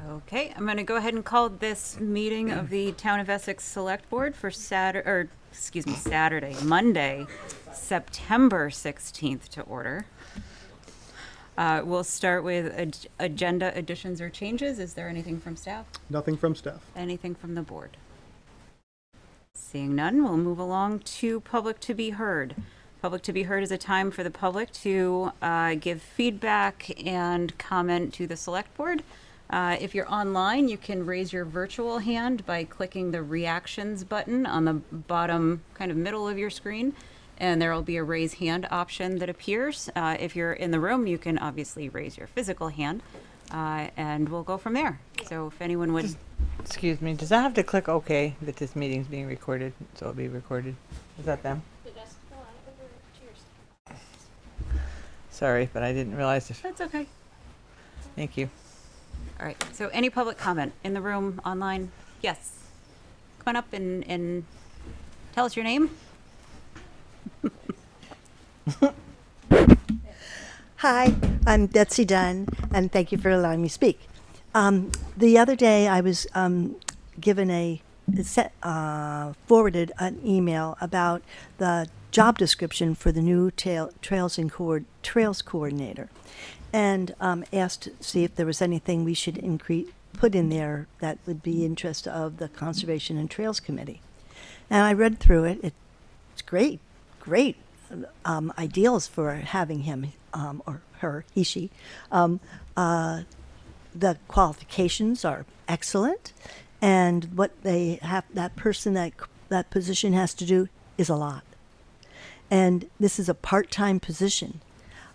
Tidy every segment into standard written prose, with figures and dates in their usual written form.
Okay, I'm going to go ahead and call this meeting of the Town of Essex Select Board for Monday, September 16th to order. We'll start with agenda additions or changes. Is there anything from staff? Nothing from staff. Anything from the board? Seeing none, we'll move along to public to be heard. Public to be heard is a time for the public to give feedback and comment to the select board. If you're online, you can raise your virtual hand by clicking the reactions button on the bottom kind of middle of your screen, and there will be a raise hand option that appears. If you're in the room, you can obviously raise your physical hand, and we'll go from there. So if anyone would... Excuse me, does that have to click OK that this meeting's being recorded, so it'll be recorded? Is that them? Sorry, but I didn't realize if... That's okay. Thank you. All right, so any public comment in the room, online? Yes. Come on up and tell us your name. Hi, I'm Betsy Dunn, and thank you for allowing me to speak. The other day, I was given forwarded an email about the job description for the new Trails Coordinator, and asked to see if there was anything we should put in there that would be interest of the Conservation and Trails Committee. And I read through it. It's great ideals for having him or her, he, she. The qualifications are excellent, and what they have, that position has to do is a lot. And this is a part-time position.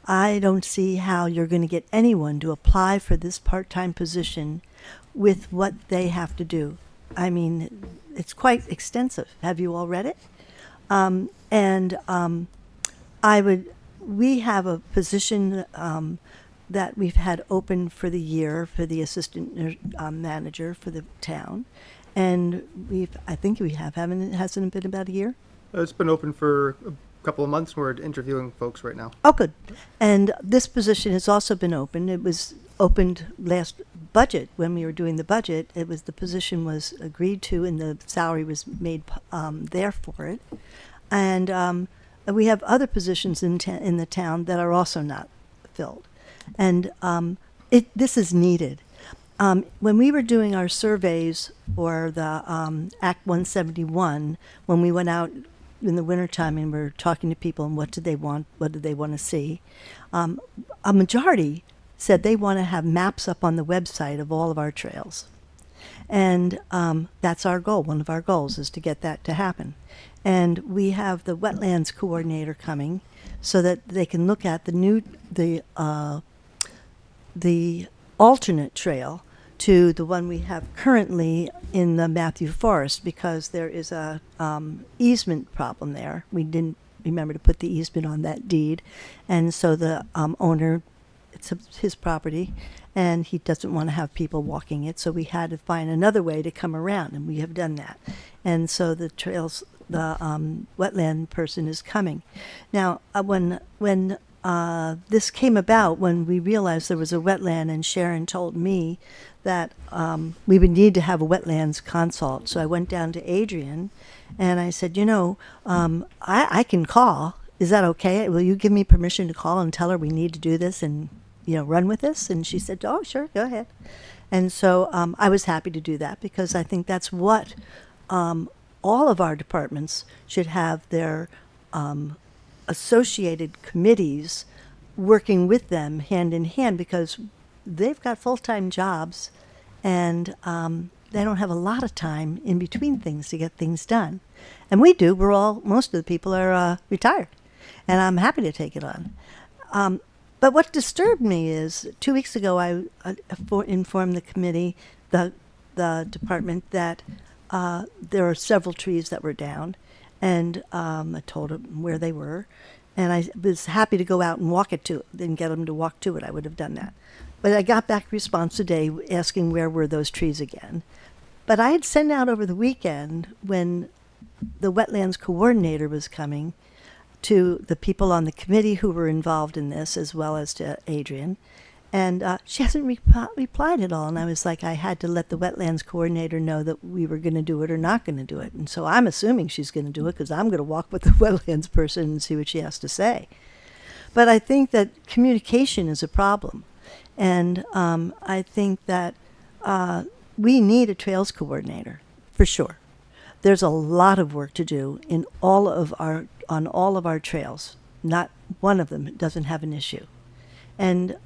I don't see how you're going to get anyone to apply for this part-time position with what they have to do. I mean, it's quite extensive. Have you all read it? We have a position that we've had open for the year for the assistant manager for the town. And hasn't it been about a year? It's been open for a couple of months. We're interviewing folks right now. Oh, good. And this position has also been open. It was opened last budget when we were doing the budget. The position was agreed to, and the salary was made there for it. And we have other positions in the town that are also not filled, and this is needed. When we were doing our surveys for the Act 171, when we went out in the wintertime and we're talking to people and what do they want to see, a majority said they want to have maps up on the website of all of our trails. And that's our goal. One of our goals is to get that to happen. And we have the wetlands coordinator coming so that they can look at the alternate trail to the one we have currently in the Matthew Forest, because there is a easement problem there. We didn't remember to put the easement on that deed, and so the owner, it's his property, and he doesn't want to have people walking it, so we had to find another way to come around, and we have done that. And so the wetland person is coming. Now, when this came about, when we realized there was a wetland, and Sharon told me that we would need to have a wetlands consult. So I went down to Adrian and I said, I can call. Is that okay? Will you give me permission to call and tell her we need to do this and, run with this? And she said, oh, sure, go ahead. And so I was happy to do that, because I think that's what all of our departments should have their associated committees working with them hand in hand, because they've got full-time jobs, and they don't have a lot of time in between things to get things done. And we do. Most of the people are retired, and I'm happy to take it on. But what disturbed me is 2 weeks ago I informed the committee, the department, that there are several trees that were down, and I told them where they were, and I was happy to go out and walk it to and get them to walk to it. I would have done that. But I got back a response today asking where were those trees again. But I had sent out over the weekend, when the wetlands coordinator was coming, to the people on the committee who were involved in this, as well as to Adrian, And she hasn't replied at all. And I was like, I had to let the wetlands coordinator know that we were going to do it or not going to do it. And so I'm assuming she's going to do it because I'm going to walk with the wetlands person and see what she has to say. But I think that communication is a problem. And I think that we need a trails coordinator, for sure. There's a lot of work to do on all of our trails. Not one of them doesn't have an issue. And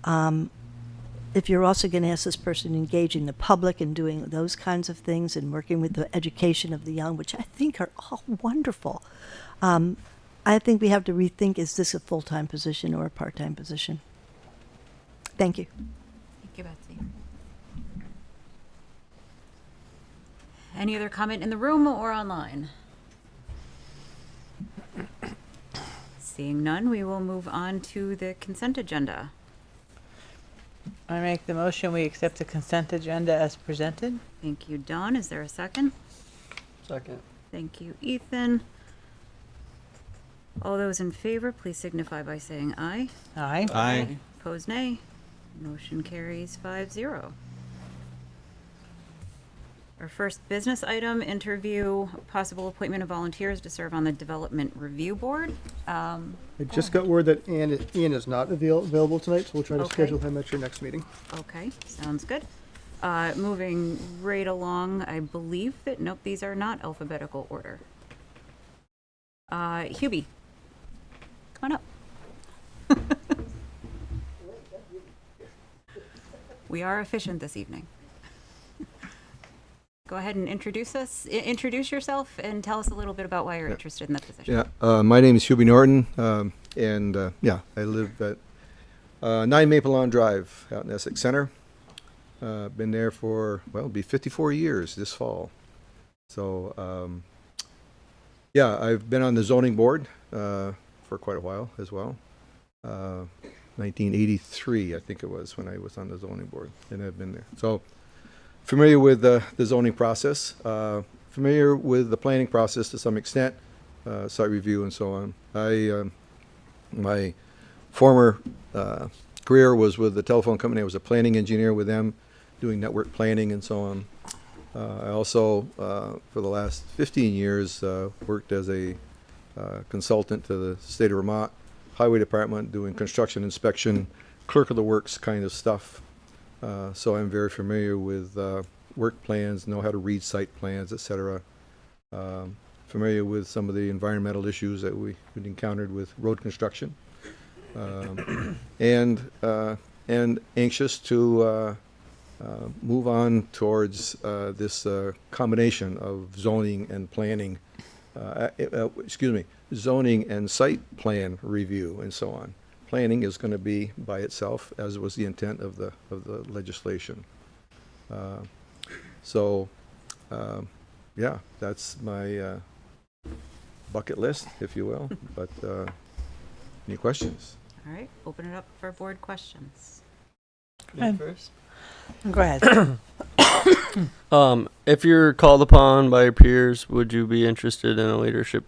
if you're also going to ask this person engaging the public and doing those kinds of things and working with the education of the young, which I think are all wonderful, I think we have to rethink, is this a full-time position or a part-time position? Thank you. Thank you, Betsy. Any other comment in the room or online? Seeing none, we will move on to the consent agenda. I make the motion, we accept the consent agenda as presented. Thank you, Dawn. Is there a second? Second. Thank you, Ethan. All those in favor, please signify by saying aye. Aye. Aye. Opposed, nay. Motion carries 5-0. Our first business item, interview possible appointment of volunteers to serve on the Development Review Board. I just got word that Ian is not available tonight, so we'll try to Okay. schedule him at your next meeting. Okay, sounds good. Moving right along, I believe that, nope, these are not alphabetical order. Hubie, come on up. We are efficient this evening. Go ahead and introduce yourself and tell us a little bit about why you're interested in the position. Yeah, my name is Hubie Norton, and I live at 9 Maple Lawn Drive out in Essex Center. Been there for, well, it'll be 54 years this fall. So, I've been on the zoning board for quite a while as well. 1983, I think it was, when I was on the zoning board, and I've been there. So, familiar with the zoning process, familiar with the planning process to some extent, site review and so on. My former career was with the telephone company. I was a planning engineer with them, doing network planning and so on. I also, for the last 15 years, worked as a consultant to the state of Vermont Highway Department, doing construction inspection, clerk of the works kind of stuff. So I'm very familiar with work plans, know how to read site plans, etc. Familiar with some of the environmental issues that we've encountered with road construction, and anxious to move on towards this combination of zoning and planning. Zoning and site plan review and so on. Planning is going to be by itself, as was the intent of the legislation. That's my bucket list, if you will. But any questions? All right, open it up for board questions. First. Go ahead. If you're called upon by your peers, would you be interested in a leadership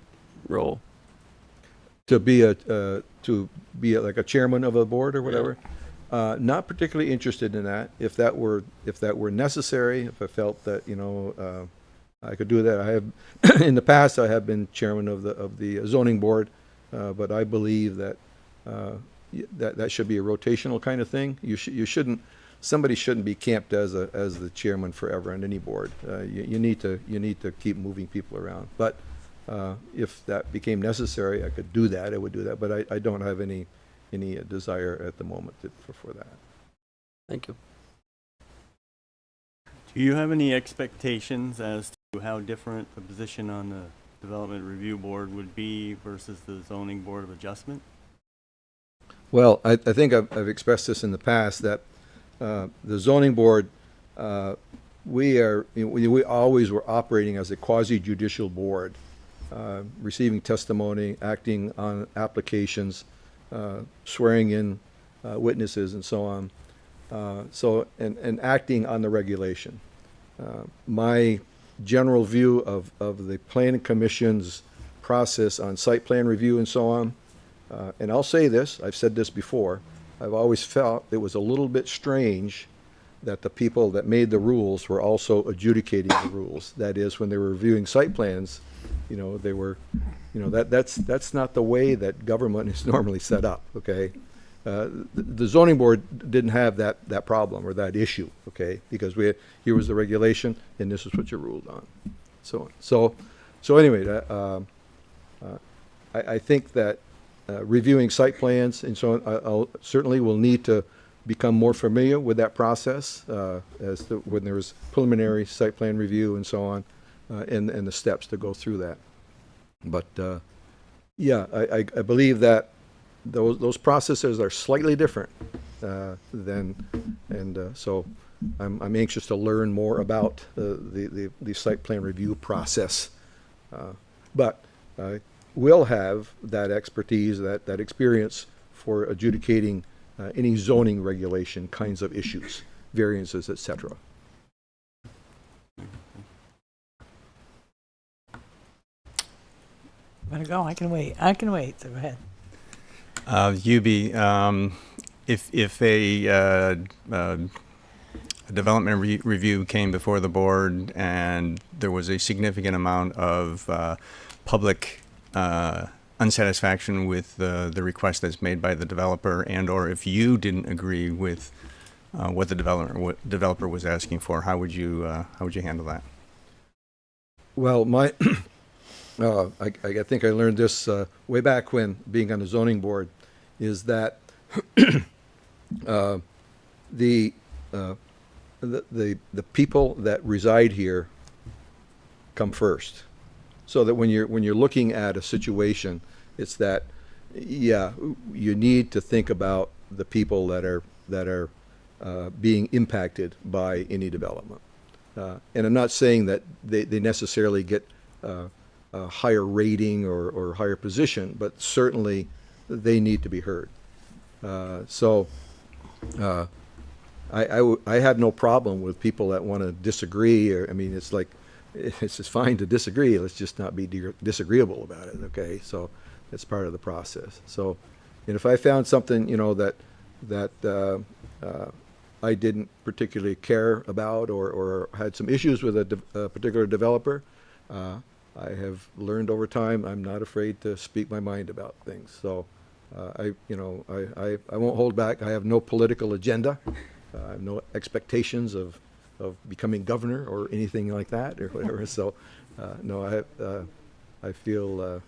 role? To be like a chairman of a board or whatever. Not particularly interested in that. If that were necessary, if I felt that I could do that. I have in the past I have been chairman of the zoning board, but I believe that that should be a rotational kind of thing. Somebody shouldn't be camped as the chairman forever on any board. You need to keep moving people around. But if that became necessary, I could do that. I would do that. But I don't have any desire at the moment for that. Thank you. Do you have any expectations as to how different the position on the Development Review Board would be versus the Zoning Board of Adjustment? Well, I think I've expressed this in the past that the zoning board, we always were operating as a quasi-judicial board, receiving testimony, acting on applications, swearing in witnesses and so on. And acting on the regulation. My general view of the Planning Commission's process on site plan review and so on, and I'll say this, I've said this before, I've always felt it was a little bit strange that the people that made the rules were also adjudicating the rules. That is, when they were reviewing site plans, you know, they were, you know, that's not the way that government is normally set up, okay? The zoning board didn't have that problem or that issue, okay? Because here was the regulation, and this is what you ruled on. So anyway, I think that reviewing site plans and so on, I'll certainly will need to become more familiar with that process as to when there was preliminary site plan review and so on, and the steps to go through that. But yeah, I believe that those processes are slightly different so I'm anxious to learn more about the site plan review process. But will have that expertise, that experience for adjudicating any zoning regulation kinds of issues, variances, etc. Want to go? I can wait. I can wait. So go ahead. If a development review came before the board and there was a significant amount of public unsatisfaction with the request that's made by the developer, and or if you didn't agree with what the developer was asking for, how would you handle that? Well, I think I learned this way back when being on the zoning board, is that the people that reside here come first. So that when you're looking at a situation, it's that, yeah, you need to think about the people that are being impacted by any development. And I'm not saying that they necessarily get a higher rating or higher position, but certainly they need to be heard. I have no problem with people that want to disagree. Or, I mean, it's like, it's just fine to disagree. Let's just not be disagreeable about it, okay? So it's part of the process. So, and if I found something, you know, that I didn't particularly care about or had some issues with a particular developer, I have learned over time I'm not afraid to speak my mind about things. So I won't hold back. I have no political agenda. I have no expectations of becoming governor or anything like that or whatever. So no, I feel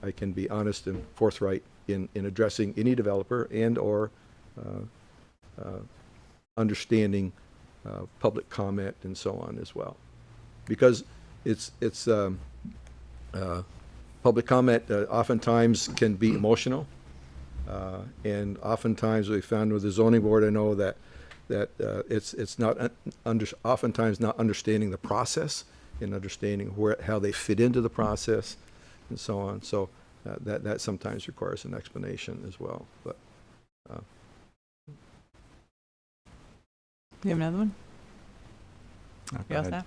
I can be honest and forthright in addressing any developer and or understanding public comment and so on as well, because it's public comment oftentimes can be emotional, and oftentimes we found with the zoning board, I know that it's not oftentimes not understanding the process and understanding how they fit into the process and so on. So that sometimes requires an explanation as well. But You have another one? Go You all ahead. set?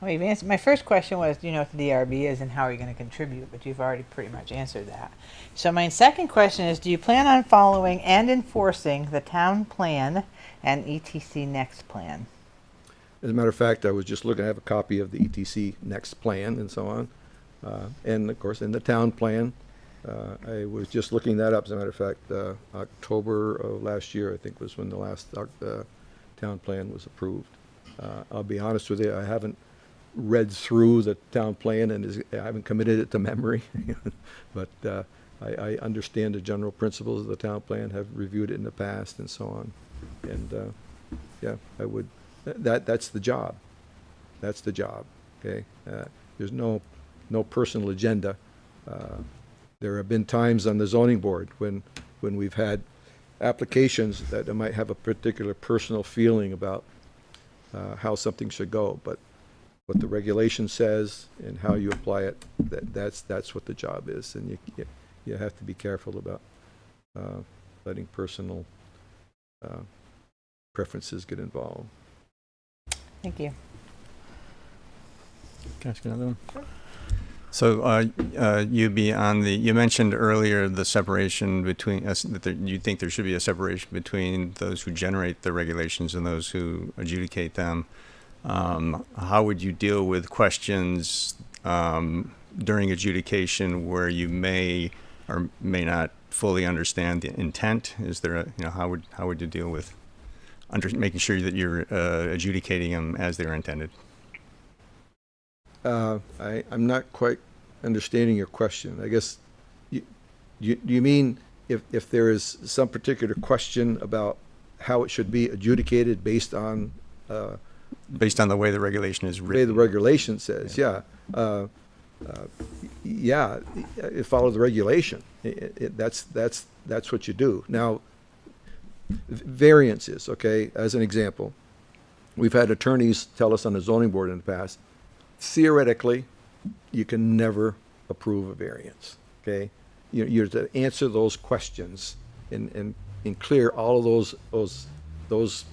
Well, you've answered. My first question was, do you know what the DRB is and how are you going to contribute? But you've already pretty much answered that. So my second question is, do you plan on following and enforcing the town plan and ETC next plan? as a matter of fact, I was just looking, I have a copy of the ETC next plan and so on. And of course, in the town plan, I was just looking that up. As a matter of fact, October of last year, I think, was when the last town plan was approved. I'll be honest with you, I haven't read through the town plan and I haven't committed it to memory. But I understand the general principles of the town plan, have reviewed it in the past and so on. And yeah, I would, that's the job. That's the job, okay? There's no personal agenda. There have been times on the zoning board when we've had applications that might have a particular personal feeling about how something should go, but what the regulation says and how you apply it, that's what the job is, and you have to be careful about letting personal preferences get involved. Thank you. Can I ask another one? So you'd be on the, you mentioned earlier the separation between, that you think there should be a separation between those who generate the regulations and those who adjudicate them. How would you deal with questions during adjudication where you may or may not fully understand the intent? Is there a, how would you deal with making sure that you're adjudicating them as they're intended? I'm not quite understanding your question. I guess you mean if there is some particular question about how it should be adjudicated based on the way the regulation is the way written. the regulation says, yeah. Yeah, it follows the regulation. That's what you do. Now, variances, okay, as an example, we've had attorneys tell us on the zoning board in the past, theoretically, you can never approve a variance, okay? You're to answer those questions and clear all of those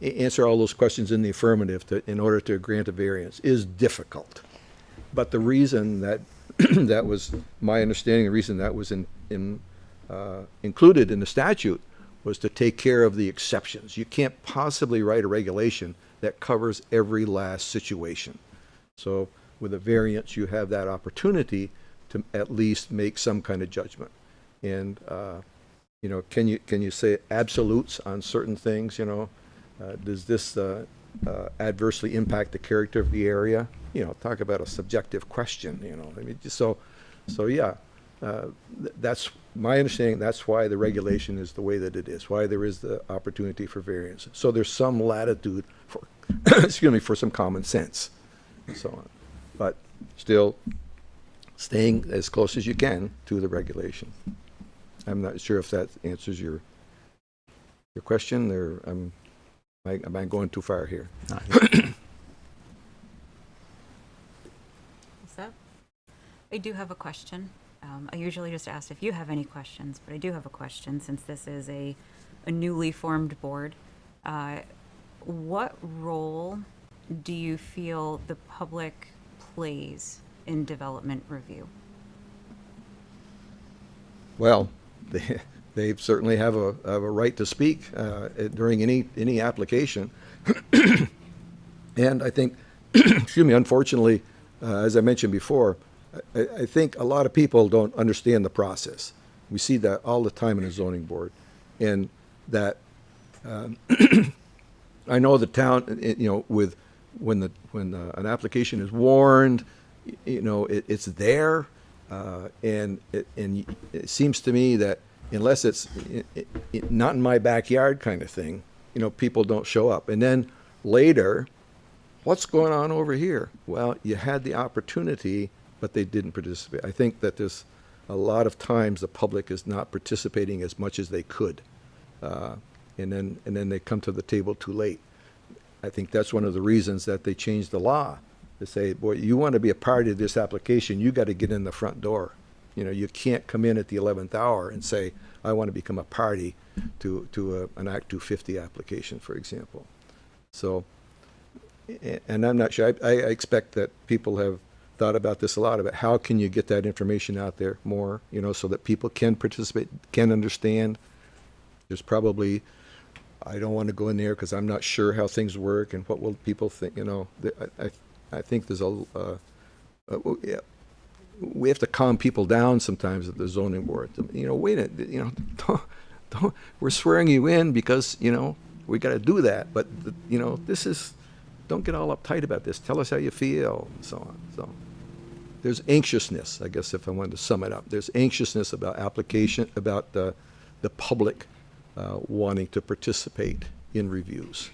answer all those questions in the affirmative in order to grant a variance is difficult. But the reason that that was my understanding, the reason that was included in the statute was to take care of the exceptions. You can't possibly write a regulation that covers every last situation. So with a variance, you have that opportunity to at least make some kind of judgment. And can you say absolutes on certain things? Does this adversely impact the character of the area? Talk about a subjective question. I mean, so yeah. That's my understanding. That's why the regulation is the way that it is. Why there is the opportunity for variance. So there's some latitude for, excuse me, for some common sense, and so on. But still, staying as close as you can to the regulation. I'm not sure if that answers your question, or am I going too far here? What's up? I do have a question. I usually just ask if you have any questions, but I do have a question since this is a newly formed board. What role do you feel the public plays in development review? Well, they certainly have a right to speak during any application. And I think, excuse me, unfortunately, as I mentioned before, I think a lot of people don't understand the process. We see that all the time in the zoning board. And that, I know the town, when an application is warned, it's there. And it seems to me that unless it's not in my backyard kind of thing, people don't show up. And then later, what's going on over here? Well, you had the opportunity, but they didn't participate. I think that there's a lot of times the public is not participating as much as they could. And then they come to the table too late. I think that's one of the reasons that they changed the law. To say, boy, you want to be a part of this application, you got to get in the front door. You can't come in at the 11th hour and say, I want to become a party to an Act 250 application, for example. So, and I'm not sure, I expect that people have thought about this a lot, about how can you get that information out there more, so that people can participate, can understand. There's probably, I don't want to go in there because I'm not sure how things work and what will people think, I think there's we have to calm people down sometimes at the zoning board. Wait a minute, don't, we're swearing you in because, we got to do that. But, this is, don't get all uptight about this. Tell us how you feel and so on. So there's anxiousness, I guess, if I wanted to sum it up. There's anxiousness about application, about the public wanting to participate in reviews.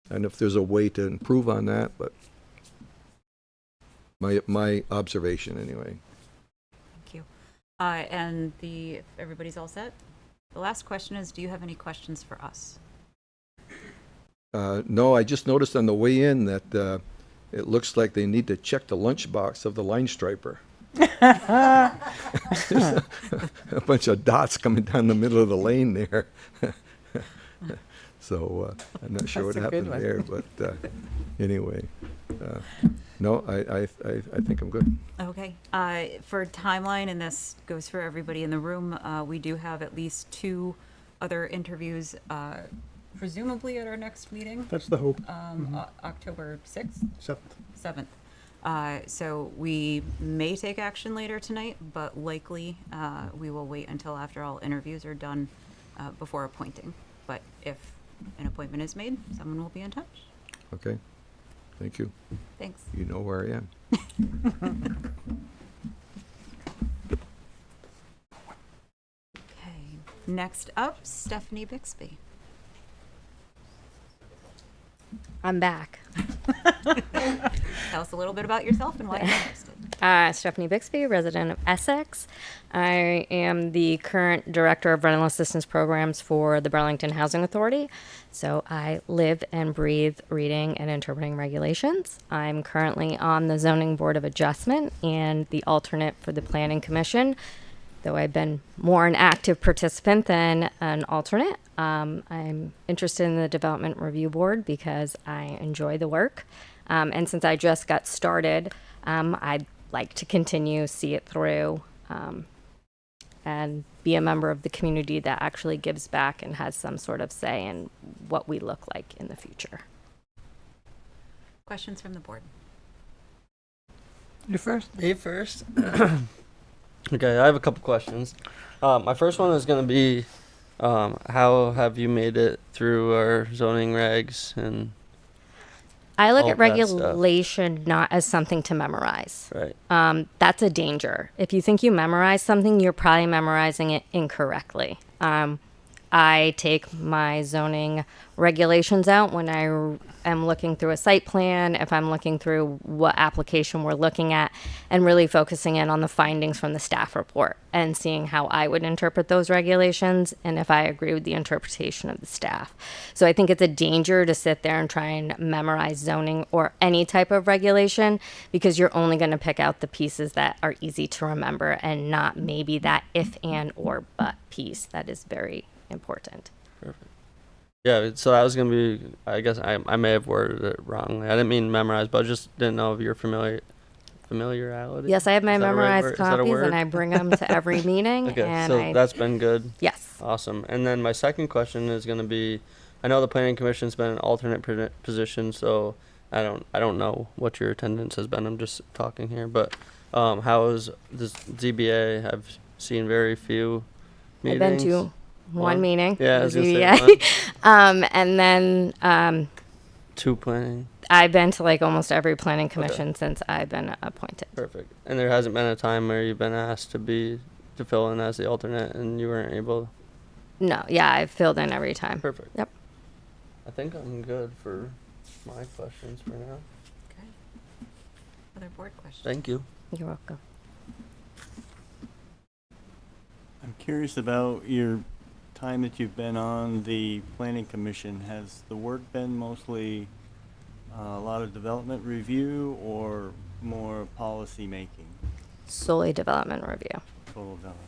And if there's a way to improve on that, but my observation anyway. Thank you. And everybody's all set? The last question is, do you have any questions for us? No, I just noticed on the way in that it looks like they need to check the lunchbox of the line striper. There's a bunch of dots coming down the middle of the lane there. So I'm not sure That's what a good happened one. there, but anyway. No, I think I'm good. Okay. For timeline, and this goes for everybody in the room, we do have at least 2 other interviews, presumably at our next meeting, That's the hope. October 6th, 7th. 7th. So we may take action later tonight, but likely we will wait until after all interviews are done before appointing. But if an appointment is made, someone will be in touch. Okay. Thank you. Thanks. You know where I am. Okay. Next up, Stephanie Bixby. I'm back. Tell us a little bit about yourself and why you're interested. Stephanie Bixby, resident of Essex. I am the current Director of Rental Assistance Programs for the Burlington Housing Authority. So I live and breathe reading and interpreting regulations. I'm currently on the Zoning Board of Adjustment and the alternate for the Planning Commission, though I've been more an active participant than an alternate. I'm interested in the Development Review Board because I enjoy the work. And since I just got started, I'd like to continue, see it through, and be a member of the community that actually gives back and has some sort of say in what we look like in the future. Questions from the board? You first. Me first. Okay, I have a couple questions. My first one is going to be, how have you made it through our zoning regs and I look all at that stuff? regulation not as something to memorize. right? That's a danger. If you think you memorize something, you're probably memorizing it incorrectly. I take my zoning regulations out when I am looking through a site plan, if I'm looking through what application we're looking at, and really focusing in on the findings from the staff report and seeing how I would interpret those regulations and if I agree with the interpretation of the staff. So I think it's a danger to sit there and try and memorize zoning or any type of regulation because you're only going to pick out the pieces that are easy to remember and not maybe that if, and, or, but piece that is very important. Yeah, so that was gonna be. I guess I may have worded it wrongly. I didn't mean memorize, but I just didn't know if you're familiarity. Yes, I have my Is that a right memorized word? Is that a copies word? and I bring them to every meeting. Okay, and so that's been good. yes. Awesome. And then my second question is gonna be, I know the planning commission's been an alternate position, so I don't know what your attendance has been. I'm just talking here, but how is this ZBA? I've seen very few meetings. I've been to one meeting. Yeah, I the was gonna say ZBA. And then 2 planning. I've been to like almost every planning commission since I've been appointed. Perfect. And there hasn't been a time where you've been asked to fill in as the alternate and you weren't able. No, yeah, I've filled in every time. Perfect. Yep. I think I'm good for my questions for now. Okay. Other board questions? Thank you. You're welcome. I'm curious about your time that you've been on the planning commission. Has the work been mostly a lot of development review or more policy making? Solely development review. Total development.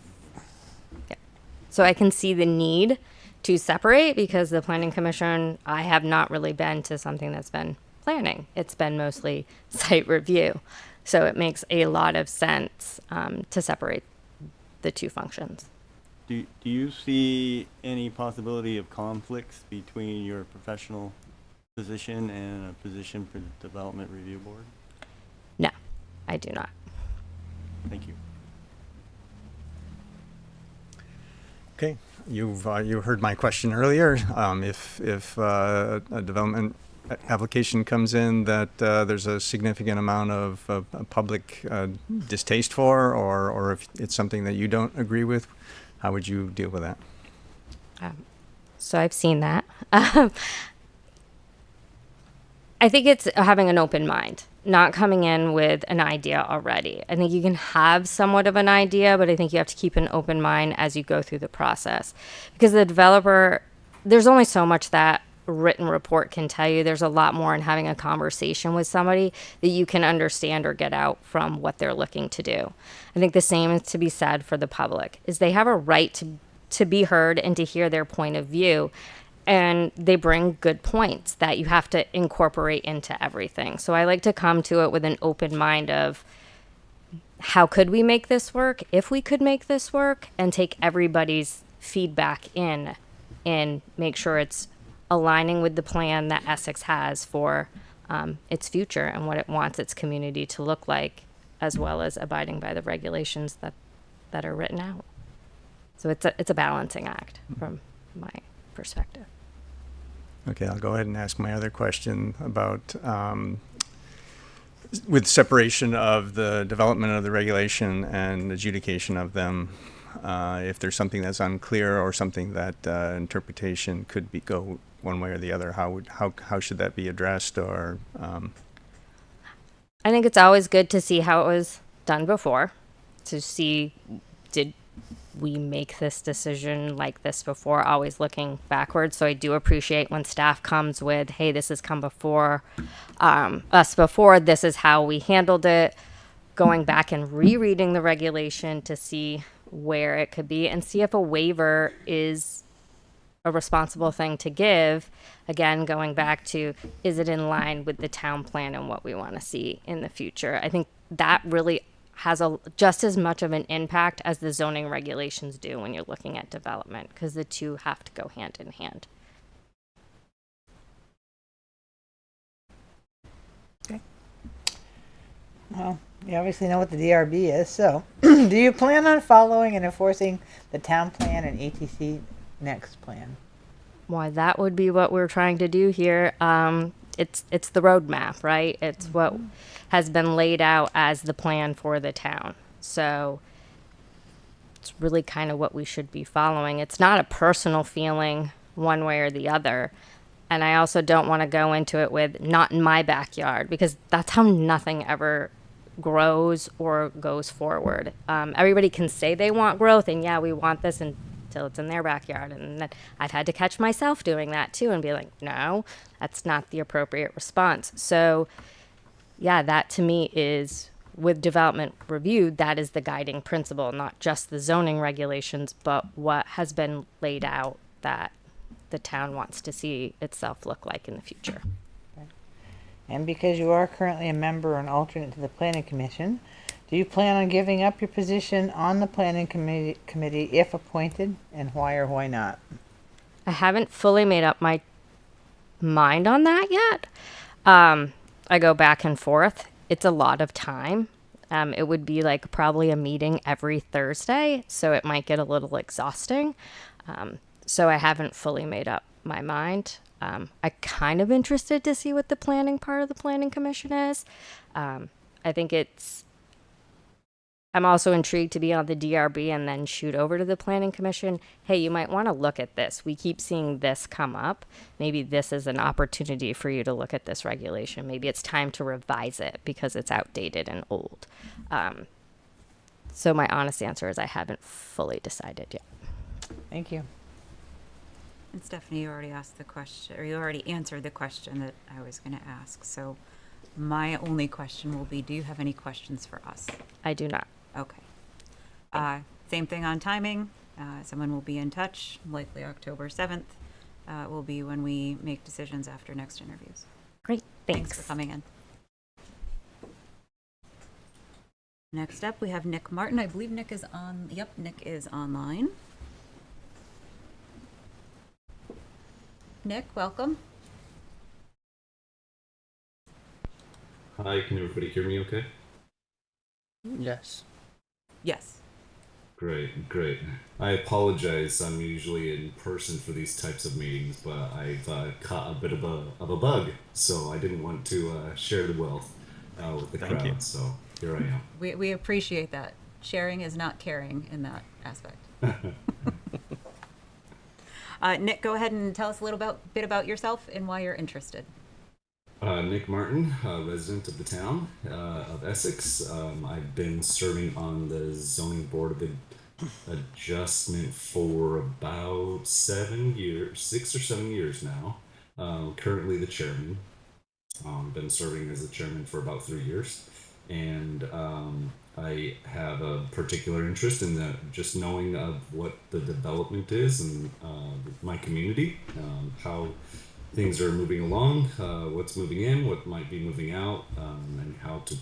So I can see the need to separate because the planning commission, I have not really been to something that's been planning. It's been mostly site review. So it makes a lot of sense to separate the two functions. Do you see any possibility of conflicts between your professional position and a position for the Development Review Board? No, I do not. Thank you. Okay, you heard my question earlier. If a development application comes in that there's a significant amount of public distaste for, or if it's something that you don't agree with, how would you deal with that? So I've seen that. I think it's having an open mind, not coming in with an idea already. I think you can have somewhat of an idea, but I think you have to keep an open mind as you go through the process. Because the developer, there's only so much that a written report can tell you. There's a lot more in having a conversation with somebody that you can understand or get out from what they're looking to do. I think the same is to be said for the public, is they have a right to be heard and to hear their point of view. and they bring good points that you have to incorporate into everything. So I like to come to it with an open mind of how could we make this work, if we could make this work, and take everybody's feedback in and make sure it's aligning with the plan that Essex has for its future and what it wants its community to look like, as well as abiding by the regulations that are written out. So it's a balancing act from my perspective. Okay, I'll go ahead and ask my other question about with separation of the development of the regulation and adjudication of them. If there's something that's unclear or something that interpretation could go one way or the other, how should that be addressed? Or I think it's always good to see how it was done before, to see did we make this decision like this before, always looking backwards. So I do appreciate when staff comes with, hey, this has come before us before, this is how we handled it, going back and rereading the regulation to see where it could be and see if a waiver is a responsible thing to give. Again, going back to, is it in line with the town plan and what we want to see in the future? I think that really has just as much of an impact as the zoning regulations do when you're looking at development, because the two have to go hand in hand. Okay. Well, you obviously know what the DRB is, so do you plan on following and enforcing the town plan and ATC next plan? Why, that would be what we're trying to do here. It's the roadmap, right? It's what has been laid out as the plan for the town. So it's really kind of what we should be following. It's not a personal feeling one way or the other. And I also don't want to go into it with not in my backyard, because that's how nothing ever grows or goes forward. Everybody can say they want growth, and yeah, we want this until it's in their backyard. And then I've had to catch myself doing that too and be like, no, that's not the appropriate response. So yeah, that to me is, with development review, that is the guiding principle, not just the zoning regulations, but what has been laid out that the town wants to see itself look like in the future. And because you are currently a member and alternate to the planning commission, do you plan on giving up your position on the planning committee if appointed, and why or why not? I haven't fully made up my mind on that yet. I go back and forth. It's a lot of time. It would be like probably a meeting every Thursday, so it might get a little exhausting. So I haven't fully made up my mind. I'm kind of interested to see what the planning part of the planning commission is. I think I'm also intrigued to be on the DRB and then shoot over to the planning commission. Hey, you might want to look at this. We keep seeing this come up. Maybe this is an opportunity for you to look at this regulation. Maybe it's time to revise it because it's outdated and old. So my honest answer is I haven't fully decided yet. Thank you. And Stephanie, you already asked the question, or you already answered the question that I was going to ask. So my only question will be, do you have any questions for us? I do not. Okay. Same thing on timing. Someone will be in touch, likely October 7th will be when we make decisions after next interviews. Great. Thanks for coming in. Next up, we have Nick Martin. I believe Nick is on. Yep, Nick is online. Nick, welcome. Hi, can everybody hear me okay? Yes. Yes. Great, great. I apologize. I'm usually in person for these types of meetings, but I've caught a bit of a bug, so I didn't want to share the wealth with the Thank crowd. you. So here I am. We appreciate that. Sharing is not caring in that aspect. Nick, go ahead and tell us a little bit about yourself and why you're interested. Nick Martin, resident of the town of Essex. I've been serving on the zoning board of adjustment for about 6 or 7 years now. Currently the chairman. Been serving as the chairman for about 3 years, and I have a particular interest in that, just knowing of what the development is and my community, how things are moving along, what's moving in, what might be moving out, and how to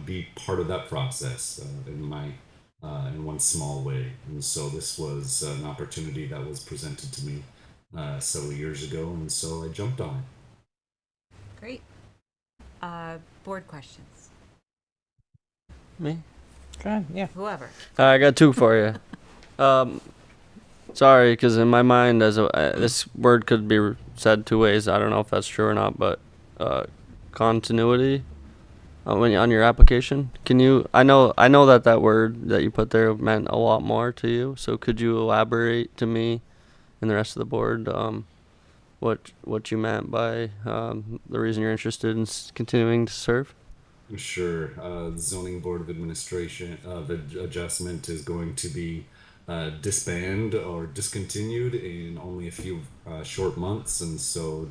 be part of that process in one small way. And so this was an opportunity that was presented to me several years ago, and so I jumped on it. Great. Board questions. Me? Go ahead, yeah. Whoever. I got two for you. Sorry, because in my mind, this word could be said two ways. I don't know if that's true or not, but continuity on your application. Can you? I know that word that you put there meant a lot more to you. So could you elaborate to me and the rest of the board what you meant by the reason you're interested in continuing to serve? Sure. The Zoning Board of Administration of Adjustment is going to be disbanded or discontinued in only a few short months, and so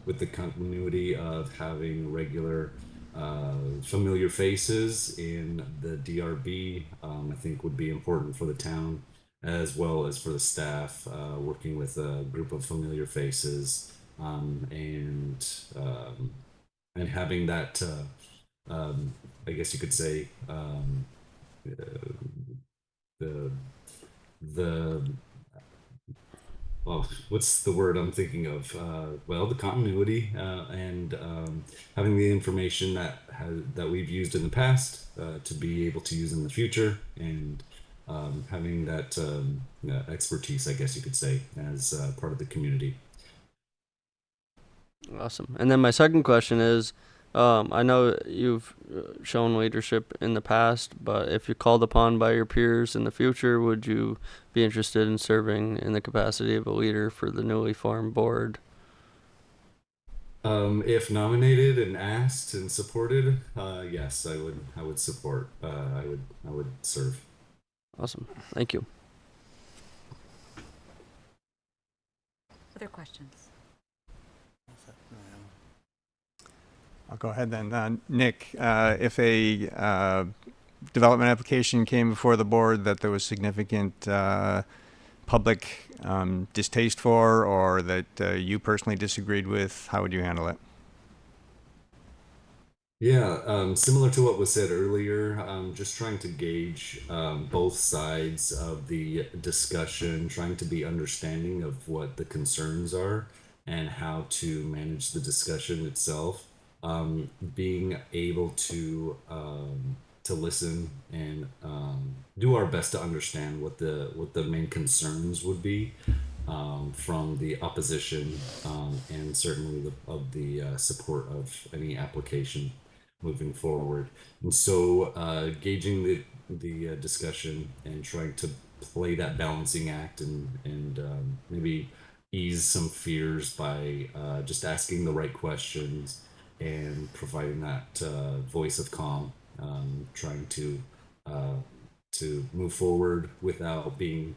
with the continuity of having regular familiar faces in the DRB, I think would be important for the town as well as for the staff, working with a group of familiar faces, and having that, I guess you could say, the well, what's the word I'm thinking of? Well, the continuity, and having the information that we've used in the past to be able to use in the future, and having that expertise, I guess you could say, as part of the community. Awesome. And then my second question is, I know you've shown leadership in the past, but if you're called upon by your peers in the future, would you be interested in serving in the capacity of a leader for the newly formed board? If nominated and asked and supported, yes, I would support. I would serve. Awesome. Thank you. Other questions? I'll go ahead then. Nick, if a development application came before the board that there was significant public distaste for, or that you personally disagreed with, how would you handle it? Yeah, similar to what was said earlier, just trying to gauge both sides of the discussion, trying to be understanding of what the concerns are and how to manage the discussion itself. Being able to listen and do our best to understand what the main concerns would be from the opposition, and certainly the support of any application moving forward. And so gauging the discussion and trying to play that balancing act, and maybe ease some fears by just asking the right questions and providing that voice of calm, trying to move forward without being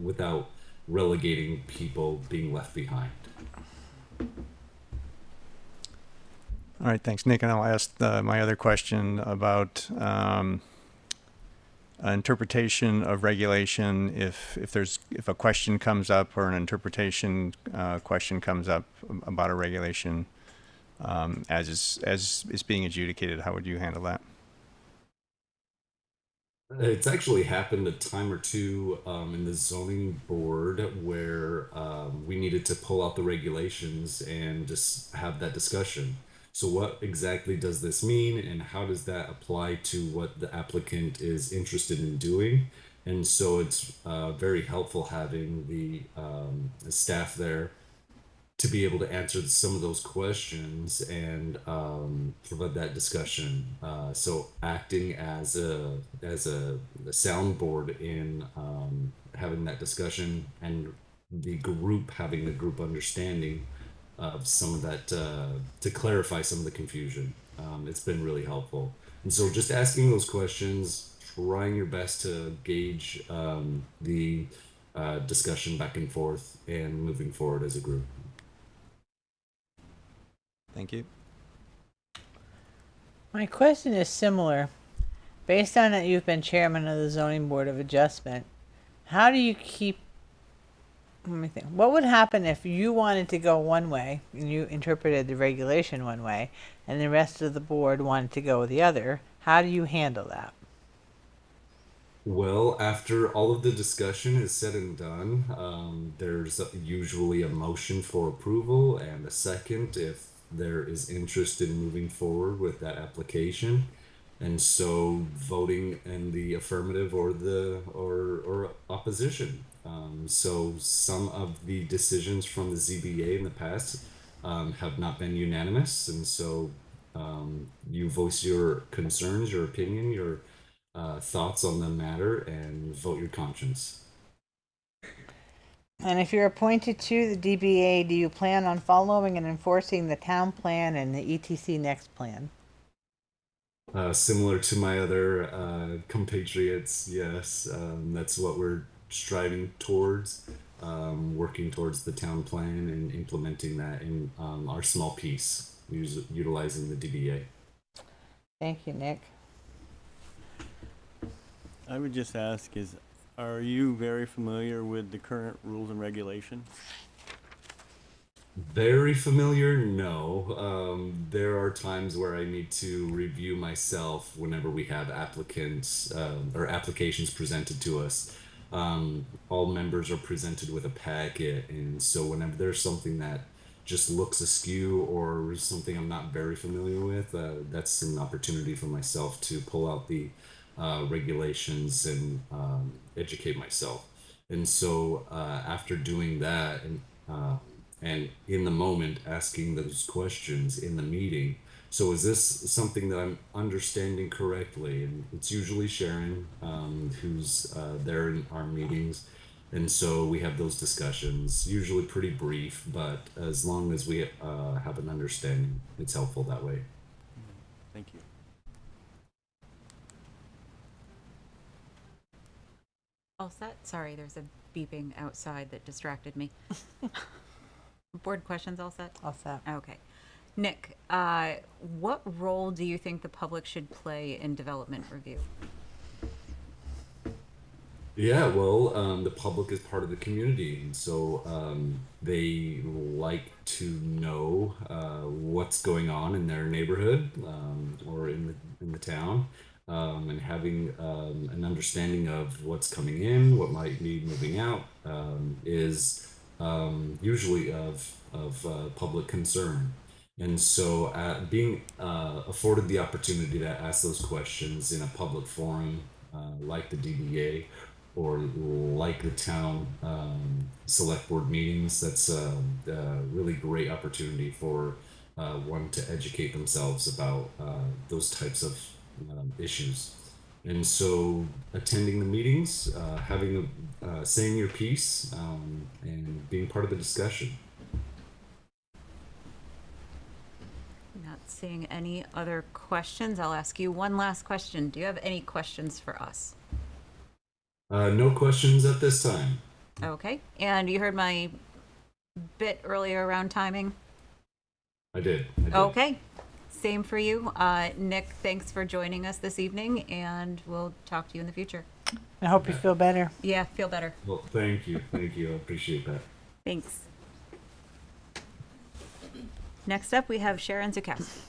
without relegating people being left behind. All right, thanks, Nick. And I'll ask my other question about interpretation of regulation. If a question comes up, or an interpretation question comes up about a regulation, as is being adjudicated, how would you handle that? It's actually happened a time or two in the zoning board where we needed to pull out the regulations and just have that discussion. So what exactly does this mean, and how does that apply to what the applicant is interested in doing? And so it's very helpful having the staff there to be able to answer some of those questions and provide that discussion. So acting as a soundboard in having that discussion, and the group having the group understanding of some of that to clarify some of the confusion. It's been really helpful. And so just asking those questions, trying your best to gauge the discussion back and forth, and moving forward as a group. Thank you. My question is similar. Based on that you've been chairman of the zoning board of adjustment, how do you keep, let me think, what would happen if you wanted to go one way and you interpreted the regulation one way and the rest of the board wanted to go the other? How do you handle that? Well, after all of the discussion is said and done, there's usually a motion for approval and a second if there is interest in moving forward with that application. And so voting in the affirmative or or opposition. So some of the decisions from the ZBA in the past have not been unanimous, and so you voice your concerns, your opinion, your thoughts on the matter, and vote your conscience. And if you're appointed to the DBA, do you plan on following and enforcing the town plan and the ETC next plan? Similar to my other compatriots, yes, that's what we're striving towards, working towards the town plan and implementing that in our small piece, utilizing the DBA. Thank you, Nick. I would just ask are you very familiar with the current rules and regulations? Very familiar, no. There are times where I need to review myself whenever we have applicants or applications presented to us. All members are presented with a packet, and so whenever there's something that just looks askew or something I'm not very familiar with, that's an opportunity for myself to pull out the regulations and educate myself. And so after doing that and in the moment asking those questions in the meeting, so is this something that I'm understanding correctly? And it's usually Sharon who's there in our meetings. And so we have those discussions, usually pretty brief, but as long as we have an understanding, it's helpful that way. Thank you. All set? Sorry, there's a beeping outside that distracted me. Board questions all set? All set. Okay. Nick, what role do you think the public should play in development review? Yeah, well, the public is part of the community, and so they like to know what's going on in their neighborhood or in the town, and having an understanding of what's coming in, what might need moving out, is usually of public concern. And so being afforded the opportunity to ask those questions in a public forum like the DBA or like the town select board meetings, that's a really great opportunity for one to educate themselves about those types of issues. And so attending the meetings, having saying your piece, and being part of the discussion. Not seeing any other questions. I'll ask you one last question. Do you have any questions for us? No questions at this time. Okay. And you heard my bit earlier around timing? I did. Okay. Same for you. Nick, thanks for joining us this evening, and we'll talk to you in the future. I hope you feel better. Yeah, feel better. Well, thank you. Thank you. I appreciate that. Thanks. Next up, we have Sharon Zukowski.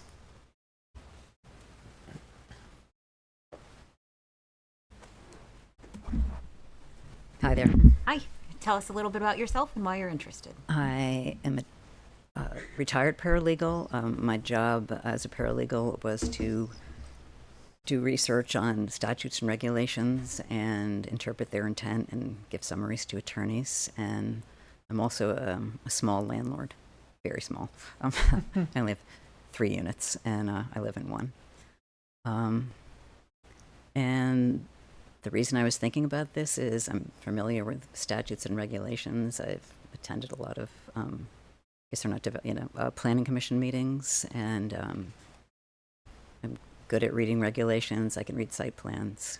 Hi there. Hi. Tell us a little bit about yourself and why you're interested. I am a retired paralegal. My job as a paralegal was to do research on statutes and regulations and interpret their intent and give summaries to attorneys. And I'm also a small landlord, very small. I only have 3 units, and I live in one. And the reason I was thinking about this is I'm familiar with statutes and regulations. I've attended a lot of, I guess they're not, planning commission meetings, and I'm good at reading regulations. I can read site plans.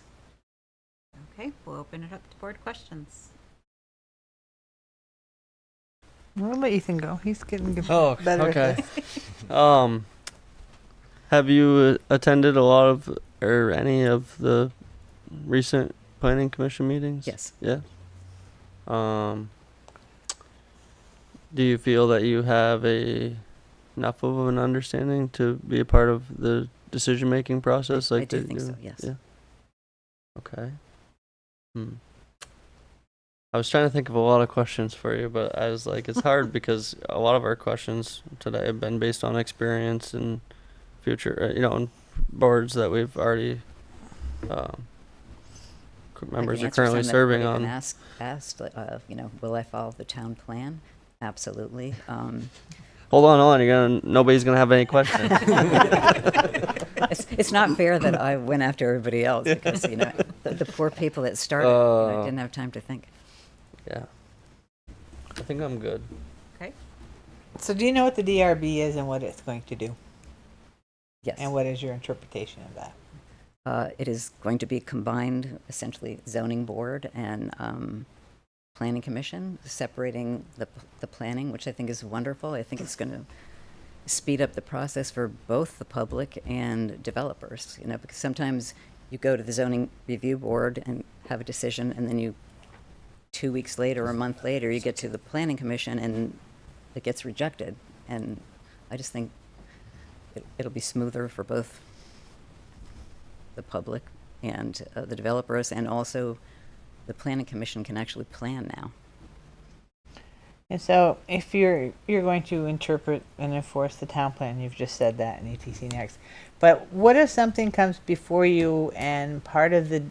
Okay, we'll open it up to board questions. We'll let Ethan go. He's getting Oh, better okay. at this. Have you attended a lot of or any of the recent planning commission meetings? Yes. Yeah. Do you feel that you have enough of an understanding to be a part of the decision-making process? I Like do that think you- so, yes. Yeah. Okay. I was trying to think of a lot of questions for you, but I was like, it's hard because a lot of our questions today have been based on experience and future, and boards that we've already members I are can answer currently some that have serving already been on. asked, will I follow the town plan? Absolutely. Hold on, nobody's gonna have any questions. It's not fair that I went after everybody else because, the poor people that started, didn't have time to think. Yeah. I think I'm good. Okay. So do you know what the DRB is and what it's going to do? Yes. And what is your interpretation of that? It is going to be combined, essentially zoning board and planning commission, separating the planning, which I think is wonderful. I think it's going to speed up the process for both the public and developers, because sometimes you go to the zoning review board and have a decision, and then 2 weeks later or a month later, you get to the planning commission and it gets rejected. And I just think it'll be smoother for both the public and the developers, and also the planning commission can actually plan now. And so if you're going to interpret and enforce the town plan, you've just said that in ETC Next, but what if something comes before you and part of the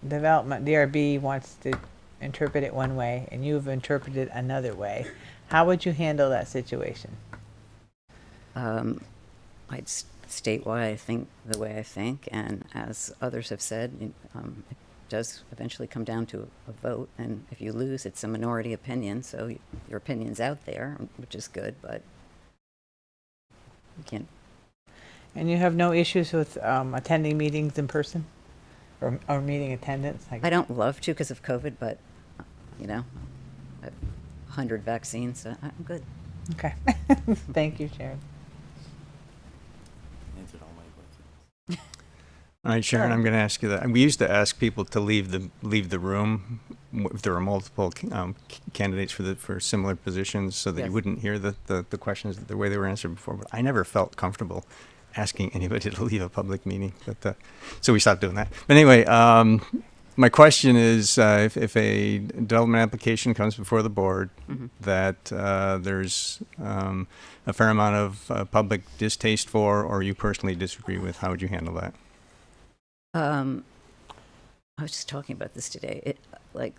development, DRB wants to interpret it one way and you've interpreted another way? How would you handle that situation? I'd state why I think the way I think, and as others have said, it does eventually come down to a vote, and if you lose, it's a minority opinion, so your opinion's out there, which is good, but you can't. And you have no issues with attending meetings in person or meeting attendance? I don't love to because of COVID, but, I have 100 vaccines, so I'm good. Okay. Thank you, Sharon. Answered all my questions. All right, Sharon, I'm going to ask you that. We used to ask people to leave the room if there were multiple candidates for similar positions, so that Yes. you wouldn't hear the questions the way they were answered before. But I never felt comfortable asking anybody to leave a public meeting, but so we stopped doing that. But anyway, my question is, if a development application comes before the board that there's a fair amount of public distaste for, or you personally disagree with, how would you handle that? I was just talking about this today.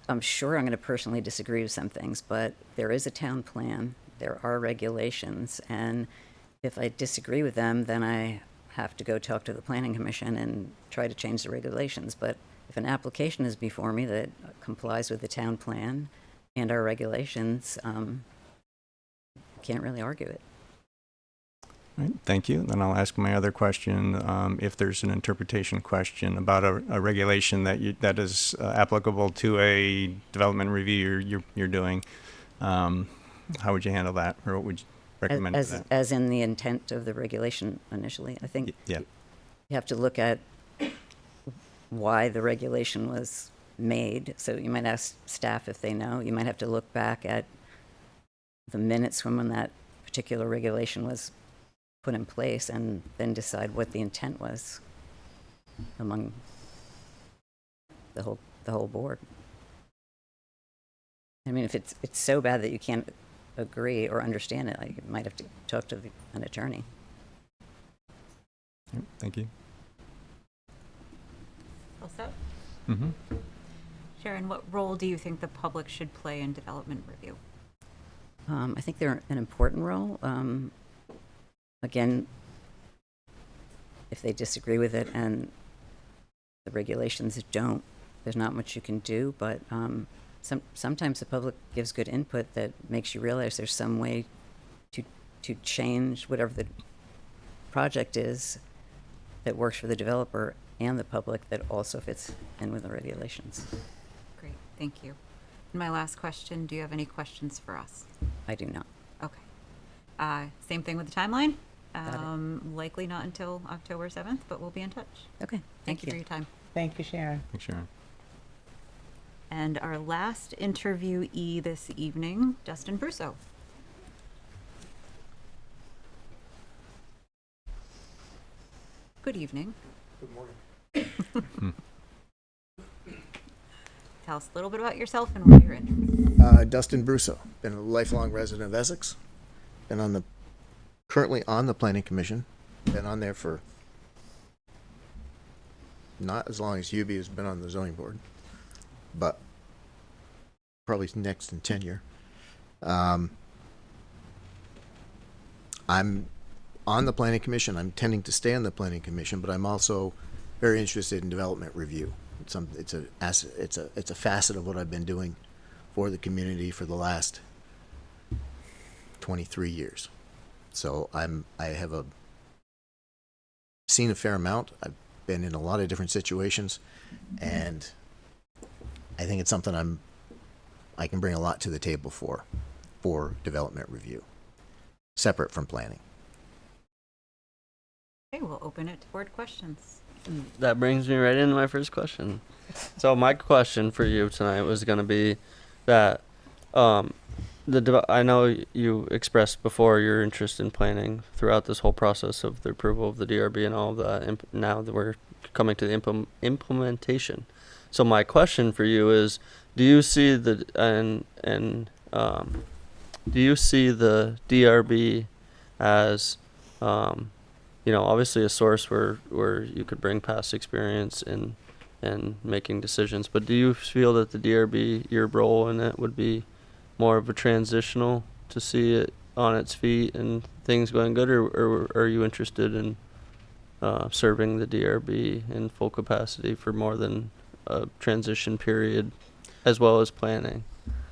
I'm sure I'm going to personally disagree with some things, but there is a town plan, there are regulations, and if I disagree with them, then I have to go talk to the planning commission and try to change the regulations. But if an application is before me that complies with the town plan and our regulations, can't really argue it. All right, thank you. Then I'll ask my other question. If there's an interpretation question about a regulation that is applicable to a development review you're doing, how would you handle that, or what would you recommend for that? As in the intent of the regulation initially, I think Yeah. you have to look at why the regulation was made. So you might ask staff if they know. You might have to look back at the minutes from when that particular regulation was put in place, and then decide what the intent was among the whole board. I mean, if it's so bad that you can't agree or understand it, you might have to talk to an attorney. Yep, thank you. All set? Mm-hmm. Sharon, what role do you think the public should play in development review? I think they're an important role. Again, if they disagree with it and the regulations don't, there's not much you can do, but sometimes the public gives good input that makes you realize there's some way to change whatever the project is that works for the developer and the public that also fits in with the regulations. Great, thank you. And my last question, do you have any questions for us? I do not. Okay. Same thing with the timeline? Likely not until October 7th, but we'll be in touch. Okay, Thank you for your time. Thank you, Sharon. Thanks, Sharon. And our last interviewee this evening, Dustin Brusso. Good evening. Good morning. Tell us a little bit about yourself and why you're in. Dustin Brusso, been a lifelong resident of Essex, been currently on the planning commission, been on there for not as long as Hubie has been on the zoning board, but probably next in tenure. I'm on the planning commission. I'm tending to stay on the planning commission, but I'm also very interested in development review. It's a facet of what I've been doing for the community for the last 23 years. So I have seen a fair amount. I've been in a lot of different situations, and I think it's something I can bring a lot to the table for development review, separate from planning. Okay, we'll open it to board questions. That brings me right into my first question. So my question for you tonight was going to be that I know you expressed before your interest in planning throughout this whole process of the approval of the DRB and all of that. Now that we're coming to the implementation. So my question for you is, do you see the DRB as obviously a source where you could bring past experience in making decisions, but do you feel that the DRB, your role in it, would be more of a transitional to see it on its feet and things going good, or are you interested in serving the DRB in full capacity for more than a transition period, as well as planning?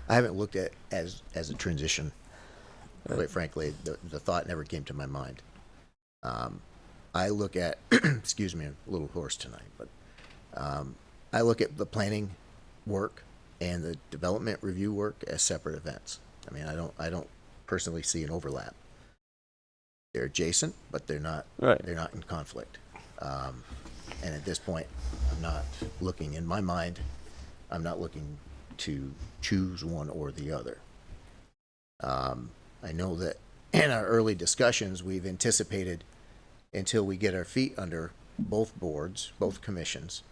I haven't looked at as a transition. Quite frankly, the thought never came to my mind. I look at, excuse me, I'm a little hoarse tonight, but I look at the planning work and the development review work as separate events. I mean, I don't personally see an overlap. They're adjacent, but they're not. Right. They're not in conflict. And at this point, I'm not looking, in my mind, I'm not looking to choose one or the other. I know that in our early discussions, we've anticipated until we get our feet under both boards, both commissions,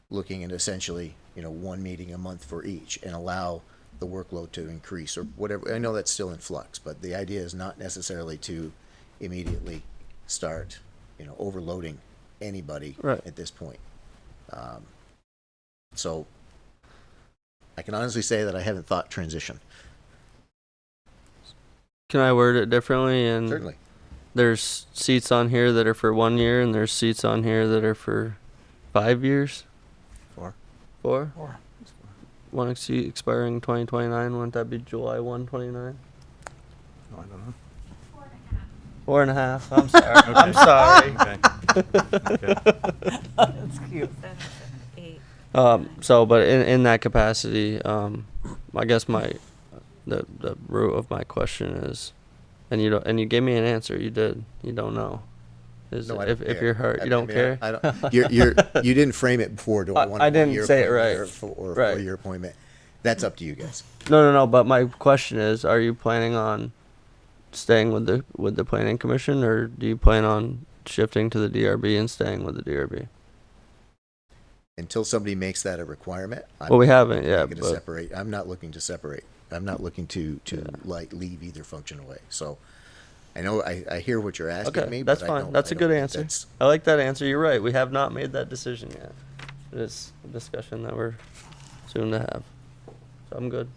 looking at essentially, one meeting a month for each and allow the workload to increase or whatever. I know that's still in flux, but the idea is not necessarily to immediately start, overloading anybody at this point. So I can honestly say that I haven't thought transition. Can I word it differently? And Certainly. There's seats on here that are for 1 year, and there's seats on here that are for 5 years. 4. 4. One seat expiring 2029. Wouldn't that be July 1, 29? Oh, I don't know. 4.5. I'm sorry. I'm sorry. Okay. That's cute. 7, 8. But in that capacity, I guess the root of my question is, and you gave me an answer. You did. You don't know. No, I if don't care. you're hurt, you don't care. I don't. You didn't frame it before. I didn't say it right. Or Right. for your appointment. That's up to you guys. No. But my question is, are you planning on staying with the planning commission, or do you plan on shifting to the DRB and staying with the DRB? Until somebody makes that a requirement. We haven't yet. I'm going to separate. I'm not looking to separate. I'm not looking to leave either function away. So I know I hear what you're asking me. That's but fine. That's a good answer. I like that answer. You're right. We have not made that decision yet. It's a discussion that we're soon to have. So I'm good.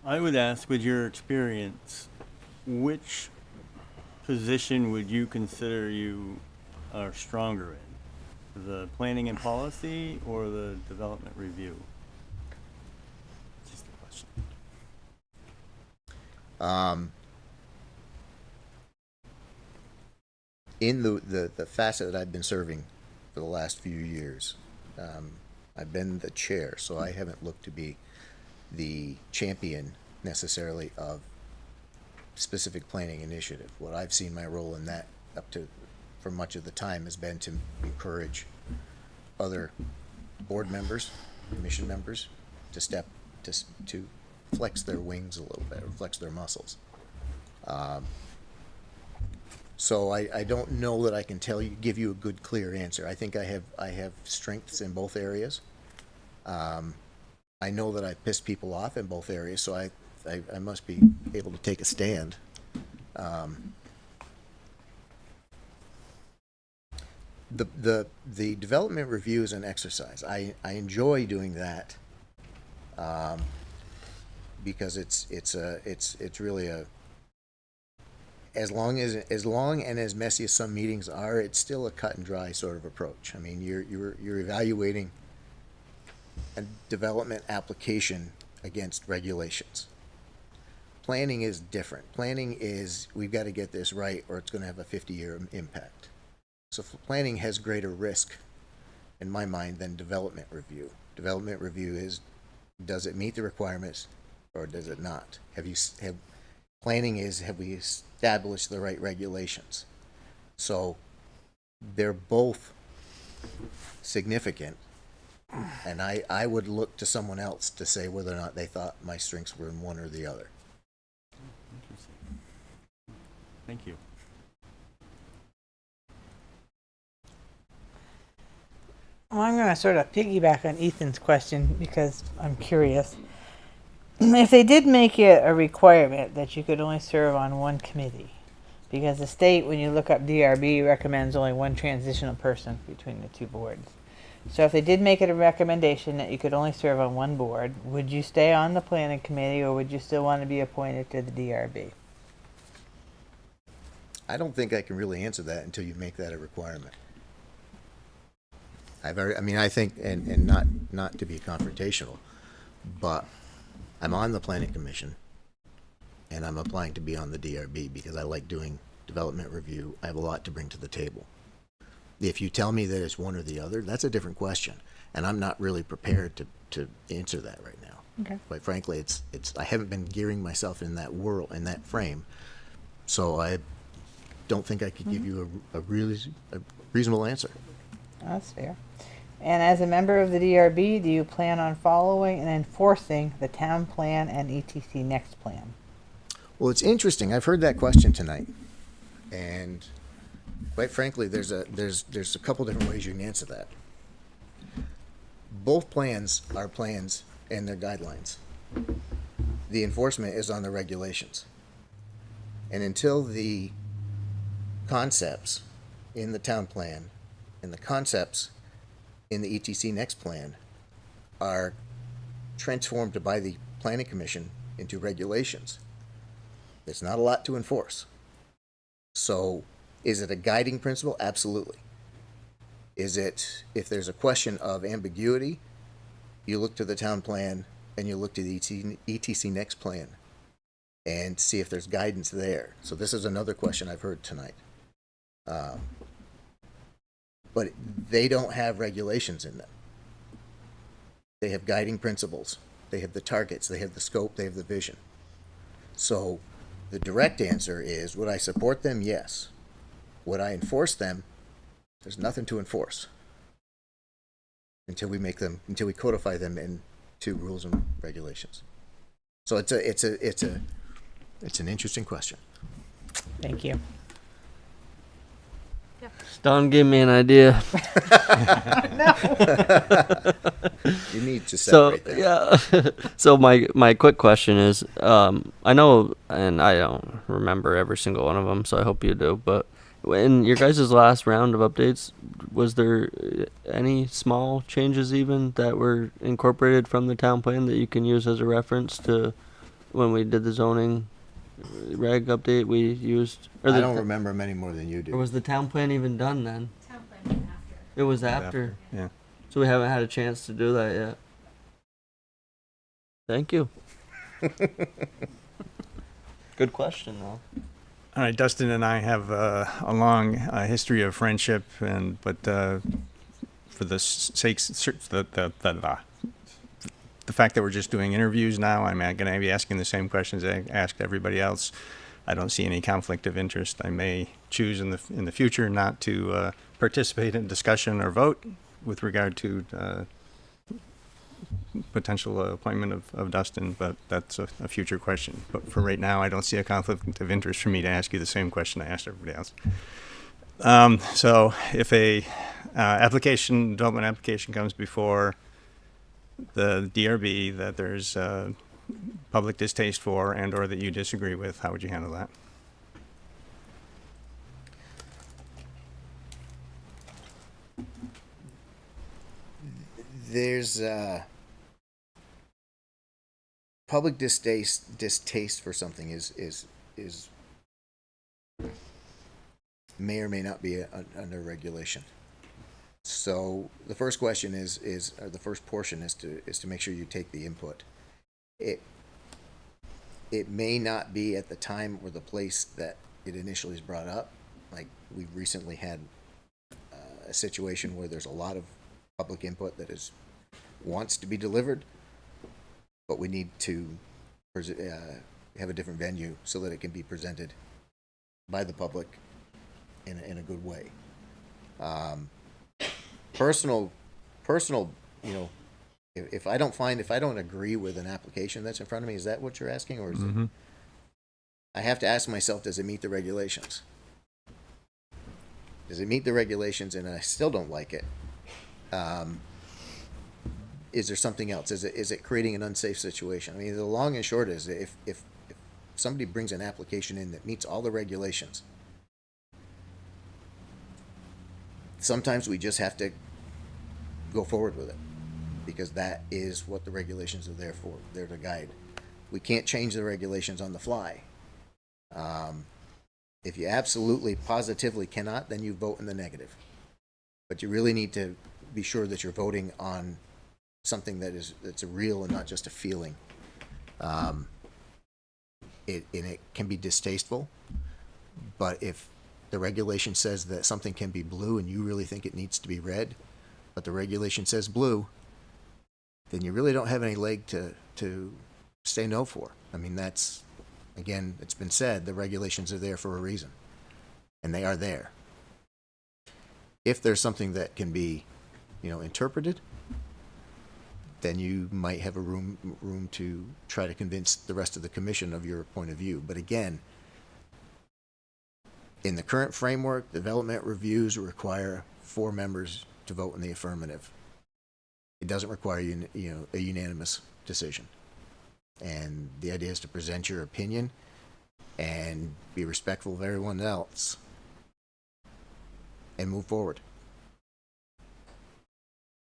I would ask, with your experience, which position would you consider you are stronger in? The planning and policy or the development review? Just a question. In the facet that I've been serving for the last few years, I've been the chair, so I haven't looked to be the champion necessarily of specific planning initiative. What I've seen my role in that for much of the time has been to encourage other board members, commission members to flex their wings a little bit, or flex their muscles. So I don't know that I can give you a good, clear answer. I think I have strengths in both areas. I know that I piss people off in both areas, so I must be able to take a stand. The development review is an exercise. I enjoy doing that, because it's really as long and as messy as some meetings are, it's still a cut and dry sort of approach. I mean, you're evaluating a development application against regulations. Planning is different. Planning is, we've got to get this right or it's going to have a 50-year impact. So planning has greater risk, in my mind, than development review. Development review is, does it meet the requirements or does it not? Planning is, have we established the right regulations? So they're both significant, and I would look to someone else to say whether or not they thought my strengths were in one or the other. Interesting. Thank you. Well, I'm going to sort of piggyback on Ethan's question because I'm curious. If they did make it a requirement that you could only serve on one committee, because the state, when you look up DRB, recommends only one transitional person between the two boards. So if they did make it a recommendation that you could only serve on one board, would you stay on the planning committee or would you still want to be appointed to the DRB? I don't think I can really answer that until you make that a requirement. I think, and not to be confrontational, but I'm on the planning commission and I'm applying to be on the DRB because I like doing development review. I have a lot to bring to the table. If you tell me that it's one or the other, that's a different question, and I'm not really prepared to answer that right now. Okay. Quite frankly, I haven't been gearing myself in that world, in that frame, so I don't think I could give you a reasonable answer. That's fair. And as a member of the DRB, do you plan on following and enforcing the town plan and ETC next plan? Well, it's interesting. I've heard that question tonight, and quite frankly, there's a couple different ways you can answer that. Both plans are plans and their guidelines. The enforcement is on the regulations, and until the concepts in the town plan and the concepts in the ETC next plan are transformed by the planning commission into regulations, there's not a lot to enforce. So is it a guiding principle? Absolutely. Is it, if there's a question of ambiguity, you look to the town plan and you look to the ETC next plan and see if there's guidance there. So this is another question I've heard tonight. But they don't have regulations in them. They have guiding principles. They have the targets, they have the scope, they have the vision. So the direct answer is, would I support them? Yes. Would I enforce them? There's nothing to enforce until we codify them into rules and regulations. So it's an interesting question. Thank you. Don gave me an idea. You need to separate that. Yeah. So my quick question is, I know, and I don't remember every single one of them, so I hope you do, but in your guys' last round of updates, was there any small changes even that were incorporated from the town plan that you can use as a reference to when we did the zoning reg update we used? I don't remember them any more than you do. Or was the town plan even done then? Town plan was after. It was after. Yeah. So we haven't had a chance to do that yet. Thank you. Good question, though. All right, Dustin and I have a long history of friendship, but for the sakes, the fact that we're just doing interviews now, I'm going to be asking the same questions I asked everybody else. I don't see any conflict of interest. I may choose in the future not to participate in discussion or vote with regard to potential appointment of Dustin, but that's a future question. But for right now, I don't see a conflict of interest for me to ask you the same question I asked everybody else. So if a development application comes before the DRB that there's public distaste for and or that you disagree with, how would you handle that? There's public distaste for something is may or may not be under regulation. So the first question is or the first portion is to make sure you take the input. It may not be at the time or the place that it initially is brought up. Like we've recently had a situation where there's a lot of public input that wants to be delivered, but we need to have a different venue so that it can be presented by the public in a good way. Personal, you know, if I don't agree with an application that's in front of me, is that what you're asking, or is it? I have to ask myself, does it meet the regulations? Does it meet the regulations, and I still don't like it? Is there something else? Is it creating an unsafe situation? I mean, the long and short is, if somebody brings an application in that meets all the regulations, sometimes we just have to go forward with it, because that is what the regulations are there for. They're to guide. We can't change the regulations on the fly. If you absolutely, positively cannot, then you vote in the negative. But you really need to be sure that you're voting on something that's a real and not just a feeling. It can be distasteful, but if the regulation says that something can be blue and you really think it needs to be red, but the regulation says blue, then you really don't have any leg to say no for. I mean, that's, again, it's been said, the regulations are there for a reason, and they are there. If there's something that can be, interpreted, then you might have a room to try to convince the rest of the commission of your point of view. But again, in the current framework, development reviews require 4 members to vote in the affirmative. It doesn't require a unanimous decision. And the idea is to present your opinion and be respectful of everyone else and move forward.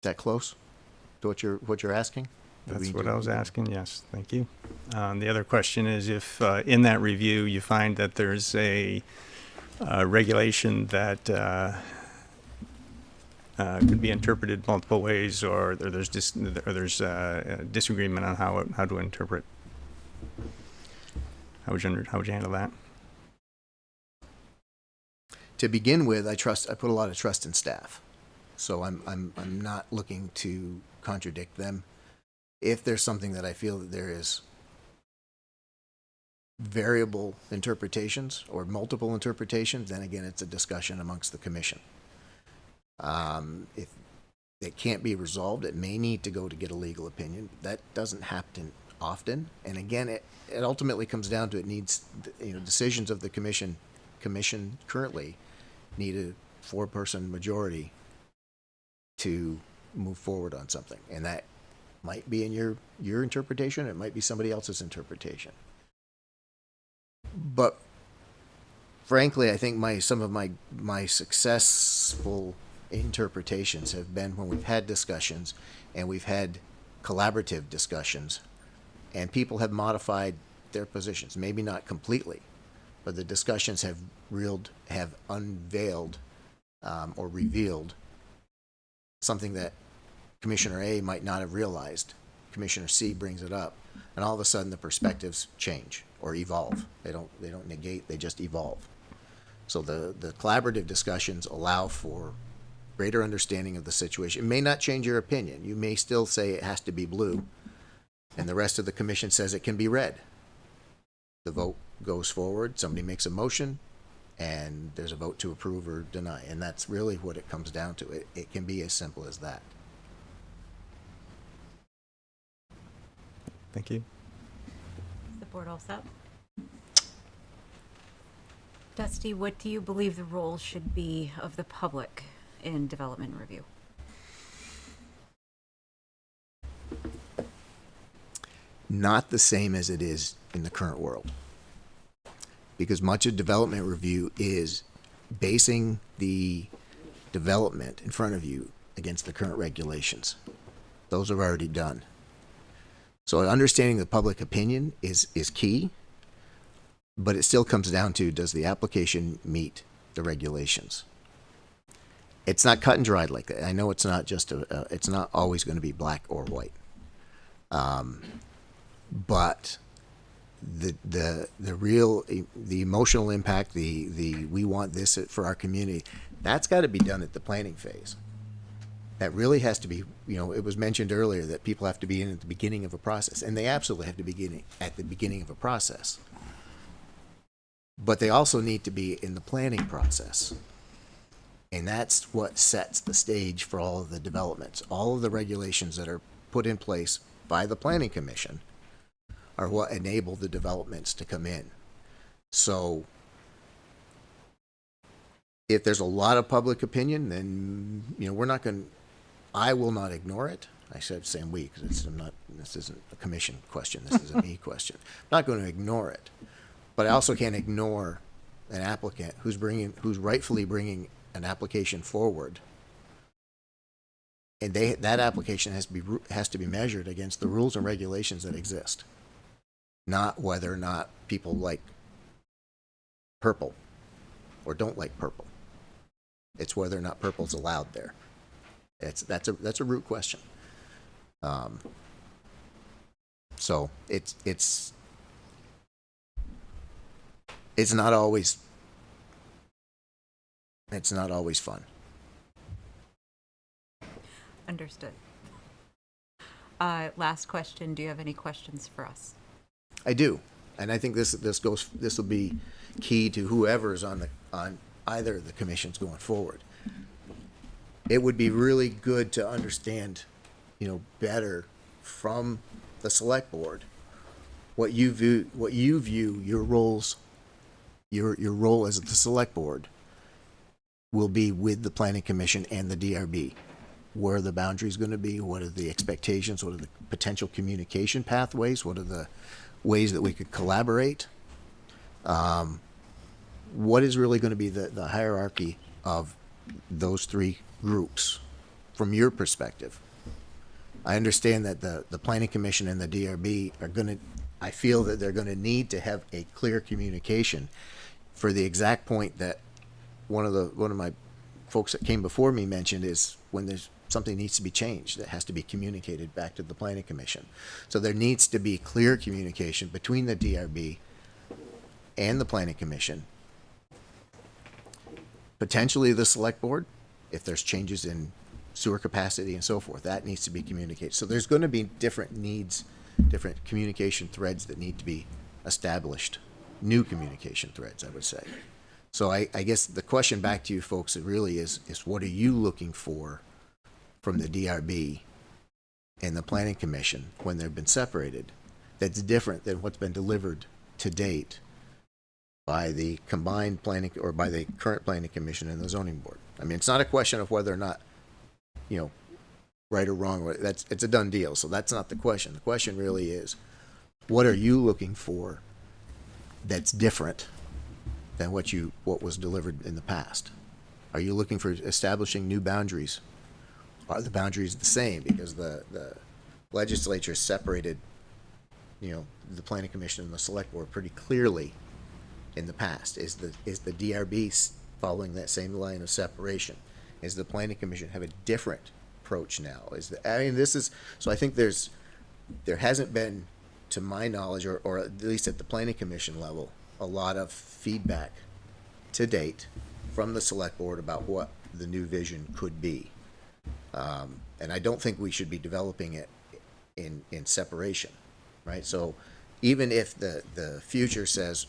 Is that close to what you're asking? That's what I was asking, yes. Thank you. The other question is, if in that review you find that there's a regulation that could be interpreted multiple ways, or there's disagreement on how to interpret, how would you handle that? To begin with, I put a lot of trust in staff, so I'm not looking to contradict them. If there's something that I feel that there is variable interpretations or multiple interpretations, then again, it's a discussion amongst the commission. If it can't be resolved, it may need to go to get a legal opinion. That doesn't happen often. And again, it ultimately comes down to it needs, decisions of the commission. Commission currently need a 4-person majority to move forward on something. And that might be in your interpretation. It might be somebody else's interpretation. But frankly, I think some of my successful interpretations have been when we've had discussions and we've had collaborative discussions and people have modified their positions, maybe not completely, but the discussions have unveiled or revealed something that Commissioner A might not have realized. Commissioner C brings it up, and all of a sudden the perspectives change or evolve. They don't negate, they just evolve. So the collaborative discussions allow for greater understanding of the situation. It may not change your opinion. You may still say it has to be blue, and the rest of the commission says it can be red. The vote goes forward, somebody makes a motion, and there's a vote to approve or deny. And that's really what it comes down to. It can be as simple as that. Thank you. Is the board all set? Dusty, what do you believe the role should be of the public in development review? Not the same as it is in the current world. Because much of development review is basing the development in front of you against the current regulations. Those are already done. So understanding the public opinion is key, but it still comes down to, does the application meet the regulations? It's not cut and dried like that. I know it's not just it's not always going to be black or white. But the real, the emotional impact, the we want this for our community, that's got to be done at the planning phase. That really has to be, it was mentioned earlier that people have to be in at the beginning of a process, and they absolutely have to be at the beginning of a process. But they also need to be in the planning process. And that's what sets the stage for all of the developments. All of the regulations that are put in place by the Planning Commission are what enable the developments to come in. So if there's a lot of public opinion, then, we're not going to, I will not ignore it. I said saying we, because this isn't a commission question, this is a me question. I'm not going to ignore it. But I also can't ignore an applicant who's rightfully bringing an application forward. And that application has to be measured against the rules and regulations that exist. Not whether or not people like purple or don't like purple. It's whether or not purple's allowed there. That's a root question. So it's not always fun. Understood. Last question. Do you have any questions for us? I do, and I think this will be key to whoever's on either of the commissions going forward. It would be really good to understand, better from the select board what you view your roles, your role as the select board will be with the planning commission and the DRB. Where are the boundaries going to be? What are the expectations? What are the potential communication pathways? What are the ways that we could collaborate? What is really going to be the hierarchy of those three groups from your perspective? I understand that the Planning Commission and the DRB I feel that they're going to need to have a clear communication for the exact point that one of my folks that came before me mentioned is when there's something needs to be changed that has to be communicated back to the Planning Commission. So there needs to be clear communication between the DRB and the Planning Commission, potentially the Select Board, if there's changes in sewer capacity and so forth, that needs to be communicated. So there's going to be different needs, different communication threads that need to be established, new communication threads, I would say. So I guess the question back to you folks, it really is what are you looking for from the DRB and the Planning Commission when they've been separated that's different than what's been delivered to date by the combined planning or by the current Planning Commission and the Zoning Board? I mean, it's not a question of whether or not, right or wrong. It's a done deal. So that's not the question. The question really is, what are you looking for that's different than what was delivered in the past? Are you looking for establishing new boundaries? Are the boundaries the same? Because the legislature separated, the Planning Commission and the Select Board pretty clearly in the past. Is the DRB following that same line of separation? Is the Planning Commission have a different approach now? So I think there hasn't been, to my knowledge, or at least at the Planning Commission level, a lot of feedback to date from the Select Board about what the new vision could be. And I don't think we should be developing it in separation, right? So even if the future says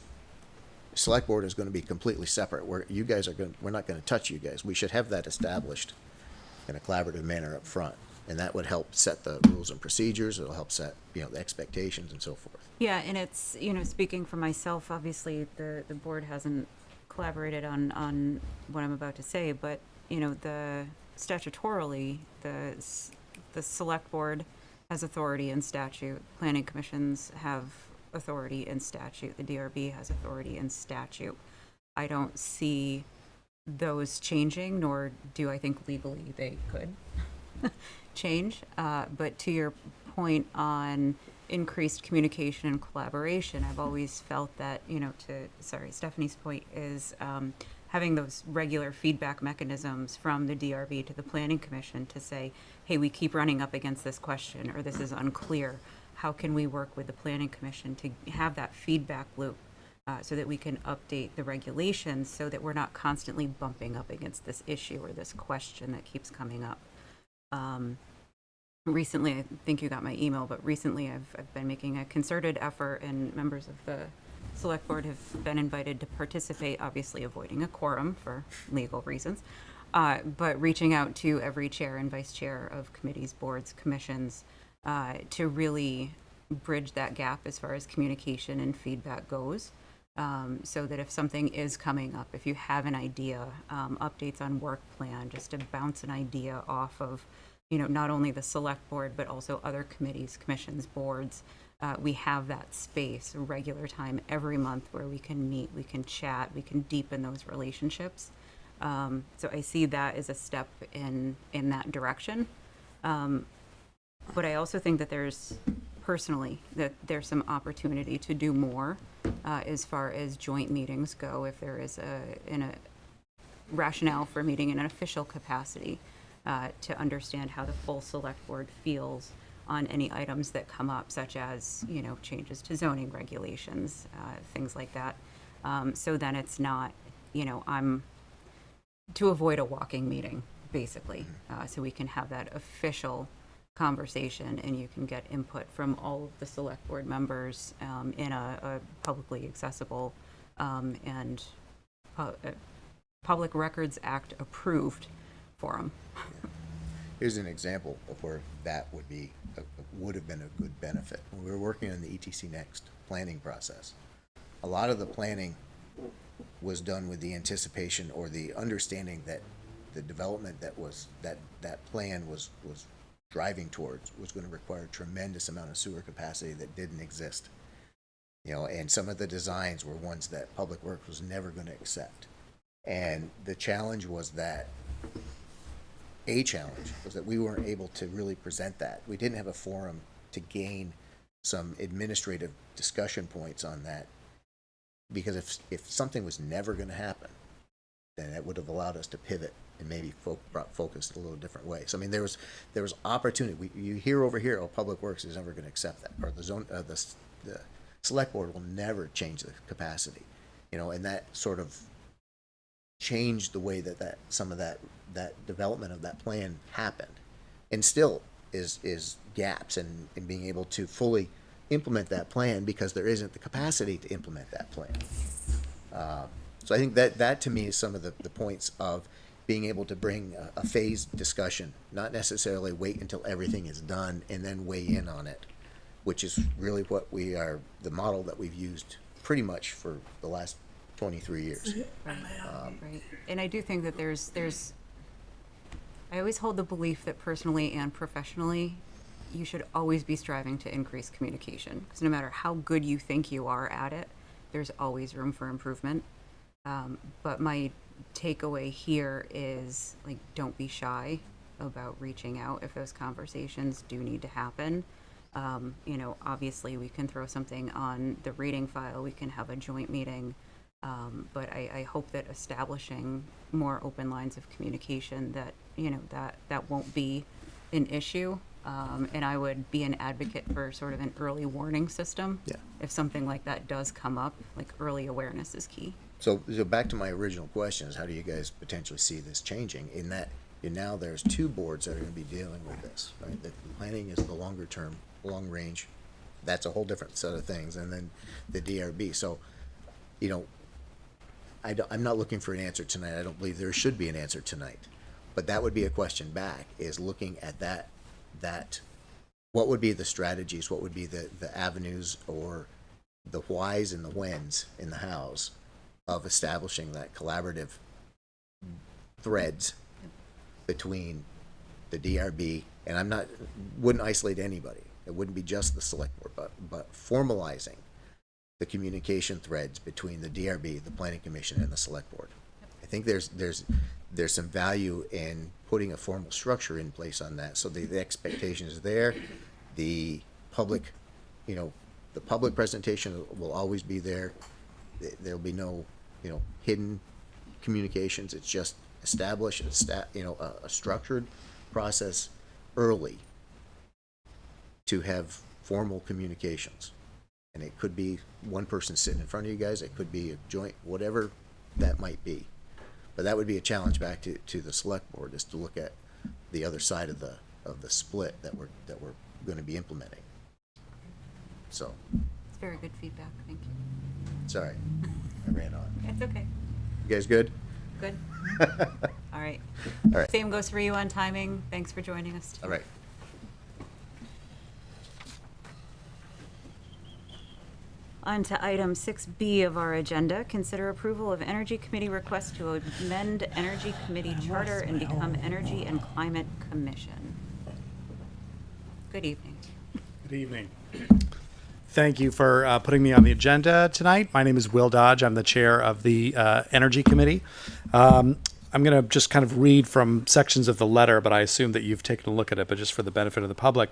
Select board is gonna be completely separate, where you guys are we're not gonna touch you guys. We should have that established in a collaborative manner up front, and that would help set the rules and procedures, it'll help set, the expectations and so forth. Yeah, and it's, speaking for myself, obviously, the board hasn't collaborated on what I'm about to say, but, the statutorily, the select board has authority in statute, planning commissions have authority in statute, the DRB has authority in statute. I don't see those changing, nor do I think legally they could change. But to your point on increased communication and collaboration, I've always felt that, Stephanie's point is having those regular feedback mechanisms from the DRB to the Planning Commission to say, hey, we keep running up against this question, or this is unclear. How can we work with the Planning Commission to have that feedback loop so that we can update the regulations so that we're not constantly bumping up against this issue or this question that keeps coming up. Recently, I think you got my email, but recently I've been making a concerted effort, and members of the Select Board have been invited to participate, obviously avoiding a quorum for legal reasons, but reaching out to every chair and vice chair of committees, boards, commissions, to really bridge that gap as far as communication and feedback goes. So that if something is coming up, if you have an idea, updates on work plan, just to bounce an idea off of, not only the select board, but also other committees, commissions, boards, we have that space, regular time every month where we can meet, we can chat, we can deepen those relationships. So I see that as a step in that direction. But I also think that there's some opportunity to do more as far as joint meetings go, if there is a rationale for meeting in an official capacity, to understand how the full select board feels on any items that come up, such as, changes to zoning regulations, things like that. So then it's not, I'm to avoid a walking meeting, basically, so we can have that official conversation and you can get input from all of the select board members in a publicly accessible and Public Records Act approved forum. Here's an example of where that would have been a good benefit. When we were working on the ETC Next planning process, a lot of the planning was done with the anticipation or the understanding that the development that plan was driving towards was going to require a tremendous amount of sewer capacity that didn't exist. And some of the designs were ones that Public Works was never going to accept. And the challenge was that we weren't able to really present that. We didn't have a forum to gain some administrative discussion points on that, because if something was never going to happen, then it would have allowed us to pivot and maybe brought focus a little different way. So I mean, there was opportunity. You hear over here, Public Works is never going to accept that, or the select board will never change the capacity, and that sort of changed the way that some of that development of that plan happened, and still is gaps in being able to fully implement that plan because there isn't the capacity to implement that plan. So I think that to me is some of the points of being able to bring a phased discussion, not necessarily wait until everything is done and then weigh in on it, which is really what the model that we've used pretty much for the last 23 years. Right. And I do think that I always hold the belief that personally and professionally, you should always be striving to increase communication, because no matter how good you think you are at it, there's always room for improvement. But my takeaway here is, don't be shy about reaching out if those conversations do need to happen. Obviously we can throw something on the reading file, we can have a joint meeting, but I hope that establishing more open lines of communication that, that won't be an issue. And I would be an advocate for sort of an early warning system. Yeah. If something like that does come up, early awareness is key. So back to my original question is, how do you guys potentially see this changing in that now there's two boards that are going to be dealing with this, right? The planning is the longer term, long range. That's a whole different set of things. And then the DRB. So, I'm not looking for an answer tonight. I don't believe there should be an answer tonight. But that would be a question back, is looking at that, what would be the strategies, what would be the avenues or the whys and the whens in the hows of establishing that collaborative threads between the DRB, and wouldn't isolate anybody. It wouldn't be just the select board, but formalizing the communication threads between the DRB, the planning commission, and the select board. I think there's some value in putting a formal structure in place on that, so the expectation is there. The public, the public presentation will always be there. There'll be no, hidden communications. It's just establish a structured process early to have formal communications. And it could be one person sitting in front of you guys. It could be a joint, whatever that might be. But that would be a challenge back to the select board, is to look at the other side of the split that we're going to be implementing. So. It's very good feedback. Thank you. Sorry, I ran on. It's okay. You guys good? Good. All right. All right. Same goes for you on timing. Thanks for joining us today. All right. On to item 6B of our agenda, consider approval of Energy Committee request to amend Energy Committee charter and become Energy and Climate Commission. Good evening. Good evening. Thank you for putting me on the agenda tonight. My name is Will Dodge. I'm the chair of the Energy Committee. I'm going to just kind of read from sections of the letter, but I assume that you've taken a look at it, but just for the benefit of the public.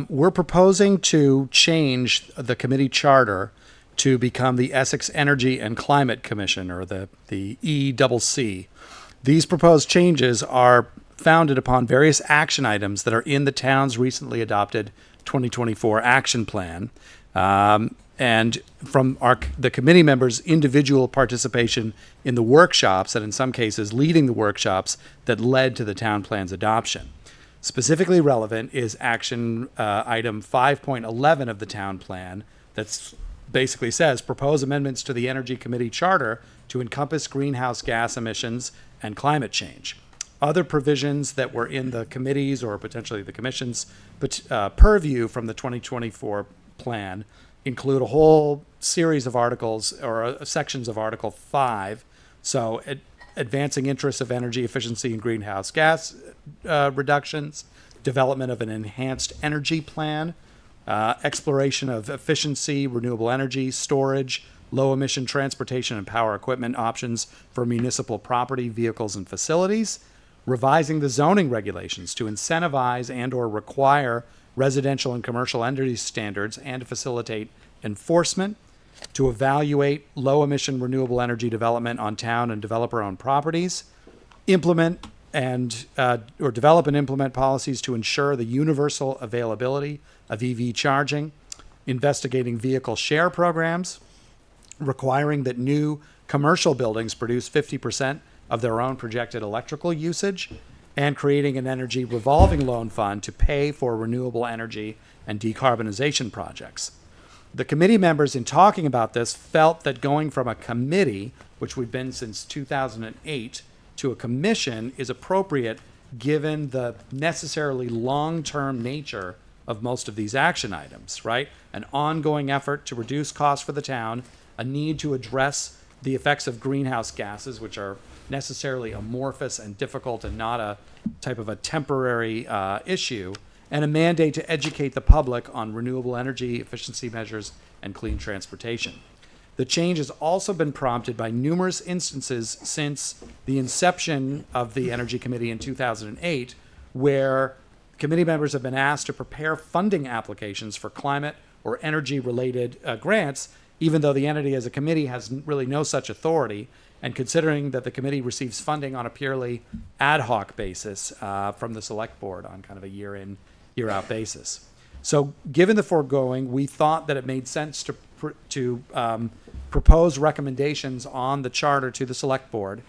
We're proposing to change the committee charter to become the Essex Energy and Climate Commission, or the ECC. These proposed changes are founded upon various action items that are in the town's recently adopted 2024 action plan, and from the committee members' individual participation in the workshops, and in some cases leading the workshops that led to the town plan's adoption. Specifically relevant is action item 5.11 of the town plan that basically says propose amendments to the Energy Committee charter to encompass greenhouse gas emissions and climate change. Other provisions that were in the committee's or potentially the commission's purview from the 2024 plan include a whole series of articles or sections of Article 5. So advancing interests of energy efficiency and greenhouse gas reductions, development of an enhanced energy plan, exploration of efficiency, renewable energy, storage, low emission transportation and power equipment options for municipal property, vehicles, and facilities, revising the zoning regulations to incentivize and or require residential and commercial energy standards and to facilitate enforcement, to evaluate low emission renewable energy development on town and developer owned properties, implement and or develop and implement policies to ensure the universal availability of EV charging, investigating vehicle share programs, requiring that new commercial buildings produce 50% of their own projected electrical usage, and creating an energy revolving loan fund to pay for renewable energy and decarbonization projects. The committee members, in talking about this, felt that going from a committee, which we've been since 2008, to a commission is appropriate given the necessarily long-term nature of most of these action items, right? An ongoing effort to reduce costs for the town, a need to address the effects of greenhouse gases, which are necessarily amorphous and difficult and not a type of a temporary issue, and a mandate to educate the public on renewable energy efficiency measures and clean transportation. The change has also been prompted by numerous instances since the inception of the Energy Committee in 2008, where committee members have been asked to prepare funding applications for climate or energy-related grants, even though the entity as a committee has really no such authority, and considering that the committee receives funding on a purely ad hoc basis from the select board on kind of a year-in, year-out basis. So given the foregoing, we thought that it made sense to propose recommendations on the charter to the select board.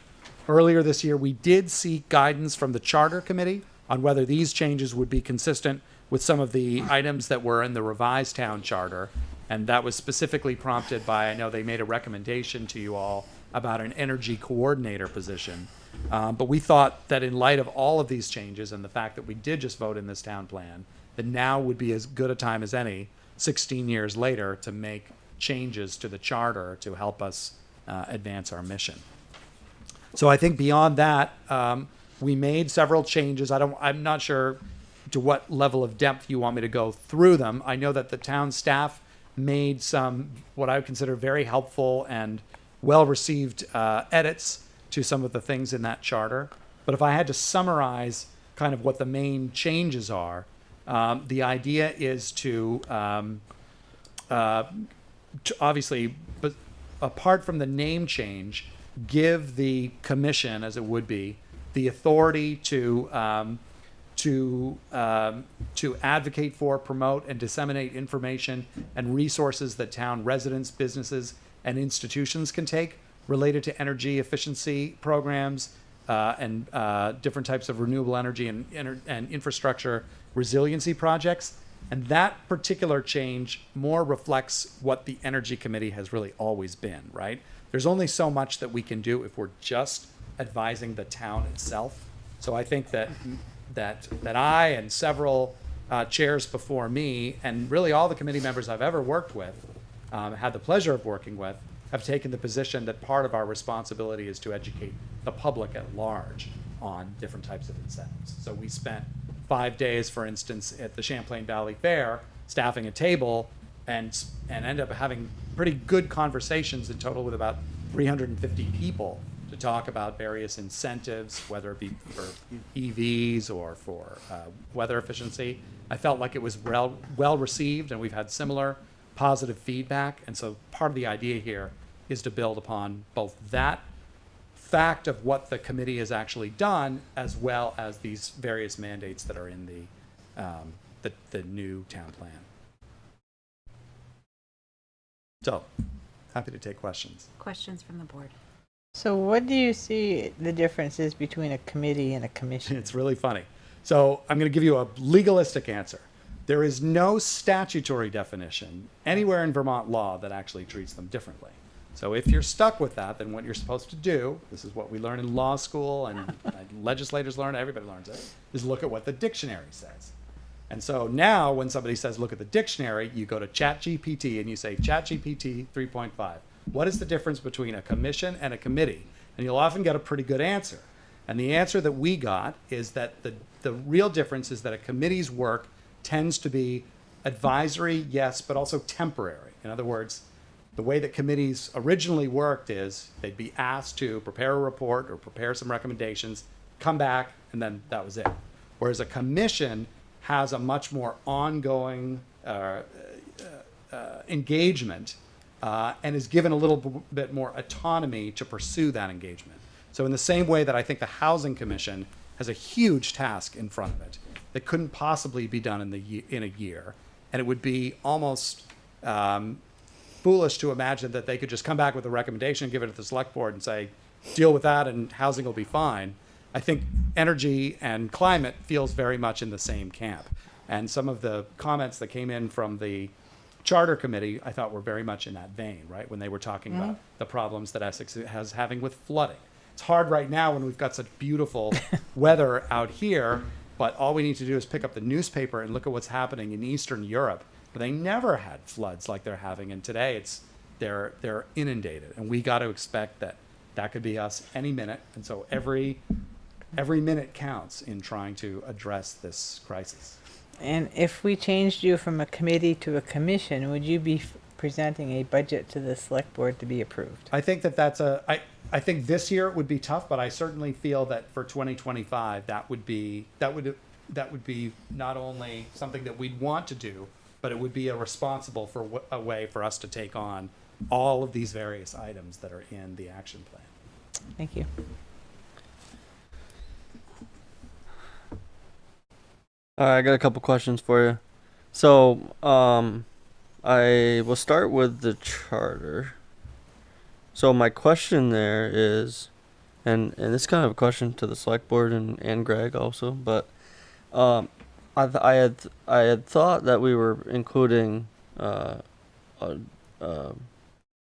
Earlier this year, we did seek guidance from the charter committee on whether these changes would be consistent with some of the items that were in the revised town charter. And that was specifically prompted by, I know they made a recommendation to you all about an energy coordinator position. But we thought that in light of all of these changes and the fact that we did just vote in this town plan, that now would be as good a time as any, 16 years later, to make changes to the charter to help us advance our mission. So I think beyond that, we made several changes. I'm not sure to what level of depth you want me to go through them. I know that the town staff made some, what I would consider very helpful and well-received edits to some of the things in that charter. But if I had to summarize kind of what the main changes are, the idea is to obviously, but apart from the name change, give the commission, as it would be, the authority to advocate for, promote, and disseminate information and resources that town residents, businesses, and institutions can take related to energy efficiency programs and different types of renewable energy and infrastructure resiliency projects. And that particular change more reflects what the Energy Committee has really always been, right? There's only so much that we can do if we're just advising the town itself. So I think that I and several chairs before me, and really all the committee members I've ever worked with, had the pleasure of working with, have taken the position that part of our responsibility is to educate the public at large on different types of incentives. So we spent 5 days, for instance, at the Champlain Valley Fair, staffing a table and end up having pretty good conversations in total with about 350 people to talk about various incentives, whether it be for EVs or for weather efficiency. I felt like it was well received, and we've had similar positive feedback. And so part of the idea here is to build upon both that fact of what the committee has actually done, as well as these various mandates that are in the new town plan. So, happy to take questions. Questions from the board? So what do you see the difference is between a committee and a commission? It's really funny. So I'm going to give you a legalistic answer. There is no statutory definition anywhere in Vermont law that actually treats them differently. So if you're stuck with that, then what you're supposed to do, this is what we learn in law school and legislators learn, everybody learns it, is look at what the dictionary says. And so now when somebody says look at the dictionary, you go to ChatGPT and you say ChatGPT 3.5. What is the difference between a commission and a committee? And you'll often get a pretty good answer. And the answer that we got is that the real difference is that a committee's work tends to be advisory, yes, but also temporary. In other words, the way that committees originally worked is they'd be asked to prepare a report or prepare some recommendations, come back, and then that was it. Whereas a commission has a much more ongoing engagement and is given a little bit more autonomy to pursue that engagement. So in the same way that I think the Housing Commission has a huge task in front of it that couldn't possibly be done in a year, and it would be almost foolish to imagine that they could just come back with a recommendation, give it to the select board and say, deal with that and housing will be fine. I think energy and climate feels very much in the same camp. And some of the comments that came in from the Charter Committee, I thought were very much in that vein, right? When they were talking about the problems that Essex has having with flooding. It's hard right now when we've got such beautiful weather out here, but all we need to do is pick up the newspaper and look at what's happening in Eastern Europe. They never had floods like they're having, and today they're inundated, and we got to expect that could be us any minute. And so every minute counts in trying to address this crisis. And if we changed you from a committee to a commission, would you be presenting a budget to the select board to be approved? I think I think this year it would be tough, but I certainly feel that for 2025 that would be not only something that we'd want to do, but it would be a way for us to take on all of these various items that are in the action plan. Thank you. All right, I got a couple questions for you. So, I will start with the charter. So my question there is, and this is kind of a question to the select board and Greg also, but I had thought that we were including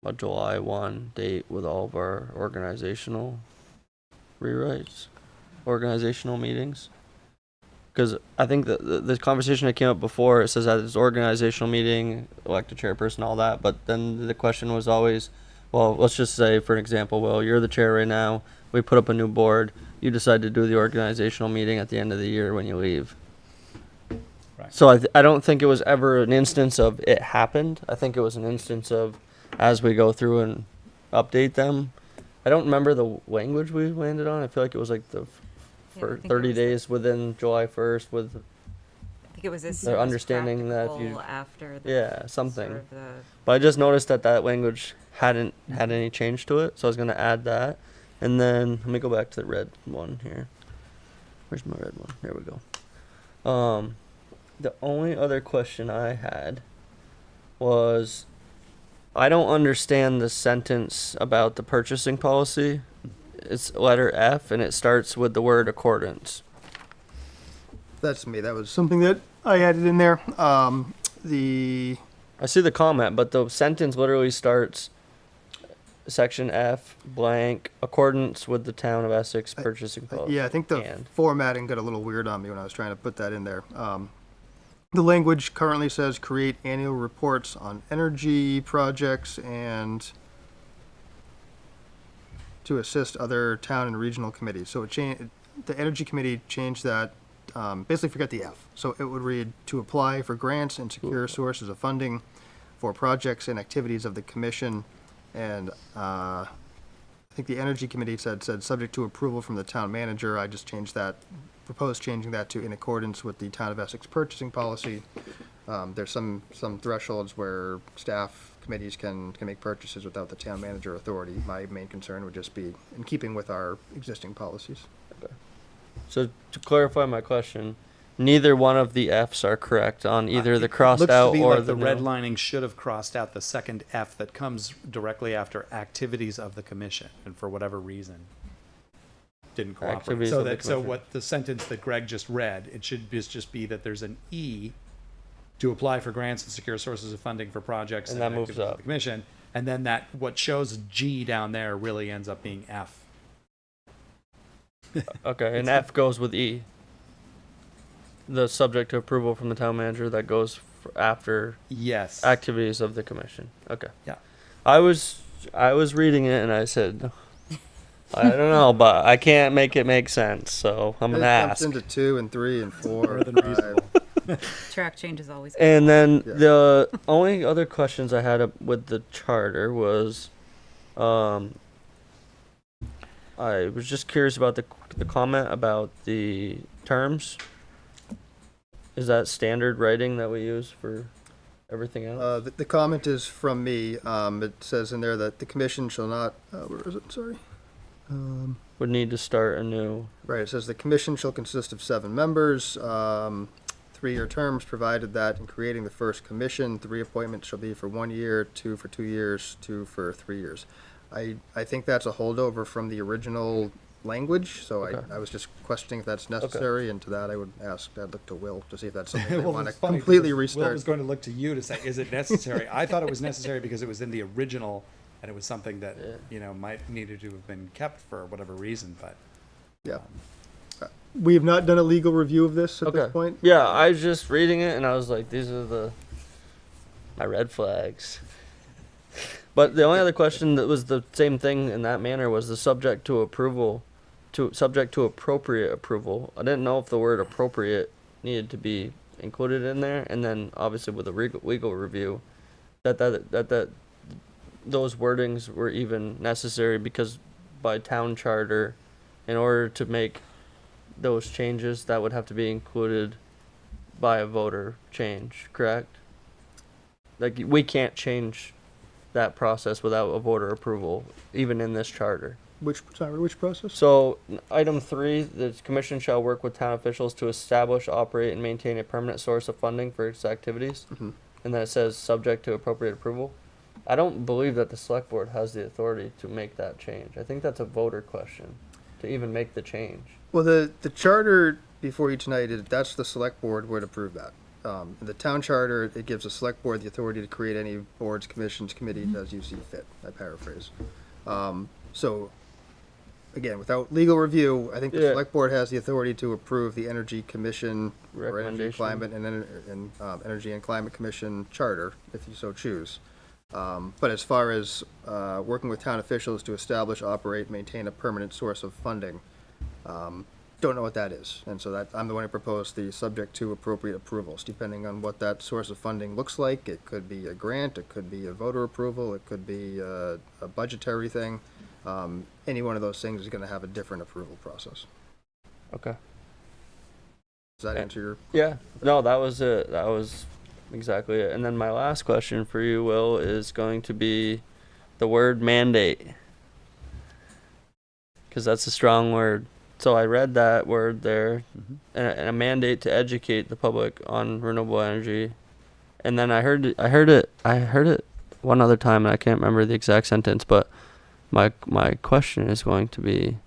a July 1 date with all of our organizational rewrites, organizational meetings. Because I think that the conversation that came up before, it says that it's organizational meeting, elect a chairperson, all that. But then the question was always, well, let's just say, for an example, Will, you're the chair right now. We put up a new board. You decide to do the organizational meeting at the end of the year when you leave. Right. So I don't think it was ever an instance of it happened. I think it was an instance of as we go through and update them. I don't remember the language we landed on. I feel like it was like the for 30 days within July 1st with I think it was as the understanding that you practical after the yeah something. sort of the But I just noticed that that language hadn't had any change to it, so I was gonna add that. And then let me go back to the red one here. Where's my red one? There we go. The only other question I had was I don't understand the sentence about the purchasing policy. It's letter F, and it starts with the word accordance. That's me. That was something that I added in there. I see the comment, but the sentence literally starts section F blank accordance with the town of Essex purchasing policy. Yeah, I think the And formatting got a little weird on me when I was trying to put that in there. The language currently says create annual reports on energy projects and to assist other town and regional committees. So the energy committee changed that, basically forget the F. So it would read to apply for grants and secure sources of funding for projects and activities of the commission. And I think the energy committee said subject to approval from the town manager. I just changed that, proposed changing that to in accordance with the town of Essex purchasing policy. There's some thresholds where staff committees can make purchases without the town manager authority. My main concern would just be in keeping with our existing policies. okay. So to clarify my question, neither one of the Fs are correct on either the crossed Looks out to be or like the no. redlining should have crossed out the second F that comes directly after activities of the commission, and for whatever reason didn't cooperate. Activities So of the that commission. what the sentence that Greg just read, it should just be that there's an E to apply for grants and secure sources of funding for projects And that moves activities of up. the commission, and then that what shows G down there really ends up being F. Okay, and F goes with E. The subject to approval from the town manager that goes after Yes. activities of the commission. Okay. Yeah. I was reading it and I said, I don't know, but I can't make it make sense, so I'm gonna It jumps ask. into 2 and 3 and 4. More than 5. reasonable. track change is always And then Yeah. the only other questions I had with the charter was, I was just curious about the comment about the terms. Is that standard writing that we use for everything else? The comment is from me. It says in there that the commission shall not, where is it? Sorry. Would need to start anew. Right, it says the commission shall consist of 7 members, 3-year terms, provided that in creating the first commission, 3 appointments shall be for 1 year, 2 for 2 years, 2 for 3 years. I think that's a holdover from the original language, so Okay. I was just questioning if that's necessary, and to that I would I'd look to Will to see if that's something they Well, want to it's funny completely because Will restart. was going to look to you to say, is it necessary? I thought it was necessary because it was in the original, and it was something that, Yeah. might needed to have been kept for whatever reason, but. Yeah. We have not done a legal review of this at Okay. this point. Yeah, I was just reading it and I was like, these are my red flags. But the only other question that was the same thing in that manner was the subject to appropriate approval. I didn't know if the word appropriate needed to be included in there, and then obviously with a legal review, that those wordings were even necessary because by town charter, in order to make those changes, that would have to be included by a voter change, correct? Like, we can't change that process without a voter approval, even in this charter. Which process? So, item 3, the commission shall work with town officials to establish, operate, and maintain a permanent source of funding for its activities. Mhm. And then it says, subject to appropriate approval. I don't believe that the select board has the authority to make that change. I think that's a voter question, to even make the change. Well, the charter before you tonight, that's the select board would approve that. in the town charter, it gives the select board the authority to create any boards, commissions, committees as you see fit. I paraphrase. So, again, without legal review, I think the Yeah. select board has the authority to approve the Energy Commission or Energy Recommendation. Climate and Energy and Climate Commission charter, if you so choose. But as far as working with town officials to establish, operate, maintain a permanent source of funding, don't know what that is. And so that, I'm the one who proposed the subject to appropriate approvals, depending on what that source of funding looks like. It could be a grant, it could be a voter approval, it could be a budgetary thing. Any one of those things is gonna have a different approval process. Okay. Does that answer your? Yeah. No, that was it. That was exactly it. And then my last question for you, Will, is going to be the word mandate. Because that's a strong word. So I read that word there, and a mandate to educate the public on renewable energy. And then I heard it one other time, and I can't remember the exact sentence, but my question is going to be,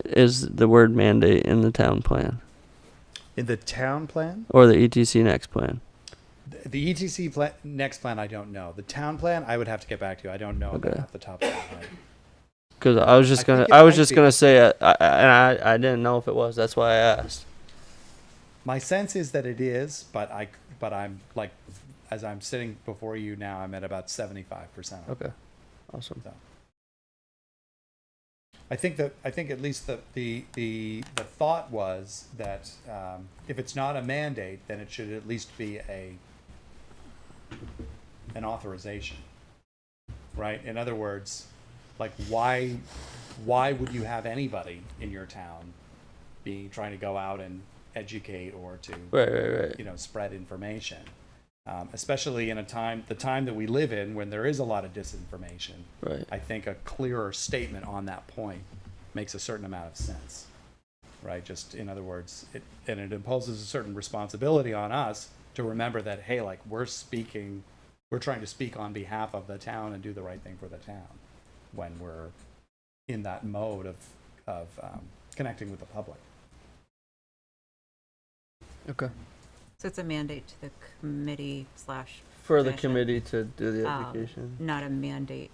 is the word mandate in the town plan In the town plan? or the ETC next plan? The ETC next plan, I don't know. The town plan, I would have to get back to you. I don't know Okay. that off the top of my head. Because I was just I think it I was might just be. gonna say it, I didn't know if it was. That's why I asked. My sense is that it is, but I'm like, as I'm sitting before you now, I'm at about 75%. Okay, awesome. So. I think at least the thought was that if it's not a mandate, then it should at least be an authorization, right? In other words, like why would you have anybody in your town trying to go out and educate or to Right. spread information, especially in the time that we live in when there is a lot of disinformation. Right. I think a clearer statement on that point makes a certain amount of sense, right? Just in other words, it imposes a certain responsibility on us to remember that, hey, like we're trying to speak on behalf of the town and do the right thing for the town when we're in that mode of connecting with the public. Okay. So it's a mandate to the committee / For the commission. committee to do the education. Not a mandate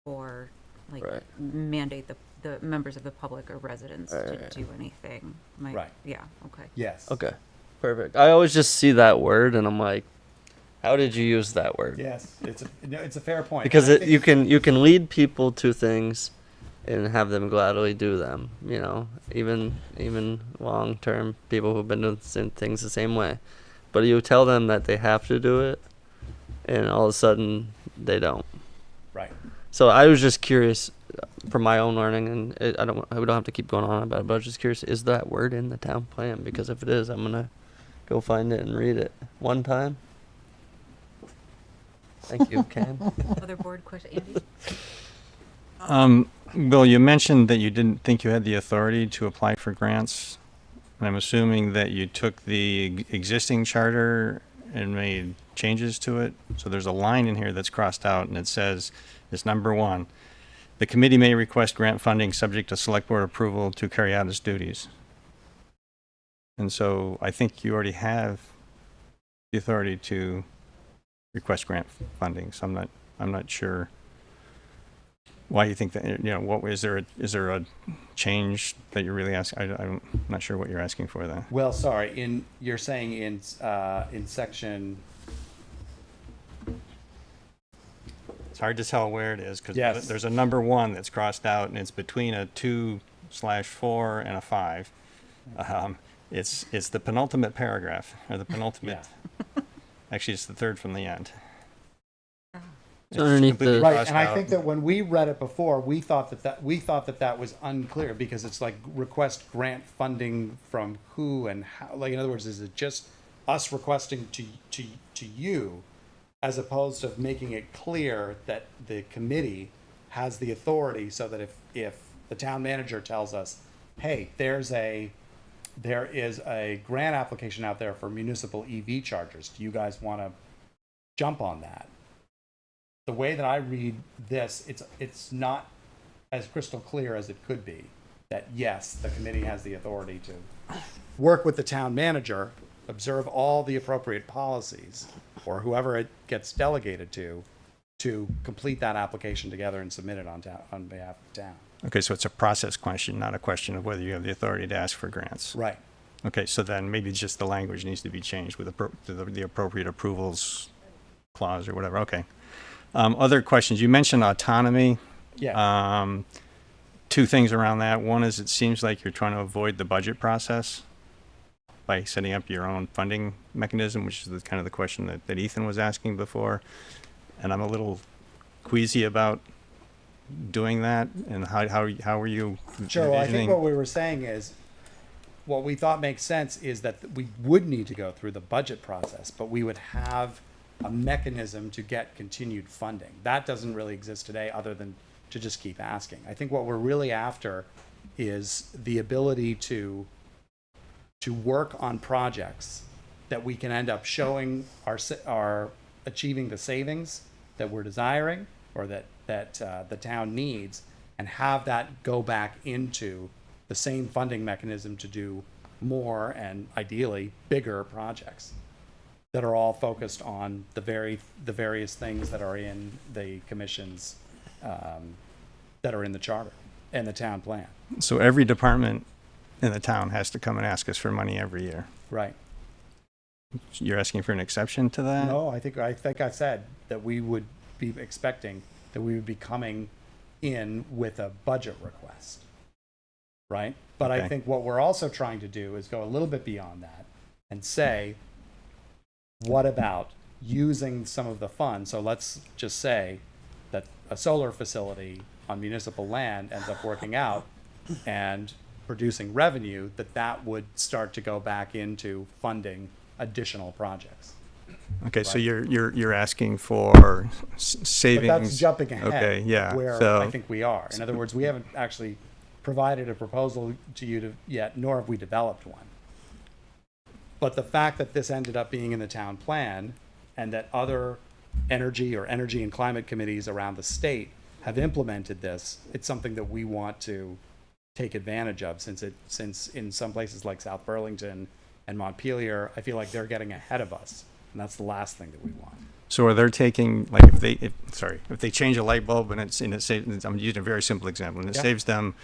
for, like, Right. mandate the members of the public or residents Right, to right. do anything. Right. Yeah, okay. Yes. Okay. Perfect. I always just see that word and I'm like, how did you use that word? Yes, it's a fair point. Because And I think- you can lead people to things and have them gladly do them, even long term people who've been doing things the same way. But you tell them that they have to do it and all of a sudden they don't. Right. So I was just curious from my own learning, and we don't have to keep going on about it, but I was just curious, is that word in the town plan? Because if it is, I'm gonna go find it and read it one time. Thank you, Cam. Other board question, Andy? Bill, you mentioned that you didn't think you had the authority to apply for grants. And I'm assuming that you took the existing charter and made changes to it. So there's a line in here that's crossed out and it says, it's number 1. The committee may request grant funding subject to select board approval to carry out its duties. And so I think you already have the authority to request grant funding. So I'm not sure why you think that, what is there a change that you're really asking? I'm not sure what you're asking for there. Well, sorry, you're saying in section. It's hard to tell where it is because Yes. there's a number 1 that's crossed out and it's between a 2/4 and a 5. It's the penultimate paragraph or the penultimate. Actually, it's the third from the end. It's underneath completely the Right, crossed and I out. think that when we read it before, we thought that was unclear because it's like request grant funding from who and how. Like in other words, is it just us requesting to you, as opposed to making it clear that the committee has the authority, so that if the town manager tells us, hey, there is a grant application out there for municipal EV chargers. Do you guys want to jump on that? The way that I read this, it's not as crystal clear as it could be that yes, the committee has the authority to work with the town manager observe all the appropriate policies, or whoever it gets delegated to complete that application together and submit it on behalf of the town. Okay, so it's a process question, not a question of whether you have the authority to ask for grants. Right. Okay, so then maybe just the language needs to be changed with the appropriate approvals clause or whatever. Okay. Other questions. You mentioned autonomy. Yeah. Two things around that. One is it seems like you're trying to avoid the budget process by setting up your own funding mechanism, which is kind of the question that Ethan was asking before. And I'm a little queasy about doing that. And how are you Sure. Well, I think envisioning- what we were saying is, what we thought makes sense is that we would need to go through the budget process, but we would have a mechanism to get continued funding. That doesn't really exist today, other than to just keep asking. I think what we're really after is the ability to work on projects that we can end up showing our achieving the savings that we're desiring, or that the town needs, and have that go back into the same funding mechanism to do more and ideally bigger projects that are all focused on the various things that are in the commission's that are in the charter and the town plan. So every department in the town has to come and ask us for money every year. Right. You're asking for an exception to that? No, I think I said that we would be expecting that we would be coming in with a budget request. Right? But I Okay. think what we're also trying to do is go a little bit beyond that and say, what about using some of the funds? So let's just say that a solar facility on municipal land ends up working out and producing revenue, that would start to go back into funding additional projects. Okay, so Right. you're asking for But savings. that's jumping ahead. Okay, yeah. Where So I think we are. In other words, we haven't actually provided a proposal to you yet, nor have we developed one. But the fact that this ended up being in the town plan, and that other energy and climate committees around the state have implemented this, it's something that we want to take advantage of, since in some places like South Burlington and Montpelier, I feel like they're getting ahead of us, and that's the last thing that we want. So are they taking, like, if they change a light bulb and it saves, I'm using a very simple example, and it Yeah. saves them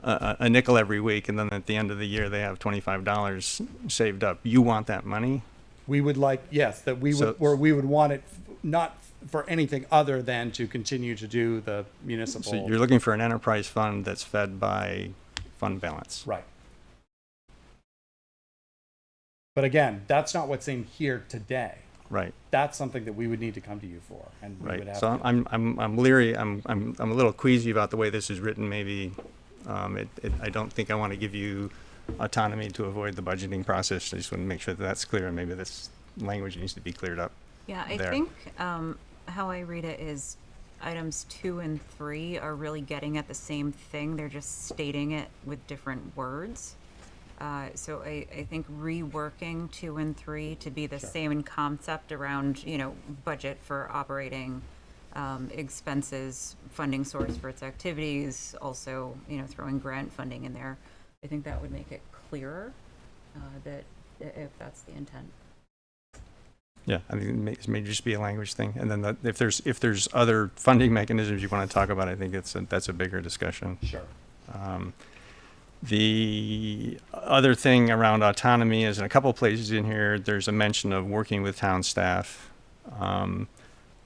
a nickel every week, and then at the end of the year they have $25 saved up. You want that money? We would like, yes, that we would, or we would want it not for anything other than to continue to do the municipal. So you're looking for an enterprise fund that's fed by fund balance. Right. But again, that's not what's in here today. Right. That's something that we would need to come to you for, and we would Right. have So to. I'm leery. I'm a little queasy about the way this is written. Maybe I don't think I want to give you autonomy to avoid the budgeting process. I just want to make sure that that's clear, and maybe this language needs to be cleared up. Yeah, I there. think how I read it is items 2 and 3 are really getting at the same thing. They're just stating it with different words. So I think reworking 2 and 3 to be the same in concept around, budget for operating expenses, funding source for its activities, also, throwing grant funding in there. I think that would make it clearer that if that's the intent. Yeah, I mean, it may just be a language thing, and then if there's other funding mechanisms you want to talk about, I think that's a bigger discussion. Sure. The other thing around autonomy is in a couple places in here, there's a mention of working with town staff. I'm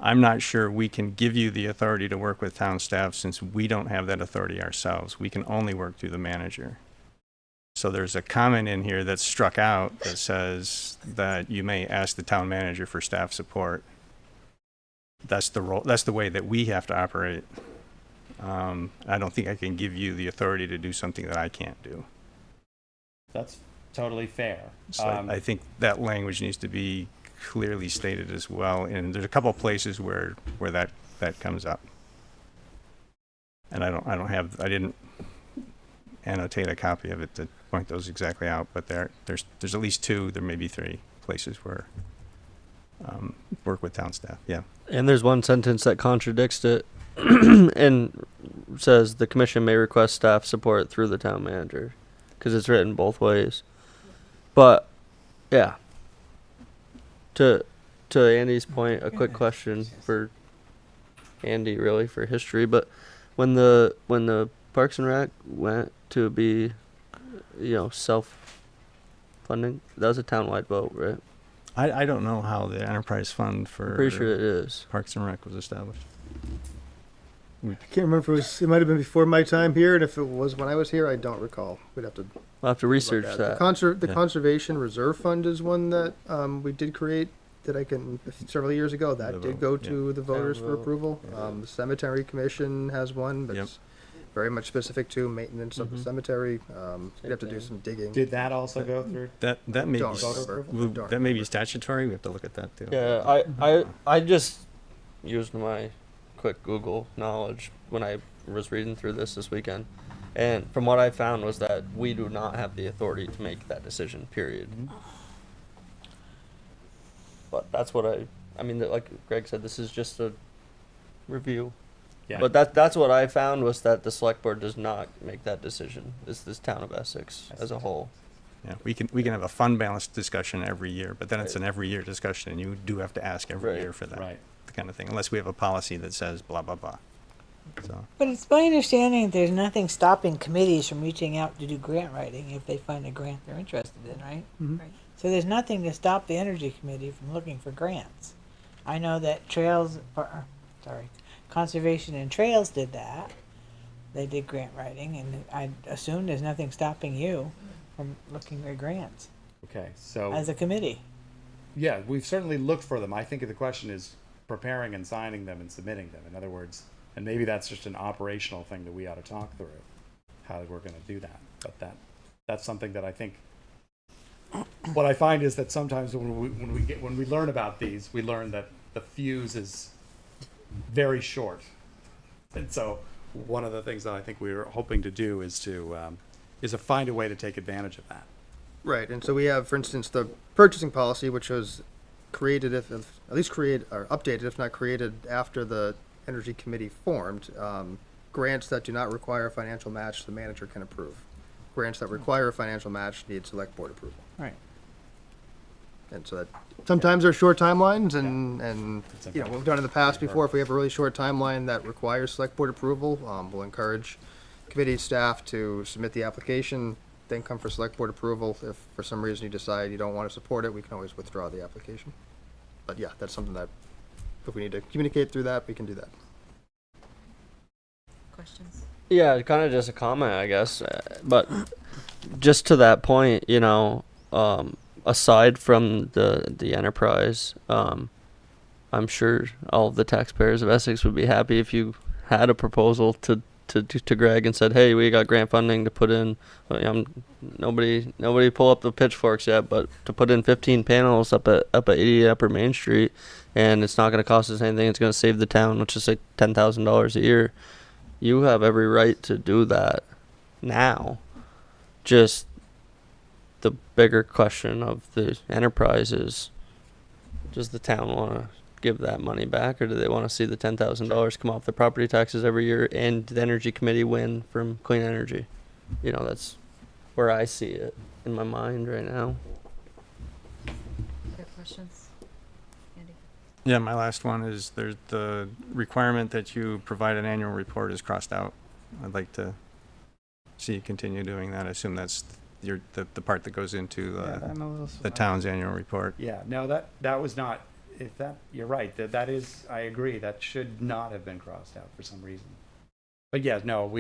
not sure we can give you the authority to work with town staff, since we don't have that authority ourselves. We can only work through the manager. So there's a comment in here that's struck out that says that you may ask the town manager for staff support. That's the role. That's the way that we have to operate. I don't think I can give you the authority to do something that I can't do. That's totally fair. So I think that language needs to be clearly stated as well. And there's a couple places where that comes up. And I didn't annotate a copy of it to point those exactly out, but there's at least 2, there may be 3 places where work with town staff. Yeah. And there's one sentence that contradicts it and says the commission may request staff support through the town manager, because it's written both ways. But yeah, to Andy's point, a quick question for Andy, really for history. But when the Parks and Rec went to be, self-funding, that was a townwide vote, right? I don't know how the enterprise fund for Pretty sure it is. Parks and Rec was established. I can't remember if it might have been before my time here, and if it was when I was here, I don't recall. We'd have to We'll have to research look at that. The Yeah. Conservation Reserve Fund is one that we did create several years ago. That The did vote, go yeah. to the voters for vote. approval. Yeah. The Cemetery Commission has one Yep. that's very much specific to maintenance of the Mhm. cemetery. We'd have to do thing. some digging. Did that also go through? That may be Don't remember. that may be statutory. We have to look at that too. Yeah, I just used my quick Google knowledge when I was reading through this weekend, and from what I found was that we do not have the authority to make that decision. Period. But that's what I mean. Like Greg said, this is just a review. Yeah. But that's what I found was that the select board does not make that decision. It's this town of Essex as a whole. Yeah, we can have a fund balance discussion every year, but then it's Right. an every year discussion, and you do have to ask every Right. year for that Right. kind of thing, unless we have a policy that says blah blah blah. So But it's my understanding that there's nothing stopping committees from reaching out to do grant writing if they find a grant they're interested in, right? Right. So there's nothing to stop the Energy Committee from looking for grants. I know that Conservation and Trails did that. They did grant writing, and I assume there's nothing stopping you from looking for grants Okay, so as a committee. yeah, we've certainly looked for them. I think the question is preparing and signing them and submitting them. In other words, and maybe that's just an operational thing that we ought to talk through, how we're going to do that. But that's something that I think. What I find is that sometimes when we learn about these, we learn that the fuse is very short, and so one of the things that I think we were hoping to do is to find a way to take advantage of that. Right, and so we have, for instance, the purchasing policy, which was created at least updated, if not created, after the Energy Committee formed. Grants that do not require a financial match, the manager can approve. Grants that require a financial match need select board approval. Right. And so that sometimes there's short timelines, and you know, what we've done in the past before, if we have a really short timeline that requires select board approval, we'll encourage committee staff to submit the application, then come for select board approval. If for some reason you decide you don't want to support it, we can always withdraw the application. But yeah, that's something that if we need to communicate through that, we can do that. Questions? Yeah, kind of just a comment, I guess. But just to that point, aside from the enterprise, I'm sure all of the taxpayers of Essex would be happy if you had a proposal to Greg and said, "Hey, we got grant funding to put in." Nobody pull up the pitchforks yet, but to put in 15 panels up at 80 Upper Main Street, and it's not going to cost us anything. It's going to save the town, which is like $10,000 a year. You have every right to do that now. Just the bigger question of the enterprise is, does the town want to give that money back, or do they want to see the $10,000 come off the property taxes every year and the Energy Committee win from clean energy? That's where I see it in my mind right now. Other questions? Andy? yeah, my last one is there's the requirement that you provide an annual report is crossed out. I'd like to see you continue doing that. I assume that's the part that goes into I'm a little the town's annual report. Yeah, no, that was not. If that, you're right. That is, I agree. That should not have been crossed out for some reason. But yeah, no,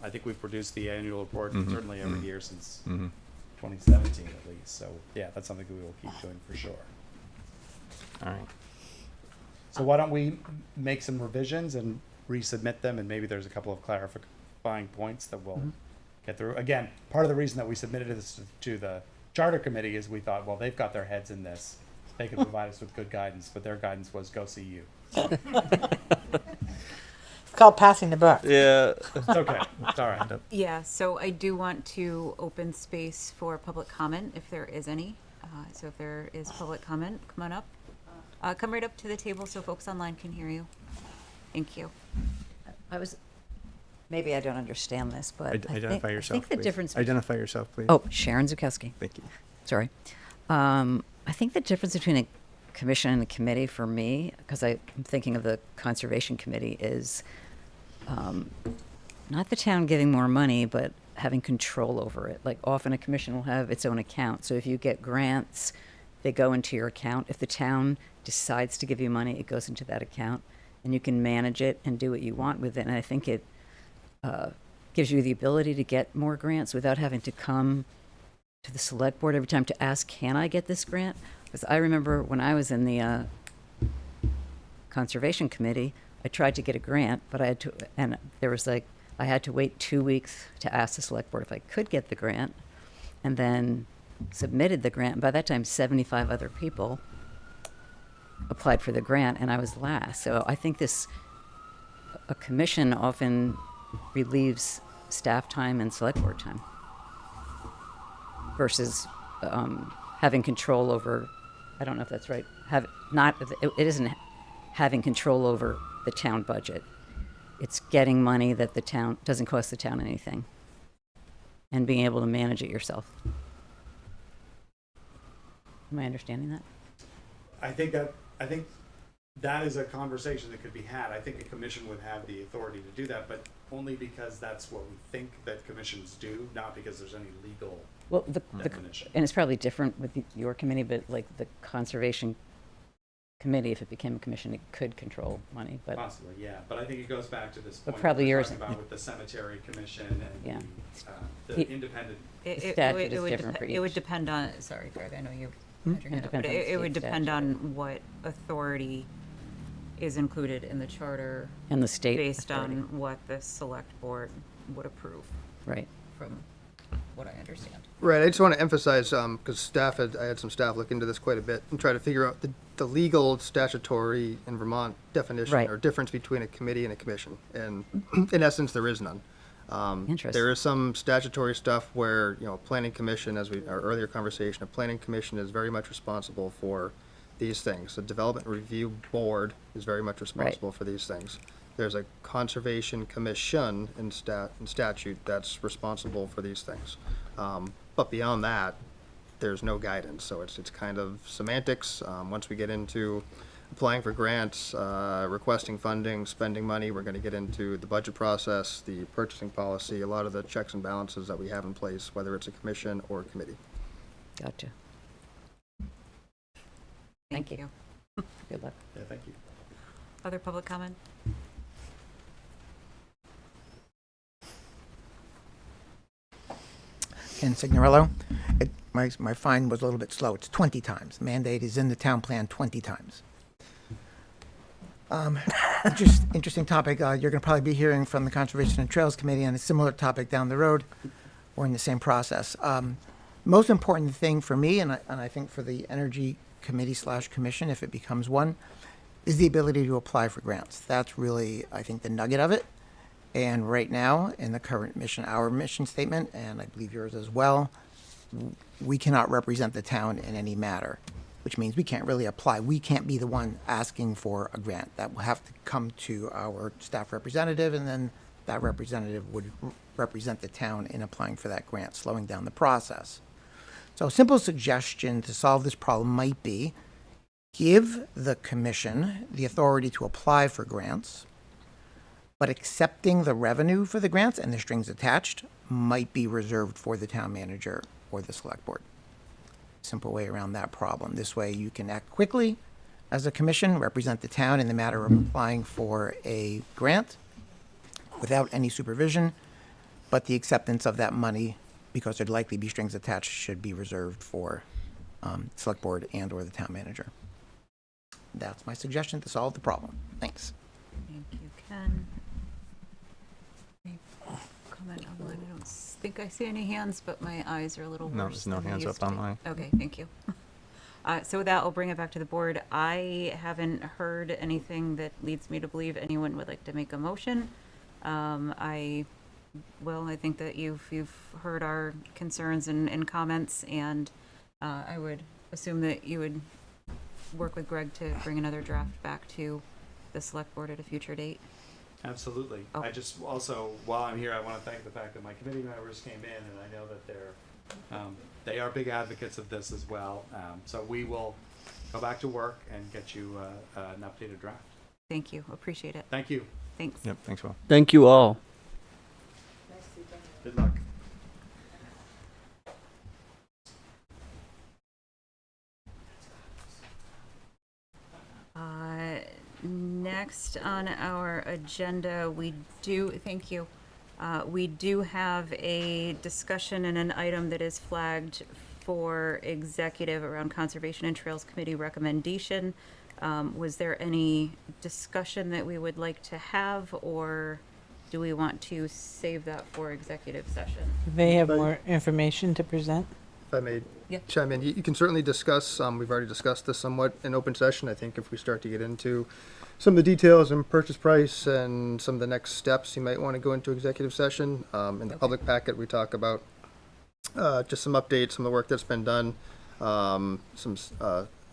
I think we've produced the annual report certainly every year since 2017 at least. So yeah, that's something we will keep doing for sure. All right. So why don't we make some revisions and resubmit them, and maybe there's a couple of clarifying points that we'll get through. Again, part of the reason that we submitted this to the Charter Committee is we thought, well, they've got their heads in this. They could provide us with good guidance, but their guidance was go see you. So, It's called passing the buck. Yeah. it's okay. It's all right. Yeah, so I do want to open space for public comment if there is any. So if there is public comment, come on up. Come right up to the table so folks online can hear you. Thank you. Maybe I don't understand this, but Identify yourself, I think the please. difference. Identify yourself, please. Oh, Sharon Zukowski. Thank you. Sorry. I think the difference between a commission and a committee for me, because I'm thinking of the Conservation Committee, is not the town giving more money, but having control over it. Like often a commission will have its own account. So if you get grants, they go into your account. If the town decides to give you money, it goes into that account, and you can manage it and do what you want with it. And I think it gives you the ability to get more grants without having to come to the select board every time to ask, can I get this grant? Because I remember when I was in the Conservation Committee, I tried to get a grant, but I had to, and there was like, I had to wait 2 weeks to ask the select board if I could get the grant, and then submitted the grant. By that time, 75 other people applied for the grant, and I was last. So I think a commission often relieves staff time and select board time versus having control over, I don't know if that's right, it isn't having control over the town budget. It's getting money that the town, doesn't cost the town anything, and being able to manage it yourself. Am I understanding that? I think that is a conversation that could be had. I think a commission would have the authority to do that, but only because that's what we think that commissions do, not because there's any legal Well, definition. and it's probably different with your committee, but like the Conservation Committee, if it became a commission, it could control money, but Possibly, yeah, but I think it goes back to this But point probably we're yours- talking about with the cemetery commission and Yeah. the He- independent. statute is different for It would each. depend on, sorry, Greg, I know you Hmm? had your It hand up, but depends on the it would state depend statute. on what authority is included in the charter And the state based authority. on what the select board would approve, Right. from what I understand. Right, I just want to emphasize, because I had some staff look into this quite a bit and try to figure out the legal, statutory in Vermont definition Right. or difference between a committee and a commission. And in essence, there is none. Interesting. There is some statutory stuff where, planning commission, our earlier conversation, a planning commission is very much responsible for these things. The development review board is very much responsible for these things. There's a conservation commission in statute that's responsible for these things. But beyond that, there's no guidance, so it's kind of semantics. Once we get into applying for grants, requesting funding, spending money, we're gonna get into the budget process, the purchasing policy, a lot of the checks and balances that we have in place, whether it's a commission or a committee. Gotcha. Thank Thank you. Good luck. Yeah, thank you. Other public comment? Ken Signorello. My fine was a little bit slow. It's 20 times. Mandate is in the town plan 20 times. Interesting topic. You're going to probably be hearing from the Conservation and Trails Committee on a similar topic down the road or in the same process. Most important thing for me, and I think for the Energy Committee / Commission, if it becomes one, is the ability to apply for grants. That's really, I think, the nugget of it. And right now, in the current mission, our mission statement, and I believe yours as well, we cannot represent the town in any matter, which means we can't really apply. We can't be the one asking for a grant. That will have to come to our staff representative, and then that representative would represent the town in applying for that grant, slowing down the process. So a simple suggestion to solve this problem might be give the commission the authority to apply for grants, but accepting the revenue for the grants and the strings attached might be reserved for the town manager or the select board. Simple way around that problem. This way you can act quickly as a commission, represent the town in the matter of applying for a grant without any supervision, but the acceptance of that money, because there'd likely be strings attached, should be reserved for select board and or the town manager. That's my suggestion to solve the problem. Thanks. Thank you, Ken. Any comment online? I don't think I see any hands, but my eyes are a little worse. No, there's no than they hands used up to be. online. Okay, thank you. So with that, I'll bring it back to the board. I haven't heard anything that leads me to believe anyone would like to make a motion. I think that you've heard our concerns and comments, and I would assume that you would work with Greg to bring another draft back to the select board at a future date. Absolutely. Oh. I just also, while I'm here, I want to thank the fact that my committee members came in, and I know that they're They are big advocates of this as well. So we will go back to work and get you an updated draft. Thank you. Appreciate it. Thank you. Thanks. Yep, thanks, Will. Thank you all. Good luck. Next on our agenda, we do have a discussion and an item that is flagged for executive around Conservation and Trails Committee recommendation. Was there any discussion that we would like to have, or do we want to save that for executive session? They have more information to present. If I may Yeah. chime in, you can certainly discuss, we've already discussed this somewhat in open session. I think if we start to get into some of the details and purchase price and some of the next steps, you might want to go into executive session. In the public packet, we talk about just some updates, some of the work that's been done. The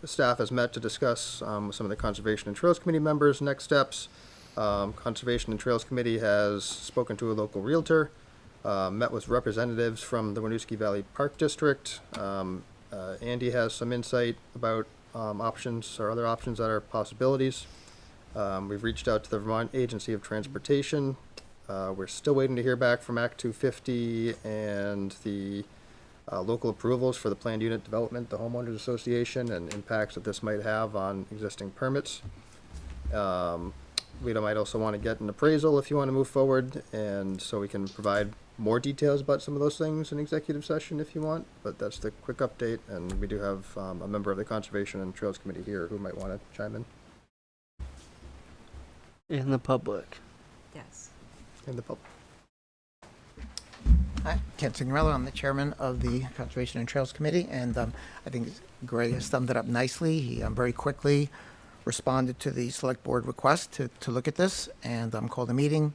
staff has met to discuss with some of the Conservation and Trails Committee members next steps. Conservation and Trails Committee has spoken to a local realtor, met with representatives from the Winooski Valley Park District. Andy has some insight about options or other options that are possibilities. We've reached out to the Vermont Agency of Transportation. We're still waiting to hear back from Act 250 and the local approvals for the planned unit development, the homeowners association, and impacts that this might have on existing permits. We might also want to get an appraisal if you want to move forward, and so we can provide more details about some of those things in executive session if you want, but that's the quick update, and we do have a member of the Conservation and Trails Committee here who might want to chime in. In the public. Yes. In the public. Hi, Ken Signorello. I'm the chairman of the Conservation and Trails Committee, and I think Greg has summed it up nicely. He very quickly responded to the select board request to look at this, and called a meeting.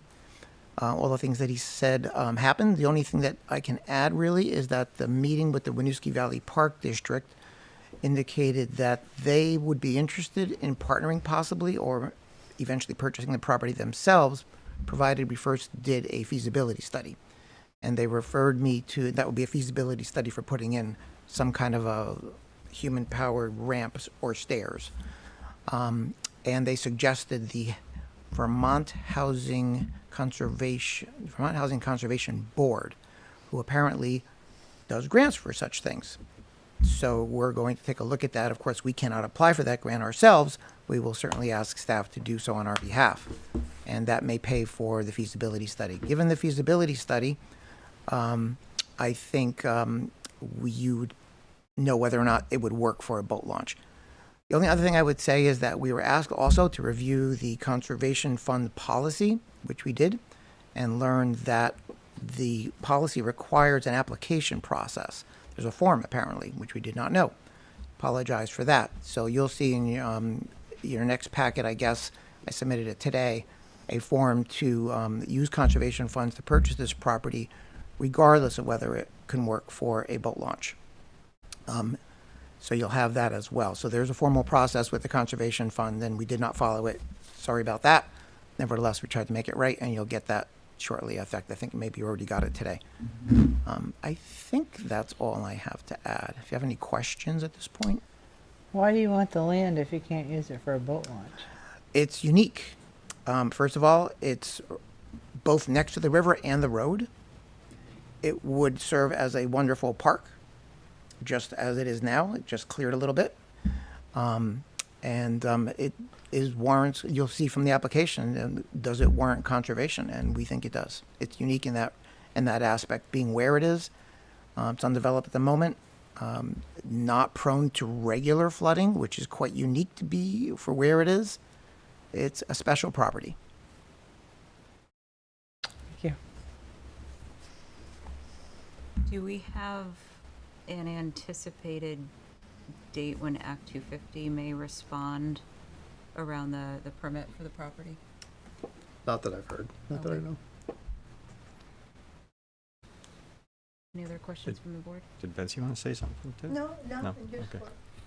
All the things that he said happened. The only thing that I can add really is that the meeting with the Winooski Valley Park District indicated that they would be interested in partnering possibly or eventually purchasing the property themselves, provided we first did a feasibility study. And they referred me to, that would be a feasibility study for putting in some kind of a human-powered ramps or stairs. And they suggested the Vermont Housing Conservation Board, who apparently does grants for such things. So we're going to take a look at that. Of course, we cannot apply for that grant ourselves. We will certainly ask staff to do so on our behalf. And that may pay for the feasibility study. Given the feasibility study, I think you would know whether or not it would work for a boat launch. The only other thing I would say is that we were asked also to review the conservation fund policy, which we did, and learned that the policy requires an application process. There's a form, apparently, which we did not know. Apologize for that. So you'll see in your next packet, I guess, I submitted it today, a form to use conservation funds to purchase this property, regardless of whether it can work for a boat launch. So you'll have that as well. So there's a formal process with the conservation fund, and we did not follow it. Sorry about that. Nevertheless, we tried to make it right, and you'll get that shortly. In fact, I think maybe you already got it today. I think that's all I have to add. If you have any questions at this point. Why do you want the land if you can't use it for a boat launch? It's unique. First of all, it's both next to the river and the road. It would serve as a wonderful park, just as it is now. It just cleared a little bit. It is warrants, you'll see from the application, does it warrant conservation? And we think it does. It's unique in that aspect, being where it is. It's undeveloped at the moment. Not prone to regular flooding, which is quite unique to be for where it is. It's a special property. Thank you. Do we have an anticipated date when Act 250 may respond around the permit for the property? Not that I've heard. Not that I know. Any other questions from the board? Did Betsy want to say something too? No, No? Okay.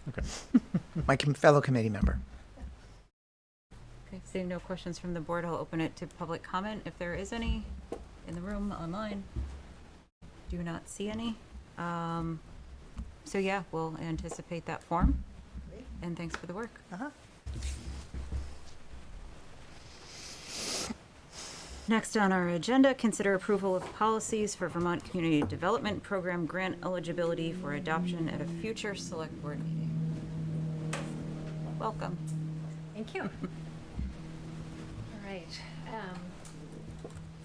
Okay. My fellow committee member. Okay, seeing no questions from the board, I'll open it to public comment if there is any in the room, online. Do not see any. So yeah, we'll anticipate that form. And thanks for the work. Uh-huh. Next on our agenda, consider approval of policies for Vermont Community Development Program grant eligibility for adoption at a future select board meeting. Welcome. Thank you. All right.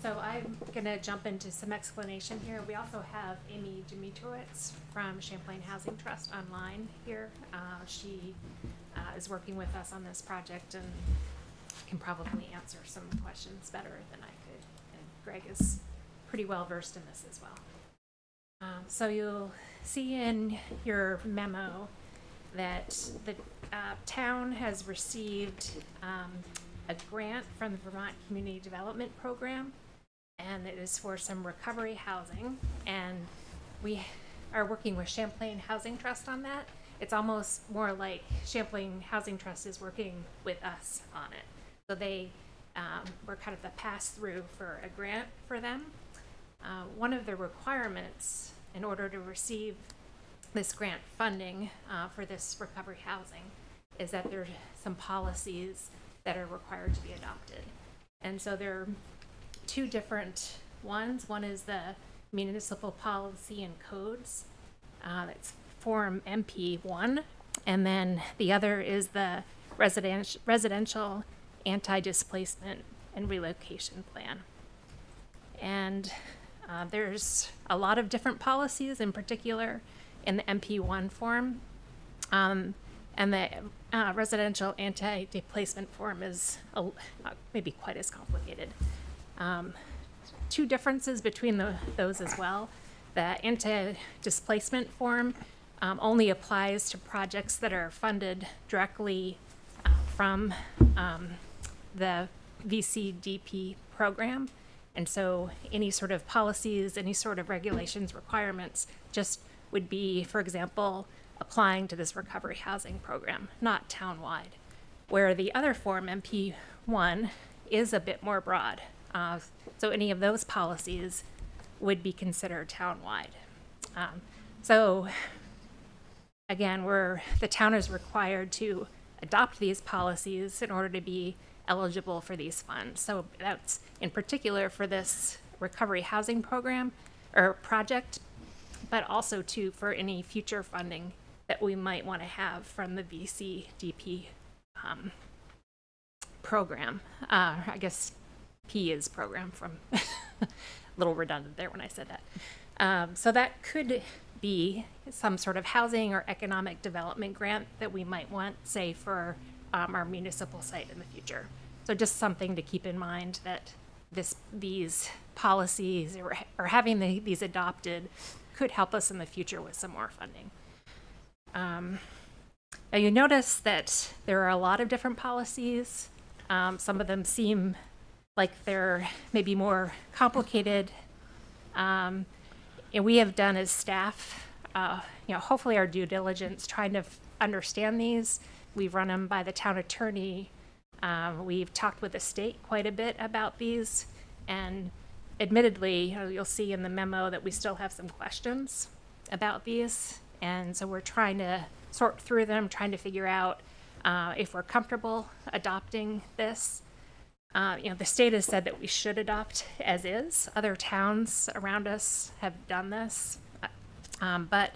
So I'm going to jump into some explanation here. We also have Amy Dimitrowicz from Champlain Housing Trust online here. She is working with us on this project and can probably answer some questions better than I could. And Greg is pretty well versed in this as well. So you'll see in your memo that the town has received a grant from the Vermont Community Development Program, and it is for some recovery housing, and we are working with Champlain Housing Trust on that. It's almost more like Champlain Housing Trust is working with us on it. So they were kind of the pass-through for a grant for them. One of the requirements in order to receive this grant funding for this recovery housing is that there's some policies that are required to be adopted. And so there are two different ones. One is the Municipal Policy and Codes. That's Form MP1. And then the other is the Residential Anti-Displacement and Relocation Plan. And there's a lot of different policies, in particular in the MP1 form. And the Residential Anti-Displacement form is not maybe quite as complicated. Two differences between those as well. The anti-displacement form only applies to projects that are funded directly from the VCDP program. And so any sort of policies, any sort of regulations, requirements just would be, for example, applying to this recovery housing program, not townwide. Where the other form, MP1, is a bit more broad. So any of those policies would be considered townwide. So again, the town is required to adopt these policies in order to be eligible for these funds. So that's in particular for this recovery housing program or project, but also too for any future funding that we might want to have from the VCDP program. I guess P is program from a little redundant there when I said that. So that could be some sort of housing or economic development grant that we might want, say, for our municipal site in the future. So just something to keep in mind that these policies or having these adopted could help us in the future with some more funding. Now you notice that there are a lot of different policies. Some of them seem like they're maybe more complicated. And we have done as staff, hopefully our due diligence trying to understand these. We've run them by the town attorney. We've talked with the state quite a bit about these. And admittedly, you'll see in the memo that we still have some questions about these. And so we're trying to sort through them, trying to figure out if we're comfortable adopting this. The state has said that we should adopt as is. Other towns around us have done this. But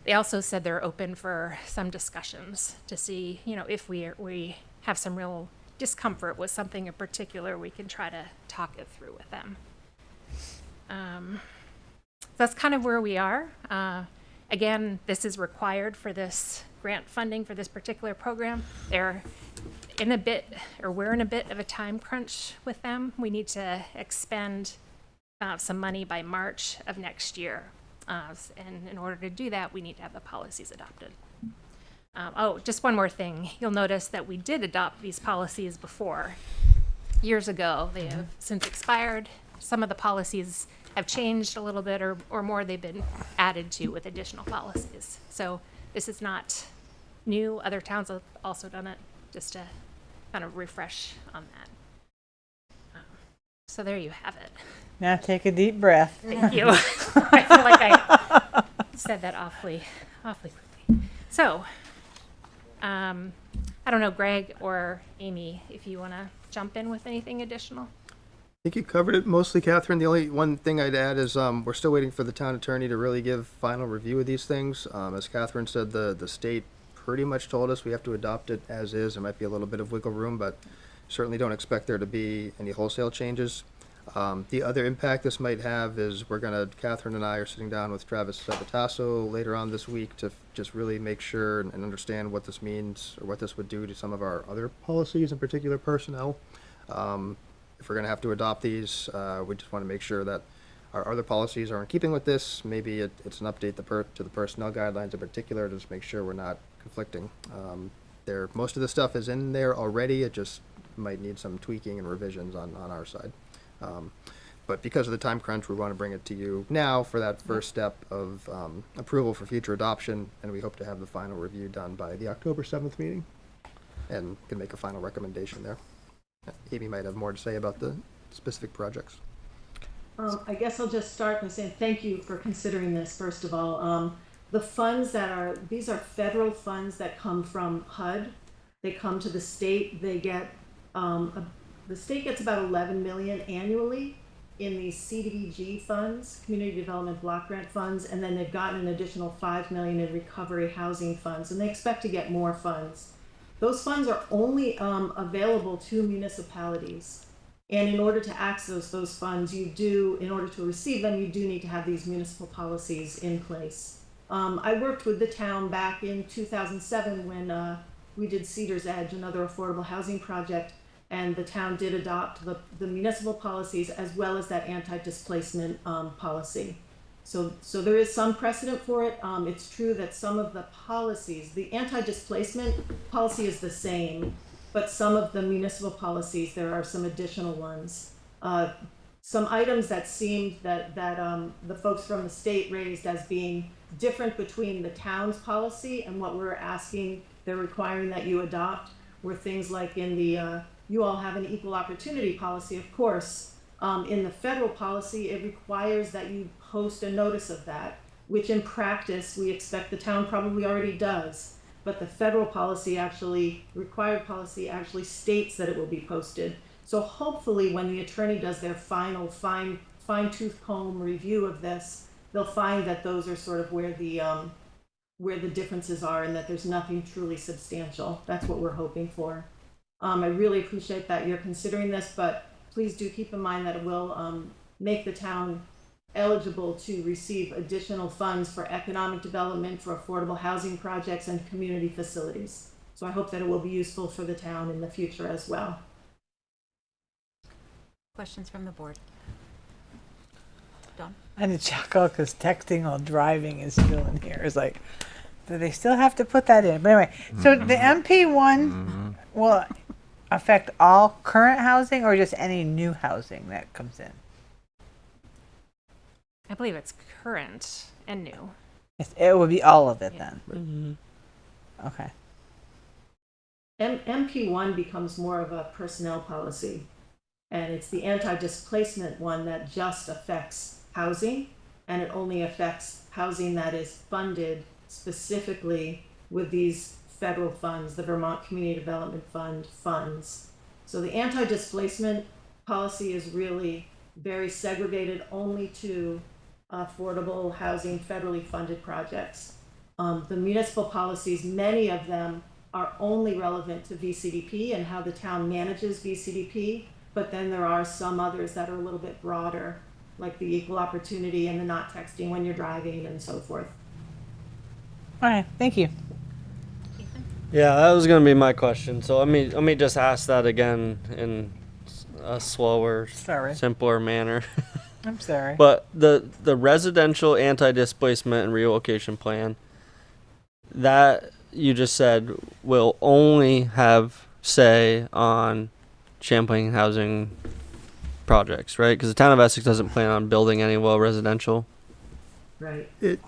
they also said they're open for some discussions to see, if we have some real discomfort with something in particular, we can try to talk it through with them. That's kind of where we are. Again, this is required for this grant funding for this particular program. We're in a bit of a time crunch with them. We need to expend some money by March of next year. And in order to do that, we need to have the policies adopted. Just one more thing. You'll notice that we did adopt these policies before, years ago. They have since expired. Some of the policies have changed a little bit or more. They've been added to with additional policies. So this is not new. Other towns have also done it, just to kind of refresh on that. So there you have it. Now take a deep breath. Thank you. I feel like I said that awfully quickly. So, I don't know, Greg or Amy, if you want to jump in with anything additional. I think you covered it mostly, Catherine. The only one thing I'd add is we're still waiting for the town attorney to really give final review of these things. As Catherine said, the state pretty much told us we have to adopt it as is. There might be a little bit of wiggle room, but certainly don't expect there to be any wholesale changes. The other impact this might have is Catherine and I are sitting down with Travis Sabatasso later on this week to just really make sure and understand what this means or what this would do to some of our other policies, in particular personnel. If we're going to have to adopt these, we just want to make sure that our other policies are in keeping with this. Maybe it's an update to the personnel guidelines in particular to just make sure we're not conflicting. Most of the stuff is in there already. It just might need some tweaking and revisions on our side. But because of the time crunch, we want to bring it to you now for that first step of approval for future adoption, and we hope to have the final review done by the October 7th meeting and can make a final recommendation there. Amy might have more to say about the specific projects. I guess I'll just start by saying thank you for considering this, first of all. The funds these are federal funds that come from HUD. They come to the state. They get, the state gets about 11 million annually in these CDBG funds, Community Development Block Grant funds, and then they've gotten an additional 5 million in recovery housing funds, and they expect to get more funds. Those funds are only available to municipalities. And in order to access those funds, in order to receive them, you do need to have these municipal policies in place. I worked with the town back in 2007 when we did Cedars Edge, another affordable housing project, and the town did adopt the municipal policies as well as that anti-displacement policy. So there is some precedent for it. It's true that some of the policies, the anti-displacement policy is the same, but some of the municipal policies, there are some additional ones. Some items that seemed that the folks from the state raised as being different between the town's policy and what we're asking, they're requiring that you adopt, were things like in the, you all have an equal opportunity policy, of course. In the federal policy, it requires that you post a notice of that, which in practice, we expect the town probably already does. But the federal policy required policy actually states that it will be posted. So hopefully when the attorney does their final fine-tooth comb review of this, they'll find that those are sort of where the differences are and that there's nothing truly substantial. That's what we're hoping for. I really appreciate that you're considering this, but please do keep in mind that it will make the town eligible to receive additional funds for economic development, for affordable housing projects, and community facilities. So I hope that it will be useful for the town in the future as well. Questions from the board? Dawn? I had to chuckle because texting while driving is still in here. It's like, do they still have to put that in? But anyway, so the MP1 will affect all current housing or just any new housing that comes in? I believe it's current and new. It would be all of it then. Mm-hmm. Okay. MP1 becomes more of a personnel policy, and it's the anti-displacement one that just affects housing, and it only affects housing that is funded specifically with these federal funds, the Vermont Community Development Fund funds. So the anti-displacement policy is really very segregated only to affordable housing federally funded projects. The municipal policies, many of them are only relevant to VCDP and how the town manages VCDP, but then there are some others that are a little bit broader, like the equal opportunity and the not texting when you're driving and so forth. All right, thank you. Yeah, that was gonna be my question. So let me just ask that again in a slower, simpler manner. I'm sorry. But the residential anti-displacement and relocation plan that you just said will only have say on Champlain housing projects, right? Because the town of Essex doesn't plan on building any residential. Right. It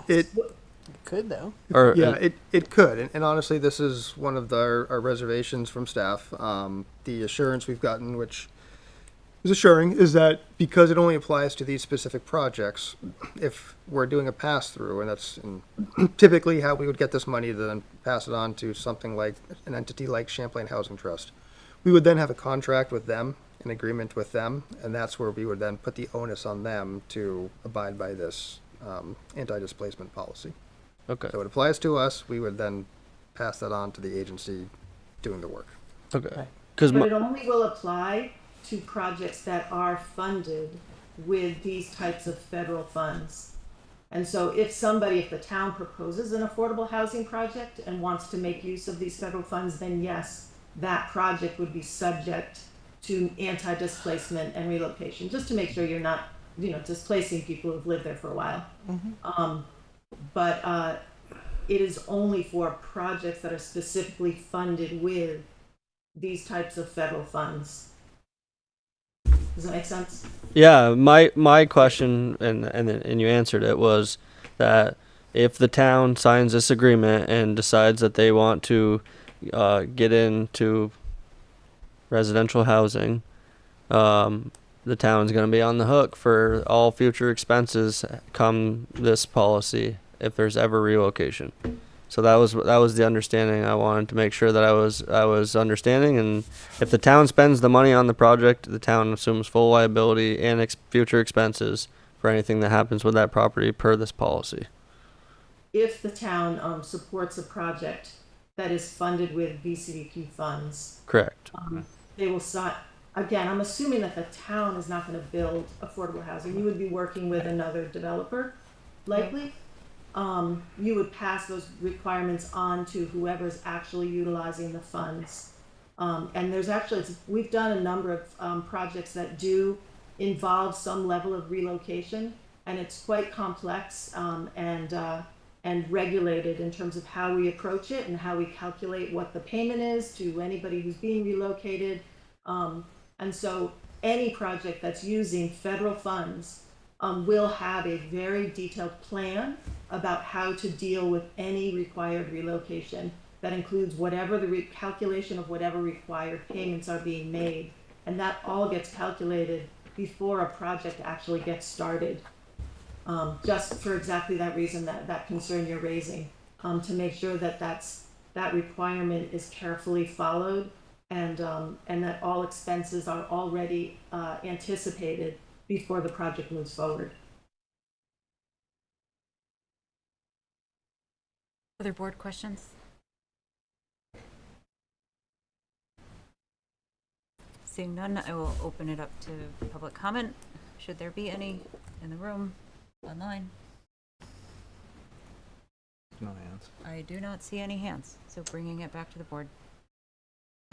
could though. Or yeah, it could, and honestly, this is one of our reservations from staff. The assurance we've gotten, which is assuring is that because it only applies to these specific projects, if we're doing a pass-through, and that's typically how we would get this money to then pass it on to something like an entity like Champlain Housing Trust, we would then have a contract with them, an agreement with them, and that's where we would then put the onus on them to abide by this anti-displacement policy. Okay. So it applies to us, we would then pass that on to the agency doing the work. Okay. Because But it only will apply to projects that are funded with these types of federal funds. And so if the town proposes an affordable housing project and wants to make use of these federal funds, then yes, that project would be subject to anti-displacement and relocation, just to make sure you're not, displacing people who've lived there for a while. But it is only for projects that are specifically funded with these types of federal funds. Does that make sense? yeah, my question, and you answered it, was that if the town signs this agreement and decides that they want to get into residential housing, the town's going to be on the hook for all future expenses come this policy if there's ever relocation. So that was the understanding. I wanted to make sure that I was understanding, and if the town spends the money on the project, the town assumes full liability and future expenses for anything that happens with that property per this policy. If the town supports a project that is funded with VCDP funds, Correct. they will start. Again, I'm assuming that the town is not going to build affordable housing. You would be working with another developer, likely. You would pass those requirements on to whoever's actually utilizing the funds. And there's actually, we've done a number of projects that do involve some level of relocation, and it's quite complex and regulated in terms of how we approach it and how we calculate what the payment is to anybody who's being relocated. And so any project that's using federal funds will have a very detailed plan about how to deal with any required relocation. That includes whatever the calculation of whatever required payments are being made. And that all gets calculated before a project actually gets started. Just for exactly that reason, that concern you're raising, to make sure that that requirement is carefully followed, and that all expenses are already anticipated before the project moves forward. Other board questions? Seeing none, I will open it up to public comment. Should there be any in the room, online? No hands. I do not see any hands, so bringing it back to the board.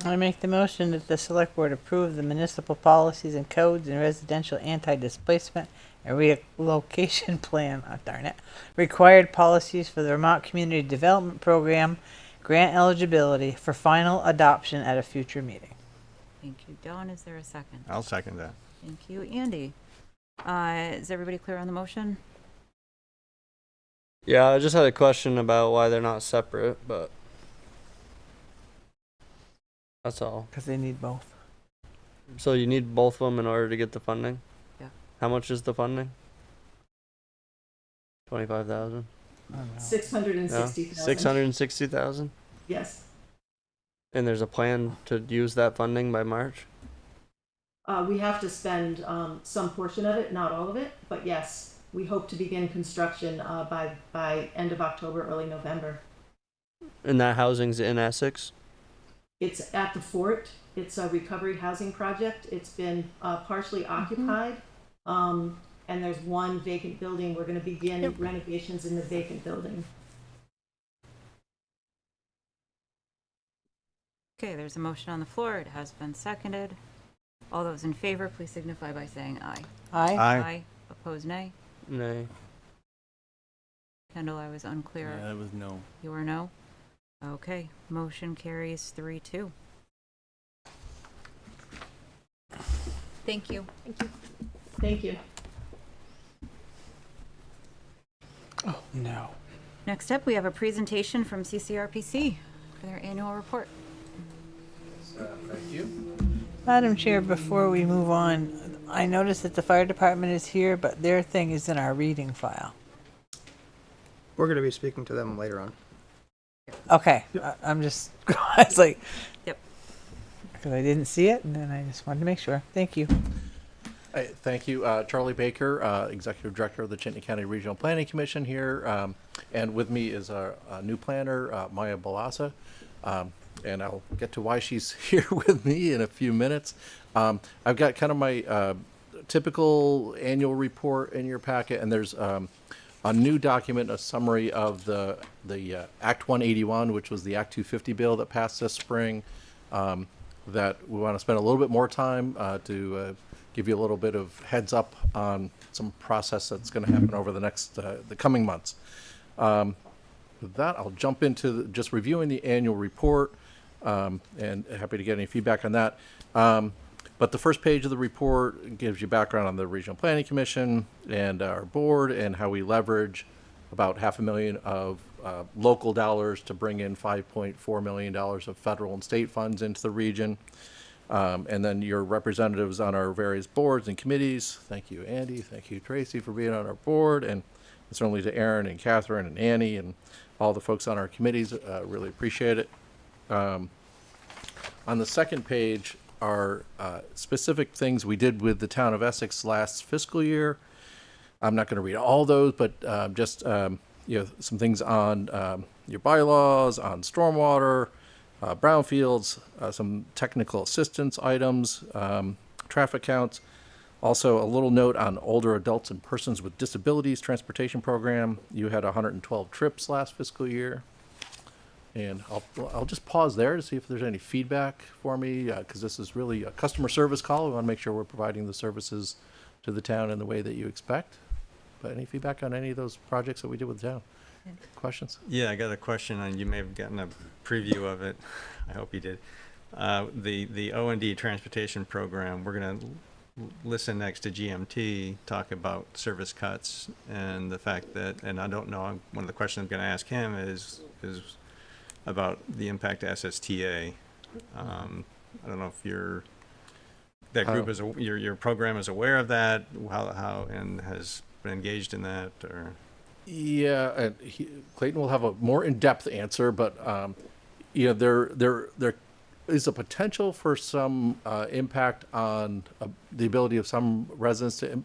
I make the motion that the select board approve the municipal policies and codes and residential anti-displacement and relocation plan, required policies for the Vermont Community Development Program, grant eligibility for final adoption at a future meeting. Thank you, Dawn. Is there a second? I'll second that. Thank you, Andy. Is everybody clear on the motion? Yeah, I just had a question about why they're not separate, but that's all. Because they need both. So you need both of them in order to get the funding? Yeah. How much is the funding? 25,000. 660,000. 660,000. Yes. And there's a plan to use that funding by March. We have to spend some portion of it, not all of it, but yes, we hope to begin construction by end of October, early November. And that housing's in Essex. It's at the fort. It's a recovery housing project. It's been partially occupied. And there's one vacant building. We're going to begin renovations in the vacant building. Okay, there's a motion on the floor. It has been seconded. All those in favor, please signify by saying aye. Aye. Aye. Opposed, nay. Nay. Kendall, I was unclear. Yeah, that was no. You were no? Okay, motion carries 3-2. Thank you. Thank you. Thank you. Oh, no. Next up, we have a presentation from CCRPC for their annual report. Thank you. Madam Chair, before we move on, I noticed that the fire department is here, but their thing is in our reading file. We're going to be speaking to them later on. Okay, I'm just, I was like, Yep. because I didn't see it, and then I just wanted to make sure. Thank you. Thank you. Charlie Baker, Executive Director of the Chittenden County Regional Planning Commission here. And with me is our new planner, Maya Balasa. And I'll get to why she's here with me in a few minutes. I've got kind of my typical annual report in your packet, and there's a new document, a summary of the Act 181, which was the Act 250 bill that passed this spring, that we want to spend a little bit more time to give you a little bit of heads up on some process that's going to happen over the next the coming months. With that, I'll jump into just reviewing the annual report, and happy to get any feedback on that. But the first page of the report gives you background on the Regional Planning Commission and our board and how we leverage about $500,000 of local dollars to bring in $5.4 million of federal and state funds into the region. And then your representatives on our various boards and committees. Thank you, Andy. Thank you, Tracy, for being on our board. And certainly to Aaron and Catherine and Annie and all the folks on our committees. Really appreciate it. On the second page are specific things we did with the town of Essex last fiscal year. I'm not going to read all those, but just some things on your bylaws, on stormwater, brownfields, some technical assistance items, traffic counts. Also, a little note on older adults and persons with disabilities transportation program. You had 112 trips last fiscal year. And I'll just pause there to see if there's any feedback for me, because this is really a customer service call. We want to make sure we're providing the services to the town in the way that you expect. But any feedback on any of those projects that we did with the town? Questions? Yeah, I got a question, and you may have gotten a preview of it. I hope you did. The O&D transportation program, we're going to listen next to Cmte talk about service cuts and the fact that, and I don't know, one of the questions I'm going to ask him is about the impact to SSTA. I don't know if that group is your program is aware of that, how and has been engaged in that, or. Yeah, and Clayton will have a more in-depth answer, but there is a potential for some impact on the ability of some residents to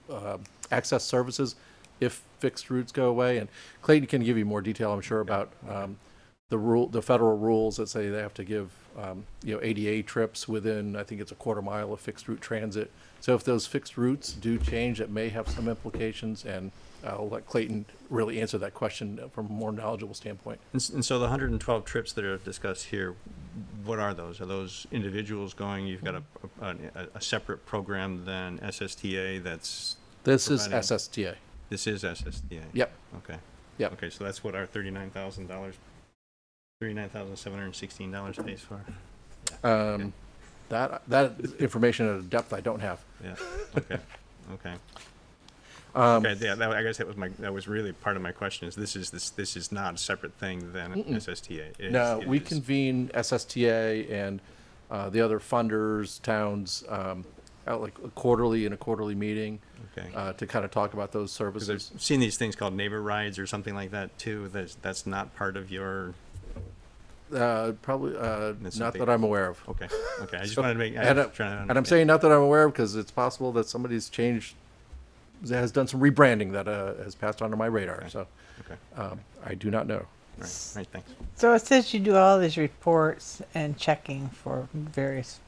access services if fixed routes go away. And Clayton can give you more detail, I'm sure, about the federal rules that say they have to give ADA trips within, I think it's a quarter mile of fixed route transit. So if those fixed routes do change, it may have some implications, and I'll let Clayton really answer that question from a more knowledgeable standpoint. And so the 112 trips that are discussed here, what are those? Are those individuals going? You've got a separate program than SSTA that's. This is SSTA. This is SSTA. Yep. Okay. Yep. Okay, so that's what our $39,716 pays for. Okay. That information at a depth I don't have. Yeah. Okay. Okay. Okay. Yeah. I guess that was really part of my question. Is this is not a separate thing than SSTA? We convene SSTA and the other funders, towns, like quarterly in a quarterly meeting. Okay. To kind of talk about those services. I've seen these things called neighbor rides or something like that too. That's not part of your. Probably not that I'm aware of. Okay. Okay. I just wanted to make. And I'm saying not that I'm aware of because it's possible that somebody's has done some rebranding that has passed onto my radar. Okay. So okay. I do not know. Right. Thanks. So it says you do all these reports and checking for various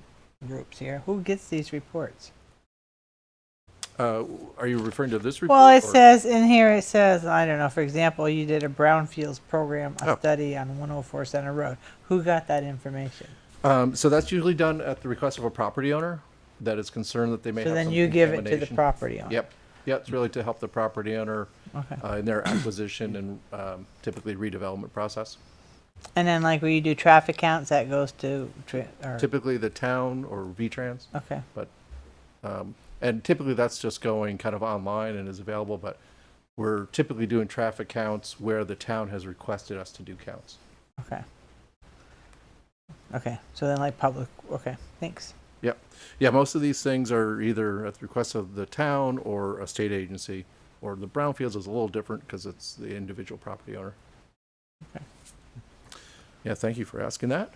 groups here. Who gets these reports? Are you referring to this report? Well, it says in here, I don't know, for example, you did a brownfields program, study on 104 Center Road. Who got that information? So that's usually done at the request of a property owner that is concerned that they may have some So then you give it to the contamination. property owner? Yep. Yeah, it's really to help the property owner Okay. in their acquisition and typically redevelopment process. And then like when you do traffic counts, that goes to... Typically the town or VTrans. Okay. But and typically that's just going kind of online and is available, but we're typically doing traffic counts where the town has requested us to do counts. Okay. Okay, so then like public, okay, thanks. Yep. Yeah, most of these things are either at the request of the town or a state agency, or the brownfields is a little different because it's the individual property owner. Okay. Yeah, thank you for asking that.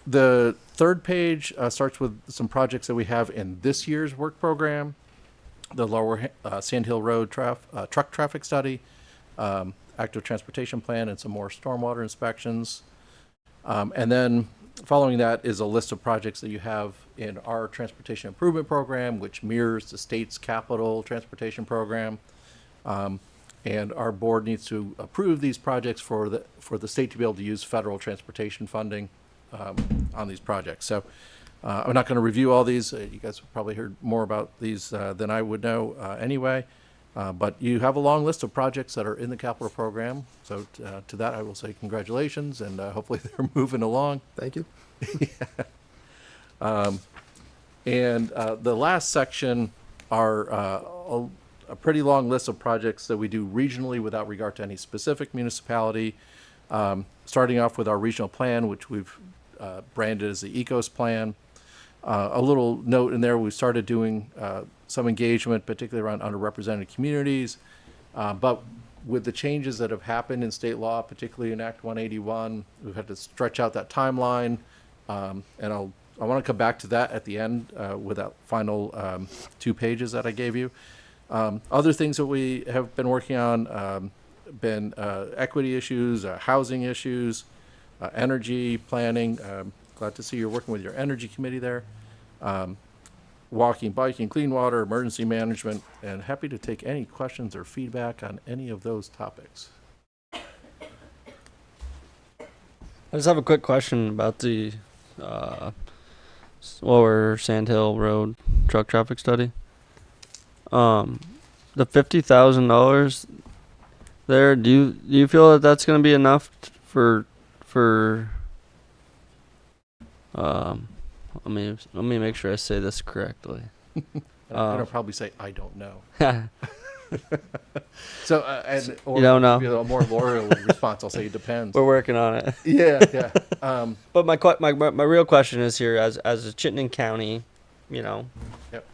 The third page starts with some projects that we have in this year's work program. The Lower Sand Hill Road truck traffic study, active transportation plan, and some more stormwater inspections. And then following that is a list of projects that you have in our transportation improvement program, which mirrors the state's capital transportation program. And our board needs to approve these projects for the state to be able to use federal transportation funding on these projects. So I'm not going to review all these. You guys have probably heard more about these than I would know anyway. But you have a long list of projects that are in the capital program. So to that, I will say congratulations, and hopefully they're moving along. Thank you. And the last section are a pretty long list of projects that we do regionally without regard to any specific municipality. Starting off with our regional plan, which we've branded as the ECOS plan. A little note in there, we started doing some engagement, particularly around underrepresented communities. But with the changes that have happened in state law, particularly in Act 181, we've had to stretch out that timeline. And I want to come back to that at the end with that final 2 pages that I gave you. Other things that we have been working on been equity issues, housing issues, energy planning. Glad to see you're working with your energy committee there. Walking, biking, clean water, emergency management, and happy to take any questions or feedback on any of those topics. I just have a quick question about the Lower Sand Hill Road truck traffic study. The $50,000 there, do you feel that that's going to be enough for let me make sure I say this correctly. I'll probably say I don't know. So or you don't know. A more loyal response, I'll say it depends. We're working on it. Yeah. But my real question is here, as a Chittenden County,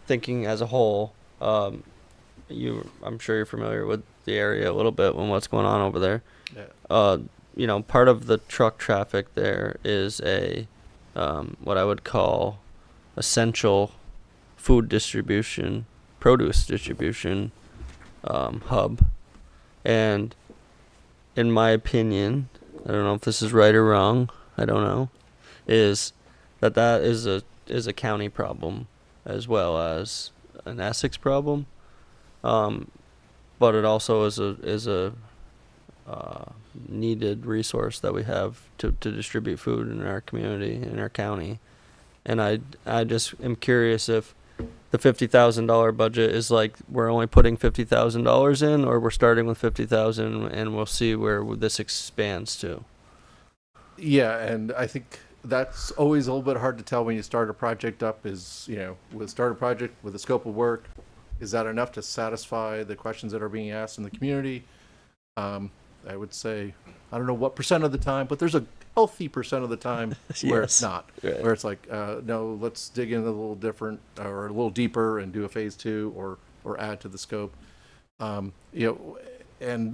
thinking as a whole, I'm sure you're familiar with the area a little bit and what's going on over there. Yeah. Part of the truck traffic there is a what I would call essential food distribution, produce distribution hub. And in my opinion, I don't know if this is right or wrong, I don't know, is that is a county problem as well as an Essex problem. But it also is a needed resource that we have to distribute food in our community, in our county. And I just am curious if the $50,000 budget is like we're only putting $50,000 in, or we're starting with $50,000 and we'll see where this expands to. Yeah, and I think that's always a little bit hard to tell when you start a project up. With start a project with a scope of work, is that enough to satisfy the questions that are being asked in the community? I would say, I don't know what % of the time, but there's a healthy % of the time where it's not. Right. Where it's like, no, let's dig in a little different or a little deeper and do a phase 2 or add to the scope. And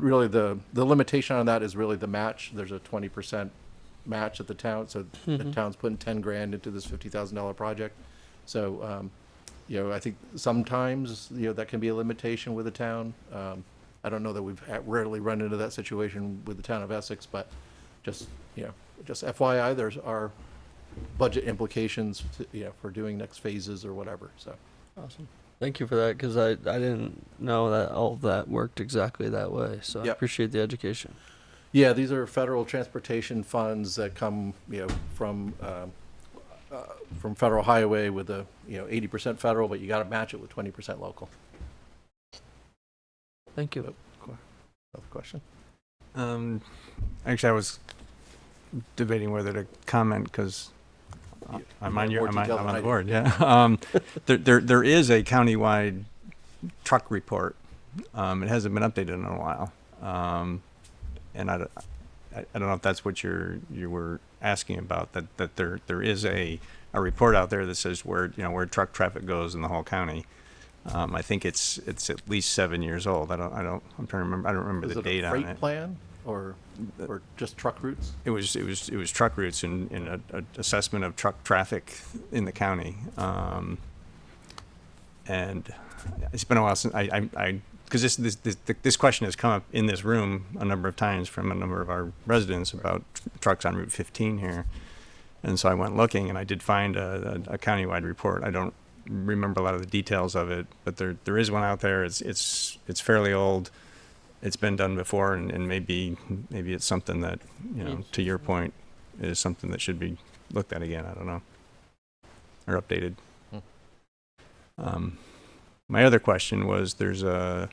really the limitation on that is really the match. There's a 20% match at the town, so the town's putting $10,000 into this $50,000 project. So, I think sometimes that can be a limitation with the town. I don't know that we've rarely run into that situation with the town of Essex, but just FYI, there's our budget implications for doing next phases or whatever. So awesome. Thank you for that, because I didn't know that all of that worked exactly that way. So I appreciate the education. Yeah, these are federal transportation funds that come from federal highway with a 80% federal, but you got to match it with 20% local. Thank you. Another question? Actually, I was debating whether to comment because I'm on the board. Yeah. There is a countywide truck report. It hasn't been updated in a while. And I don't know if that's what you were asking about, that there is a report out there that says where truck traffic goes in the whole county. I think it's at least 7 years old. I'm trying to remember. I don't remember Is the it date a on freight it. plan or just truck routes? It was truck routes in a assessment of truck traffic in the county. And it's been a while since because this question has come up in this room a number of times from a number of our residents about trucks on Route 15 here. And so I went looking, and I did find a countywide report. I don't remember a lot of the details of it, but there is one out there. It's fairly old. It's been done before, and maybe it's something that, to your point, is something that should be looked at again. I don't know, or updated. My other question was, there's a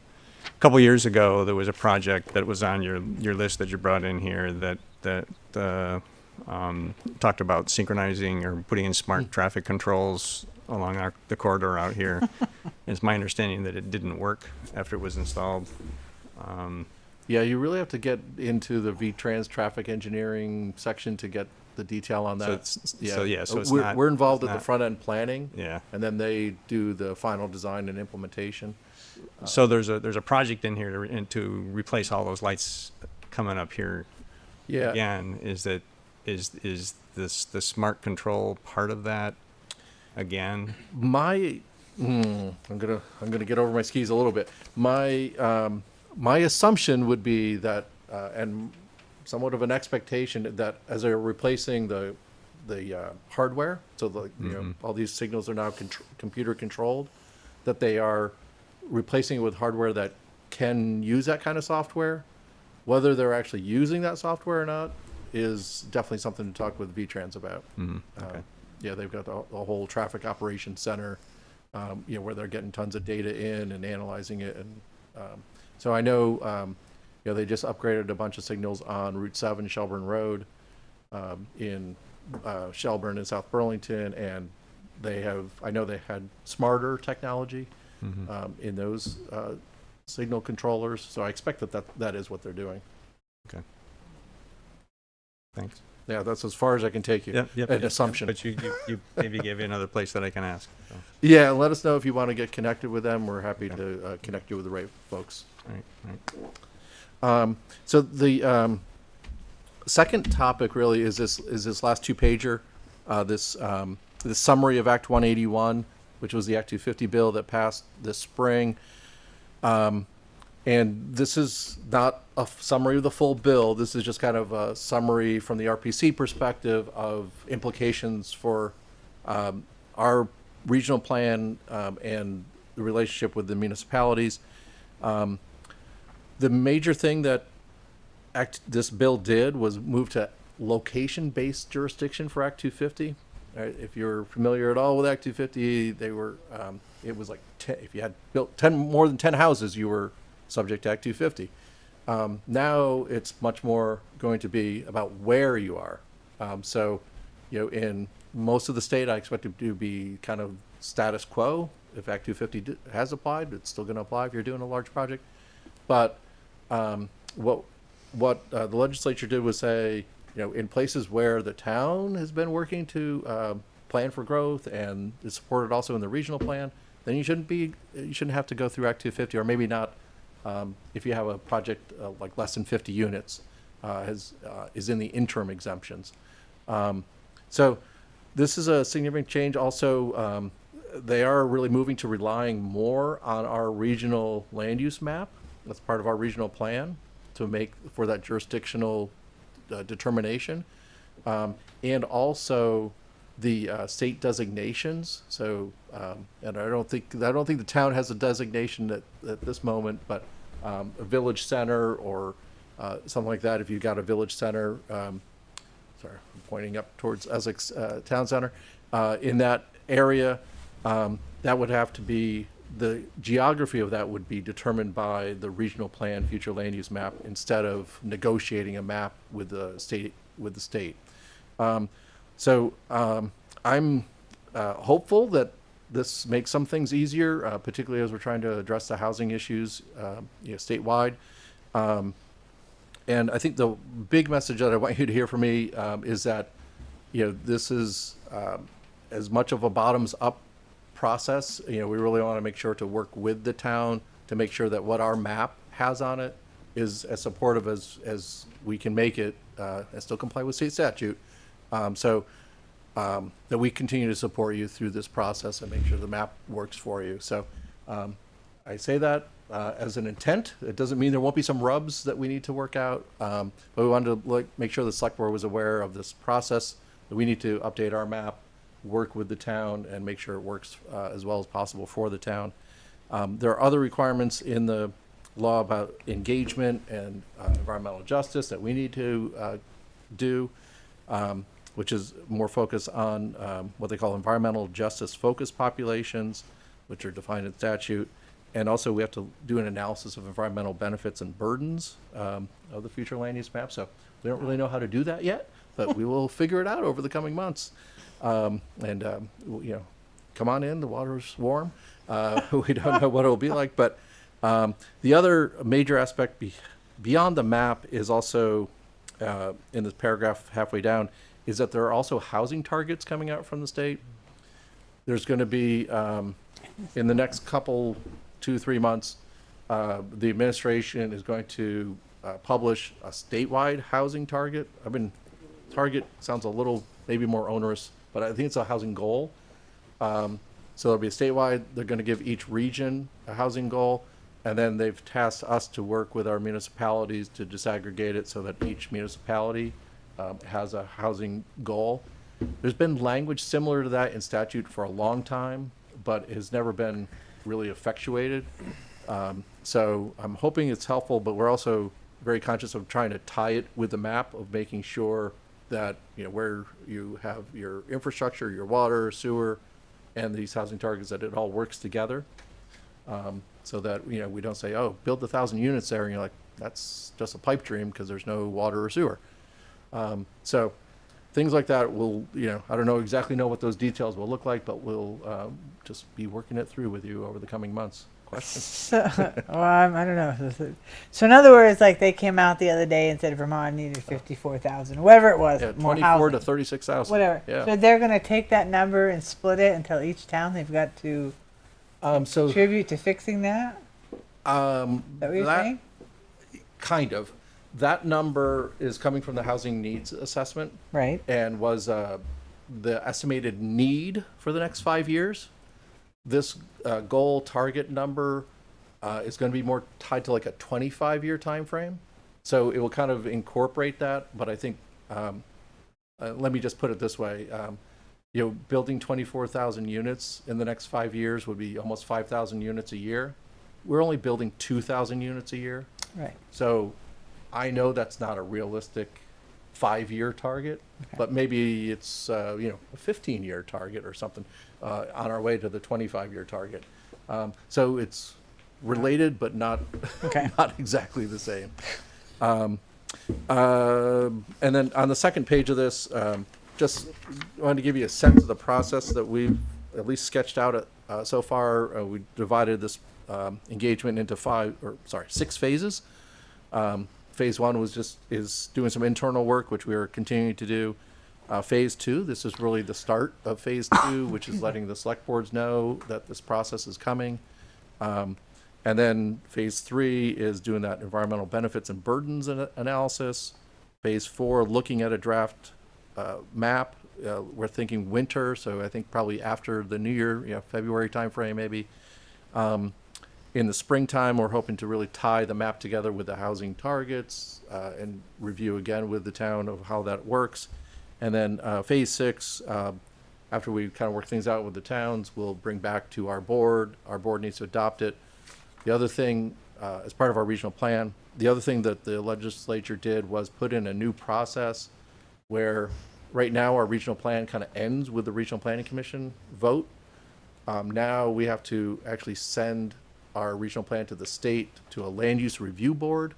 couple years ago there was a project that was on your list that you brought in here that talked about synchronizing or putting in smart traffic controls along the corridor out here. It's my understanding that it didn't work after it was installed. Yeah, you really have to get into the VTrans traffic engineering section to get the detail on that. So it's we're involved it's at the not- front end planning. Yeah. And then they do the final design and implementation. So there's a project in here to replace all those lights coming up here. Yeah. Again, is this the smart control part of that? Again, I'm gonna get over my skis a little bit. My assumption would be that, and somewhat of an expectation, that as they're replacing the hardware, so all these signals are now computer controlled, that they are replacing it with hardware that can use that kind of software. Whether they're actually using that software or not is definitely something to talk with VTrans about. Okay. Yeah, they've got the whole traffic operations center, where they're getting tons of data in and analyzing it. And so I know, they just upgraded a bunch of signals on Route 7 Shelburne Road in Shelburne and South Burlington, and I know they had smarter technology in those signal controllers. So I expect that is what they're doing. Okay. Thanks. Yeah, that's as far as I can take you. An assumption. But you maybe gave me another place that I can ask. So. Yeah, let us know if you want to get connected with them. We're happy to connect you with the right folks. Right. So the second topic really is this last two-pager, this summary of Act 181, which was the Act 250 bill that passed this spring. And this is not a summary of the full bill. This is just kind of a summary from the RPC perspective of implications for our regional plan and the relationship with the municipalities. The major thing that this bill did was move to location-based jurisdiction for Act 250. If you're familiar at all with Act 250, they were it was like if you had built more than 10 houses, you were subject to Act 250. Now it's much more going to be about where you are. So, in most of the state, I expect it to be kind of status quo. If Act 250 has applied, it's still going to apply if you're doing a large project. But what the legislature did was say, in places where the town has been working to plan for growth and is supported also in the regional plan, then you shouldn't have to go through Act 250, or maybe not. If you have a project like less than 50 units, is in the interim exemptions. So this is a significant change. Also, they are really moving to relying more on our regional land use map. That's part of our regional plan to make for that jurisdictional determination, and also the state designations. So, and I don't think the town has a designation at this moment, but a village center or something like that. If you've got a village center, sorry, I'm pointing up towards Essex Town Center, in that area, that would have to be, the geography of that would be determined by the regional plan future land use map instead of negotiating a map with the state. So I'm hopeful that this makes some things easier, particularly as we're trying to address the housing issues statewide. And I think the big message that I want you to hear from me is that this is as much of a bottoms-up process. We really want to make sure to work with the town to make sure that what our map has on it is as supportive as we can make it and still comply with state statute. So that we continue to support you through this process and make sure the map works for you. So I say that as an intent. It doesn't mean there won't be some rubs that we need to work out, but we wanted to make sure the select board was aware of this process, that we need to update our map, work with the town, and make sure it works as well as possible for the town. There are other requirements in the law about engagement and environmental justice that we need to do, which is more focused on what they call environmental justice focused populations, which are defined in statute. And also we have to do an analysis of environmental benefits and burdens of the future land use map. So we don't really know how to do that yet, but we will figure it out over the coming months. Come on in, the water's warm. We don't know what it'll be like, but the other major aspect beyond the map is also in this paragraph halfway down, is that there are also housing targets coming out from the state. There's going to be, in the next couple, 2-3 months, the administration is going to publish a statewide housing target. Target sounds a little maybe more onerous, but I think it's a housing goal. So there'll be a statewide, they're going to give each region a housing goal, and then they've tasked us to work with our municipalities to disaggregate it so that each municipality has a housing goal. There's been language similar to that in statute for a long time, but it has never been really effectuated. So I'm hoping it's helpful, but we're also very conscious of trying to tie it with the map, of making sure that, where you have your infrastructure, your water, sewer, and these housing targets, that it all works together. So that, we don't say, oh, build 1,000 units there, and you're like, that's just a pipe dream because there's no water or sewer. So things like that will, I don't know what those details will look like, but we'll just be working it through with you over the coming months. Questions? I don't know. So in other words, like they came out the other day and said Vermont needed 54,000, whatever it was, Yeah, more 24 housing. to 36,000. Whatever. Yeah. So they're going to take that number and split it until each town they've got to contribute to fixing that? Is that what you're saying? Kind of. That number is coming from the housing needs assessment. Right. And was the estimated need for the next 5 years. This goal target number is going to be more tied to like a 25-year time frame. So it will kind of incorporate that. But I think, let me just put it this way. Building 24,000 units in the next 5 years would be almost 5,000 units a year. We're only building 2,000 units a year. Right. So I know that's not a realistic 5-year target, but maybe it's a 15-year target or something on our way to the 25-year target. So it's related, but not not exactly the same. And then on the second page of this, just wanted to give you a sense of the process that we've at least sketched out so far. We divided this engagement into 6 phases. Phase 1 is doing some internal work, which we are continuing to do. Phase 2, this is really the start of phase 2, which is letting the select boards know that this process is coming. And then phase 3 is doing that environmental benefits and burdens analysis. Phase 4, looking at a draft map. We're thinking winter, so I think probably after the new year, February timeframe maybe. In the springtime, we're hoping to really tie the map together with the housing targets and review again with the town of how that works. And then phase 6, after we kind of work things out with the towns, we'll bring back to our board. Our board needs to adopt it. The other thing, as part of our regional plan, the other thing that the legislature did was put in a new process where right now our regional plan kind of ends with the Regional Planning Commission vote. Now we have to actually send our regional plan to the state, to a land use review board.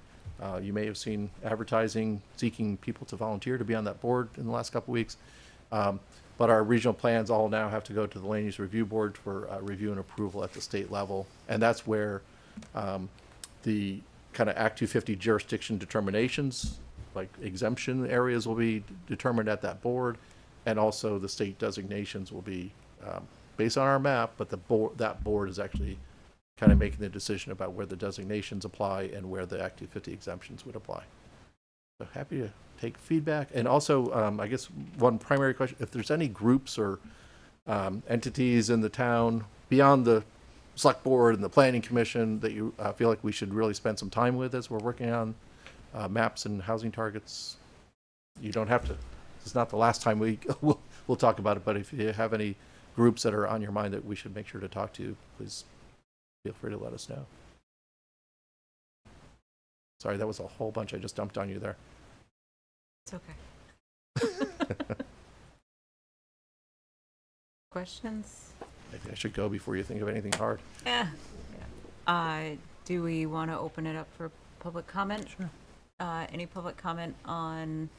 You may have seen advertising seeking people to volunteer to be on that board in the last couple weeks. But our regional plans all now have to go to the land use review board for review and approval at the state level. And that's where the kind of Act 250 jurisdiction determinations, like exemption areas, will be determined at that board. and also the state designations will be based on our map, but that board is actually kind of making the decision about where the designations apply and where the Act 250 exemptions would apply. So happy to take feedback. And also, I guess one primary question, if there's any groups or entities in the town beyond the select board and the planning commission that you feel like we should really spend some time with as we're working on maps and housing targets, you don't have to. It's not the last time we'll talk about it, but if you have any groups that are on your mind that we should make sure to talk to, please feel free to let us know. Sorry, that was a whole bunch I just dumped on you there. It's okay. Questions? Maybe I should go before you think of anything hard. Yeah. Do we want to open it up for public comment? Sure. Any public comment on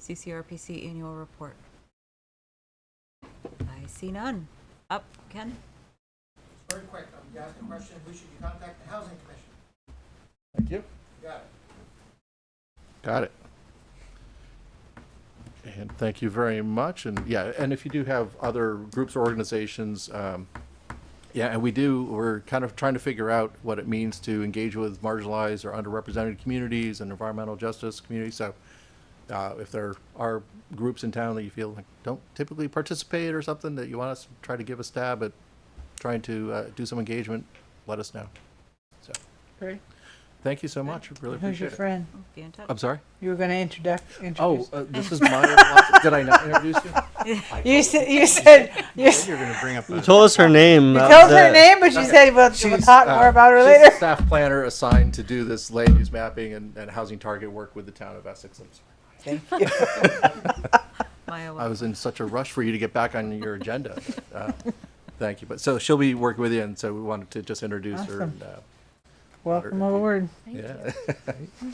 CCRPC annual report? I see none. Up, Ken? Very quick, you asked a question, who should you contact? The Housing Commission. Thank you. Got it. Got it. And thank you very much. And yeah, and if you do have other groups or organizations, yeah, and we're kind of trying to figure out what it means to engage with marginalized or underrepresented communities and environmental justice communities. So if there are groups in town that you feel like don't typically participate or something that you want us to try to give a stab at trying to do some engagement, let us know. So Great. thank you so much. Really Who's appreciate your it. friend? Be in touch. I'm sorry? You were going to introduce. This is my. Did I not introduce you? You said you You're going to bring up You told us her name. told her name, but she said we'll talk more about her she's later. the staff planner assigned to do this land use mapping and housing target work with the town of Essex. I'm sorry. Thank you. I was in such a rush for you to get back on your agenda. Thank you. But so she'll be working with you, and so we wanted to just introduce her. Awesome. And, Welcome aboard. yeah.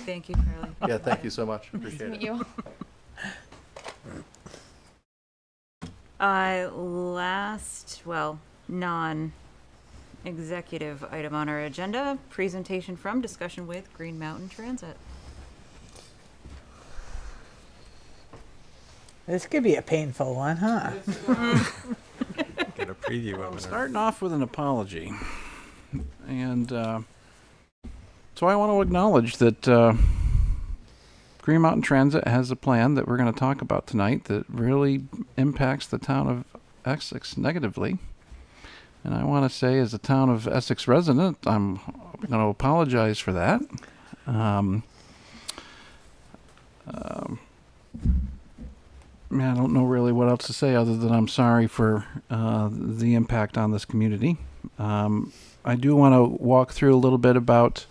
Thank you, Carly. Yeah. Thank you so much. Appreciate it. you. Non-executive item on our agenda, presentation from, discussion with Green Mountain Transit. This could be a painful one, huh? Get a preview of I'm it. starting off with an apology. And so I want to acknowledge that Green Mountain Transit has a plan that we're going to talk about tonight that really impacts the town of Essex negatively. And I want to say, as a town of Essex resident, I'm going to apologize for that. I don't know really what else to say other than I'm sorry for the impact on this community. I do want to walk through a little bit about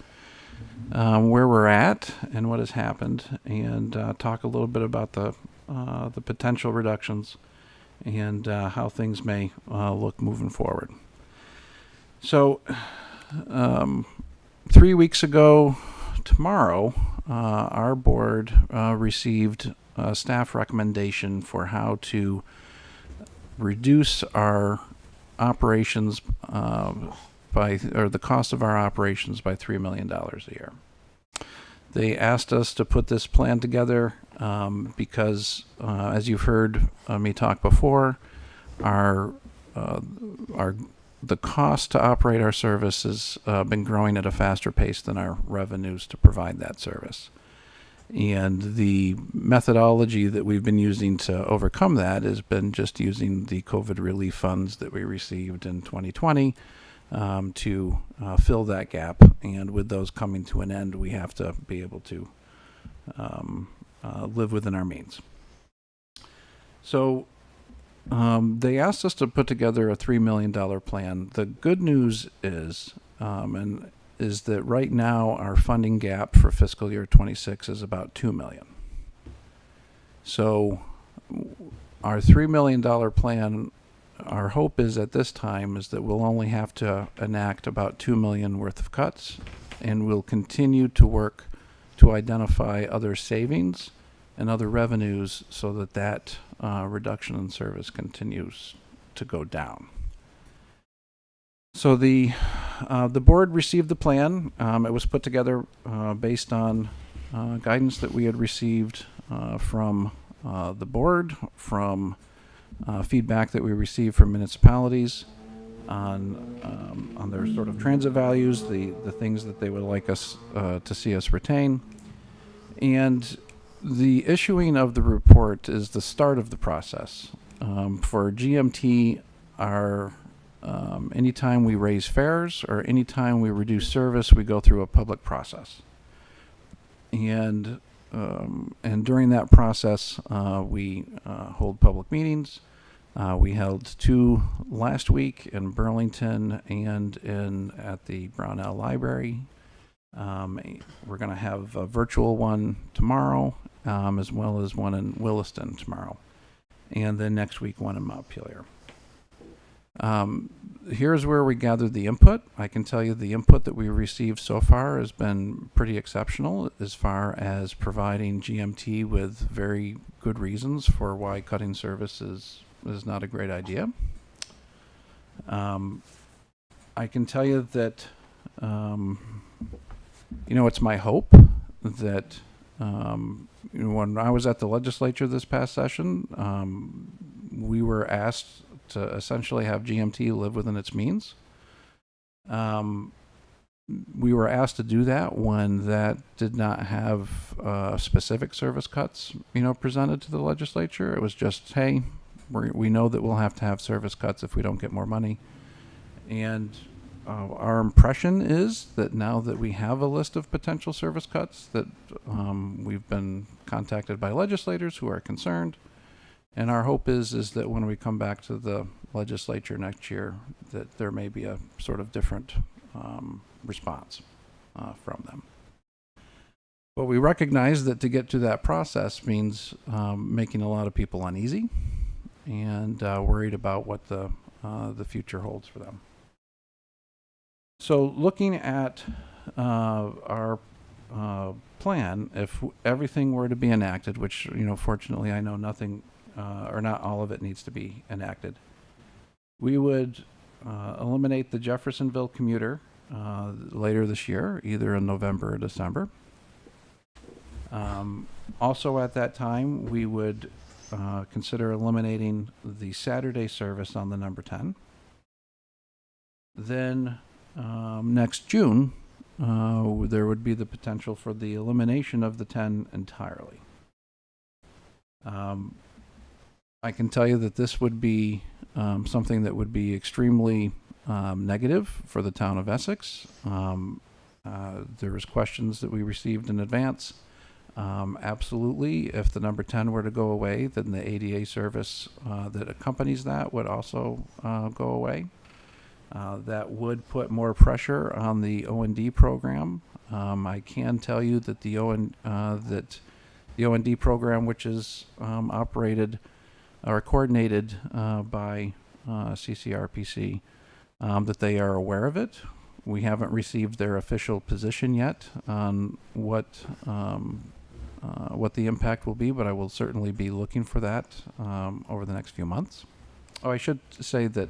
where we're at and what has happened, and talk a little bit about the potential reductions and how things may look moving forward. So, 3 weeks ago tomorrow, our board received a staff recommendation for how to reduce our operations the cost of our operations by $3 million a year. They asked us to put this plan together because, as you've heard me talk before, the cost to operate our service has been growing at a faster pace than our revenues to provide that service. And the methodology that we've been using to overcome that has been just using the COVID relief funds that we received in 2020 to fill that gap. And with those coming to an end, we have to be able to live within our means. So they asked us to put together a $3 million plan. The good news is, is that right now our funding gap for fiscal year 26 is about $2 million. So our $3 million plan, our hope is at this time is that we'll only have to enact about $2 million worth of cuts, and we'll continue to work to identify other savings and other revenues so that that reduction in service continues to go down. So the board received the plan. It was put together based on guidance that we had received from the board, from feedback that we received from municipalities on their sort of transit values, the things that they would like us to see us retain. And the issuing of the report is the start of the process. For GMT, anytime we raise fares or anytime we reduce service, we go through a public process. And during that process, we hold public meetings. We held 2 last week in Burlington and at the Brownell Library. We're going to have a virtual one tomorrow, as well as one in Williston tomorrow. And then next week, one in Montpelier. Here's where we gathered the input. I can tell you the input that we received so far has been pretty exceptional as far as providing GMT with very good reasons for why cutting service is not a great idea. I can tell you that, it's my hope that when I was at the legislature this past session, we were asked to essentially have GMT live within its means. We were asked to do that when that did not have specific service cuts, presented to the legislature. It was just, hey, we know that we'll have to have service cuts if we don't get more money. And our impression is that now that we have a list of potential service cuts, that we've been contacted by legislators who are concerned. And our hope is that when we come back to the legislature next year, that there may be a sort of different response from them. But we recognize that to get to that process means making a lot of people uneasy and worried about what the future holds for them. So looking at our plan, if everything were to be enacted, which, fortunately I know nothing or not all of it needs to be enacted, we would eliminate the Jeffersonville commuter later this year, either in November or December. Also at that time, we would consider eliminating the Saturday service on the number 10. Then next June, there would be the potential for the elimination of the 10 entirely. I can tell you that this would be something that would be extremely negative for the town of Essex. There was questions that we received in advance. Absolutely, if the number 10 were to go away, then the ADA service that accompanies that would also go away. That would put more pressure on the O&D program. I can tell you that the O&D program, which is operated or coordinated by CCRPC, that they are aware of it. We haven't received their official position yet on what the impact will be, but I will certainly be looking for that over the next few months. Oh, I should say that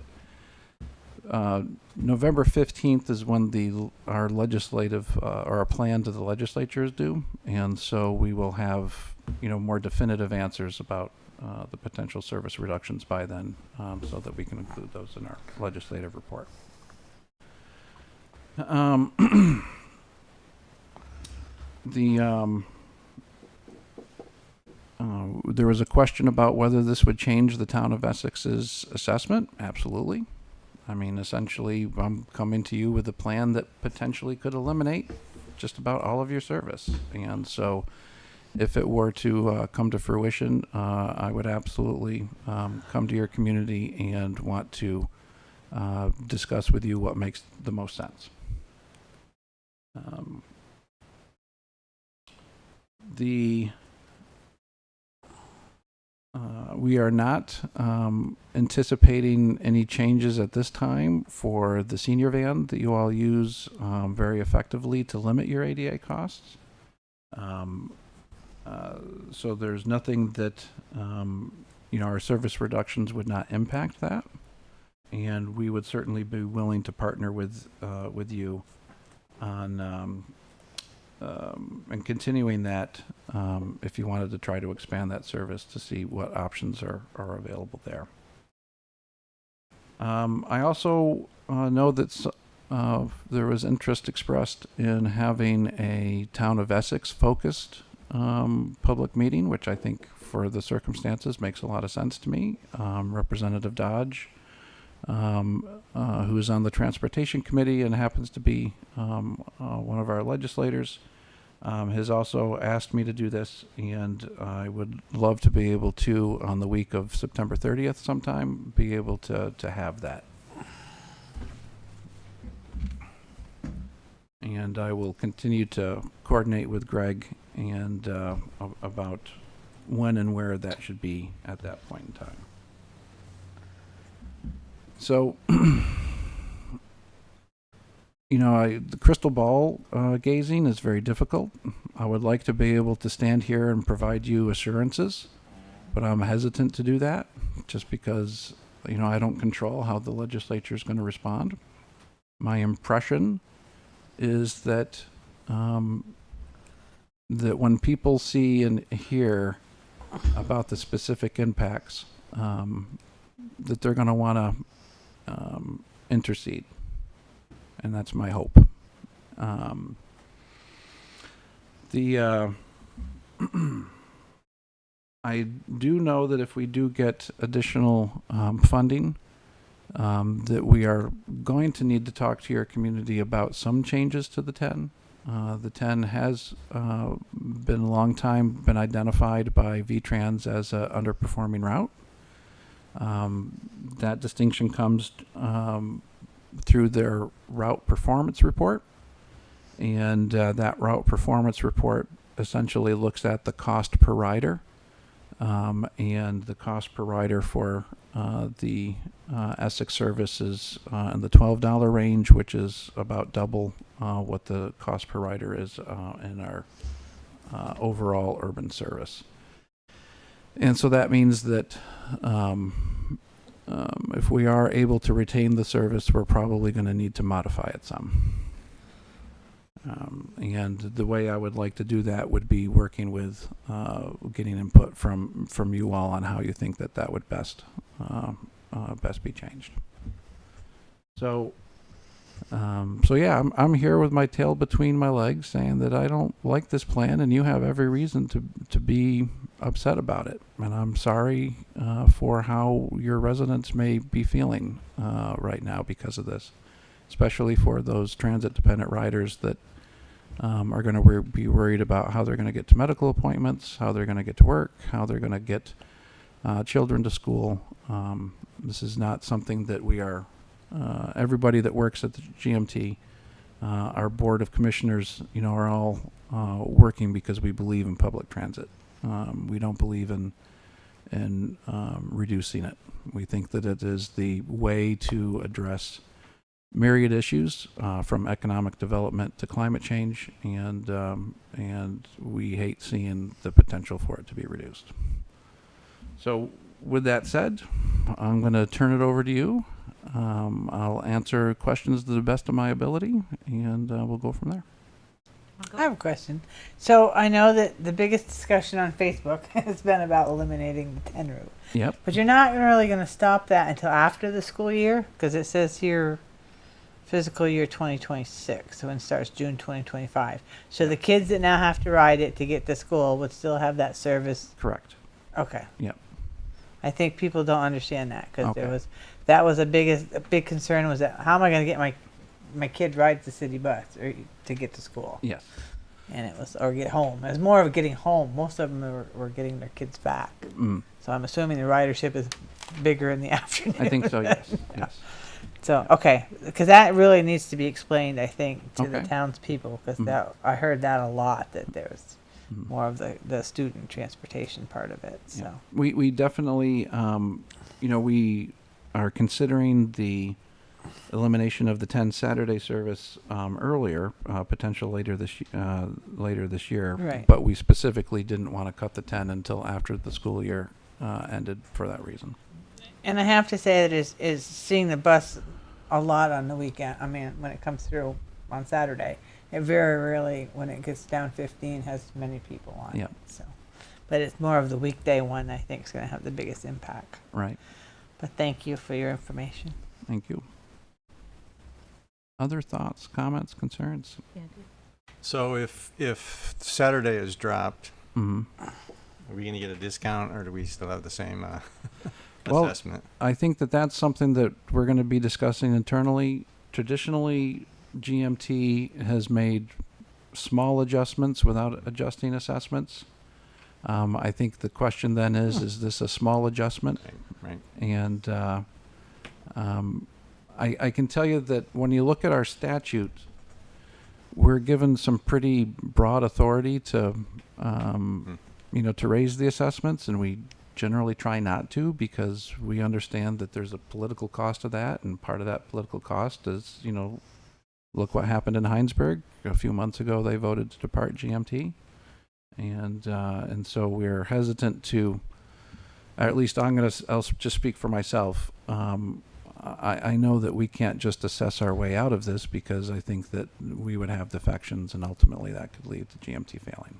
November 15th is when our legislative or our plan to the legislature is due, and so we will have more definitive answers about the potential service reductions by then, so that we can include those in our legislative report. There was a question about whether this would change the town of Essex's assessment. Absolutely. I mean, essentially, I'm coming to you with a plan that potentially could eliminate just about all of your service. And so if it were to come to fruition, I would absolutely come to your community and want to discuss with you what makes the most sense. We are not anticipating any changes at this time for the senior van that you all use very effectively to limit your ADA costs. So there's nothing that, our service reductions would not impact that. And we would certainly be willing to partner with you on and continuing that if you wanted to try to expand that service to see what options are available there. I also know that there was interest expressed in having a Town of Essex focused public meeting, which I think for the circumstances makes a lot of sense to me. Representative Dodge, who is on the Transportation Committee and happens to be one of our legislators, has also asked me to do this, and I would love to be able to, on the week of September 30th sometime, be able to have that. And I will continue to coordinate with Greg and about when and where that should be at that point in time. So, you know, the crystal ball gazing is very difficult. I would like to be able to stand here and provide you assurances, but I'm hesitant to do that just because, you know, I don't control how the legislature is going to respond. My impression is that that when people see and hear about the specific impacts, that they're going to want to intercede, and that's my hope. I do know that if we do get additional funding, that we are going to need to talk to your community about some changes to the 10. The 10 has been a long time been identified by VTrans as an underperforming route. That distinction comes through their route performance report, and that route performance report essentially looks at the cost per rider, and the cost per rider for the Essex service is in the $12 range, which is about double what the cost per rider is in our overall urban service. And so that means that if we are able to retain the service, we're probably going to need to modify it some. And the way I would like to do that would be working with getting input from you all on how you think that would best be changed. So yeah, I'm here with my tail between my legs saying that I don't like this plan, and you have every reason to be upset about it. And I'm sorry for how your residents may be feeling right now because of this, especially for those transit-dependent riders that are going to be worried about how they're going to get to medical appointments, how they're going to get to work, how they're going to get children to school. This is not something that we are, everybody that works at the GMT, our board of commissioners, you know, are all working because we believe in public transit. We don't believe in reducing it. We think that it is the way to address myriad issues from economic development to climate change, and we hate seeing the potential for it to be reduced. So with that said, I'm going to turn it over to you. I'll answer questions to the best of my ability, and we'll go from there. I have a question. So I know that the biggest discussion on Facebook has been about eliminating the 10 route. Yep. But you're not really going to stop that until after the school year, because it says here fiscal year 2026, so when it starts June 2025. So the kids that now have to ride it to get to school would still have that service? Correct. Okay. Yep. I think people don't understand that, because Okay. that was a big concern, was that how am I going to get my kid rides the city bus or to get to school? Yes. And it was, or get home. It was more of getting home. Most of them were getting their kids back. Mm. So I'm assuming the ridership is bigger in the afternoon. I think so, yes. Yes. So, okay, because that really needs to be explained, I think, to the Okay. townspeople, because Mhm. I heard that a lot, that there was Mhm. more of the student transportation part of it. So. Yeah. We definitely, you know, we are considering the elimination of the 10 Saturday service earlier, potential later this year. Right. But we specifically didn't want to cut the 10 until after the school year ended for that reason. And I have to say that is seeing the bus a lot on the weekend. I mean, when it comes through on Saturday, It very rarely, when it gets down 15, has many people on Yeah. it. So, but it's more of the weekday one I think is going to have the biggest impact. Right. But thank you for your information. Thank you. Other thoughts, comments, concerns? So if Saturday is dropped, Mhm. are we going to get a discount, or do we still have the same Well, assessment? I think that that's something that we're going to be discussing internally. Traditionally, GMT has made small adjustments without adjusting assessments. I think the question then is this a small adjustment? Right. And I can tell you that when you look at our statute, we're given some pretty broad authority to, to raise the assessments, and we generally try not to because we understand that there's a political cost to that, and part of that political cost is, look what happened in Heinsberg. A few months ago, they voted to depart GMT. And so we're hesitant to, or at least I'll just speak for myself. I know that we can't just assess our way out of this because I think that we would have defections and ultimately that could lead to GMT failing.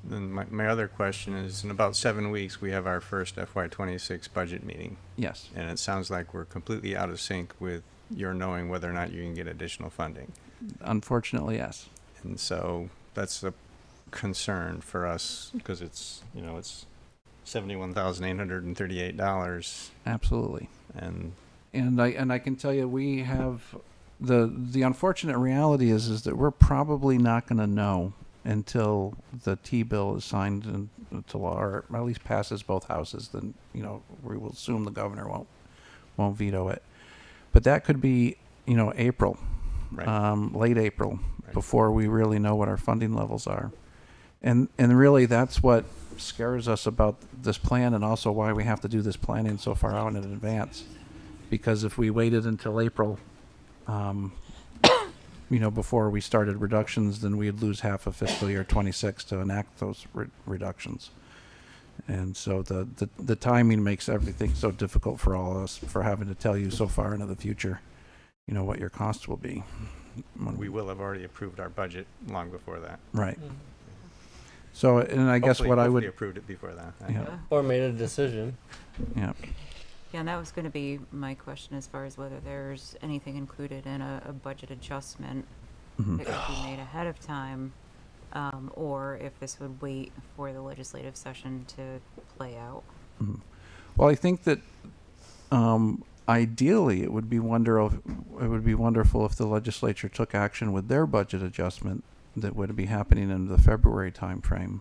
Then my other question is, in about 7 weeks, we have our first FY26 budget meeting. Yes. And it sounds like we're completely out of sync with your knowing whether or not you can get additional funding. Unfortunately, yes. And so that's a concern for us because it's $71,838. Absolutely. And I can tell you we have the unfortunate reality is that we're probably not going to know until the T-bill is signed into law, or at least passes both houses. Then we will assume the governor won't veto it, but that could be April, right. Late April, right. before we really know what our funding levels are, and really that's what scares us about this plan, and also why we have to do this planning so far out in advance, because if we waited until April, before we started reductions, then we'd lose half of fiscal year 26 to enact those reductions. And so the timing makes everything so difficult for all of us, for having to tell you so far into the future, what your costs will be. We will have already approved our budget long before that. Right. So, and I guess what I would... Hopefully approved it before that. Yeah. Or made a decision. Yeah. Yeah, and that was going to be my question as far as whether there's anything included in a budget adjustment Mhm. that could be made ahead of time, or if this would wait for the legislative session to play out. Mhm. Well, I think that ideally it would be wonderful if the legislature took action with their budget adjustment that would be happening in the February timeframe.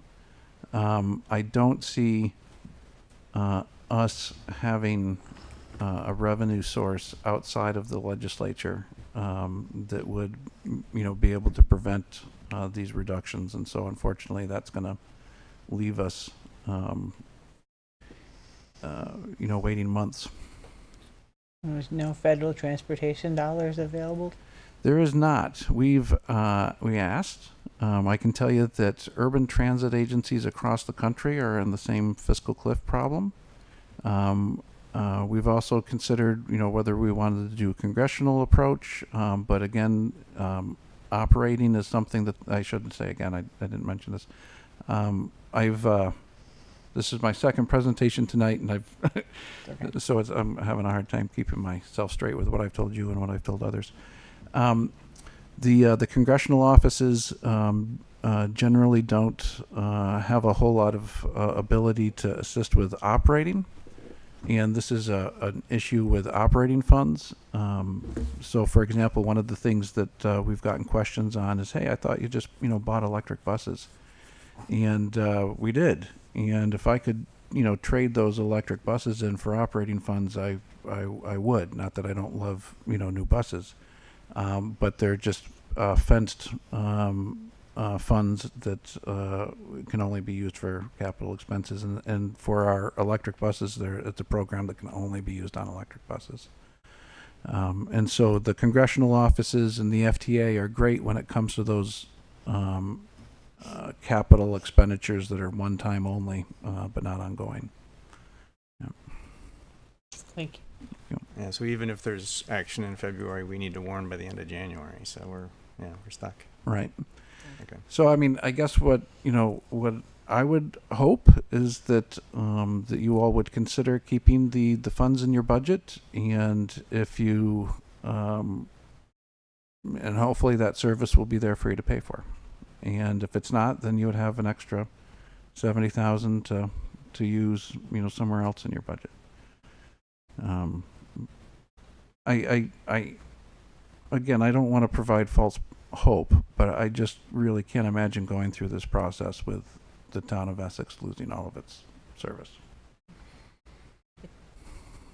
I don't see us having a revenue source outside of the legislature that would, be able to prevent these reductions, and so unfortunately, that's going to leave us, waiting months. There's no federal transportation dollars available. There is not. We asked. I can tell you that urban transit agencies across the country are in the same fiscal cliff problem. We've also considered, whether we wanted to do a congressional approach, but again, operating is something that I shouldn't say again. I didn't mention this. This is my second presentation tonight, and so I'm having a hard time keeping myself straight with what I've told you and what I've told others. The congressional offices generally don't have a whole lot of ability to assist with operating, and this is an issue with operating funds. So, for example, one of the things that we've gotten questions on is, hey, I thought you just bought electric buses, and we did. And if I could trade those electric buses in for operating funds, I would. Not that I don't love new buses. But they're just fenced funds that can only be used for capital expenses. And for our electric buses, it's a program that can only be used on electric buses. And so the congressional offices and the FTA are great when it comes to those capital expenditures that are one-time only, but not ongoing. Yep. Thank you. Yeah, so even if there's action in February, we need to warn by the end of January, so we're stuck. Right. Okay. So, I mean, I guess what I would hope is that that you all would consider keeping the funds in your budget, and if you and hopefully that service will be there for you to pay for. And if it's not, then you would have an extra $70,000 to use, somewhere else in your budget. Again, I don't want to provide false hope, but I just really can't imagine going through this process with the town of Essex losing all of its service.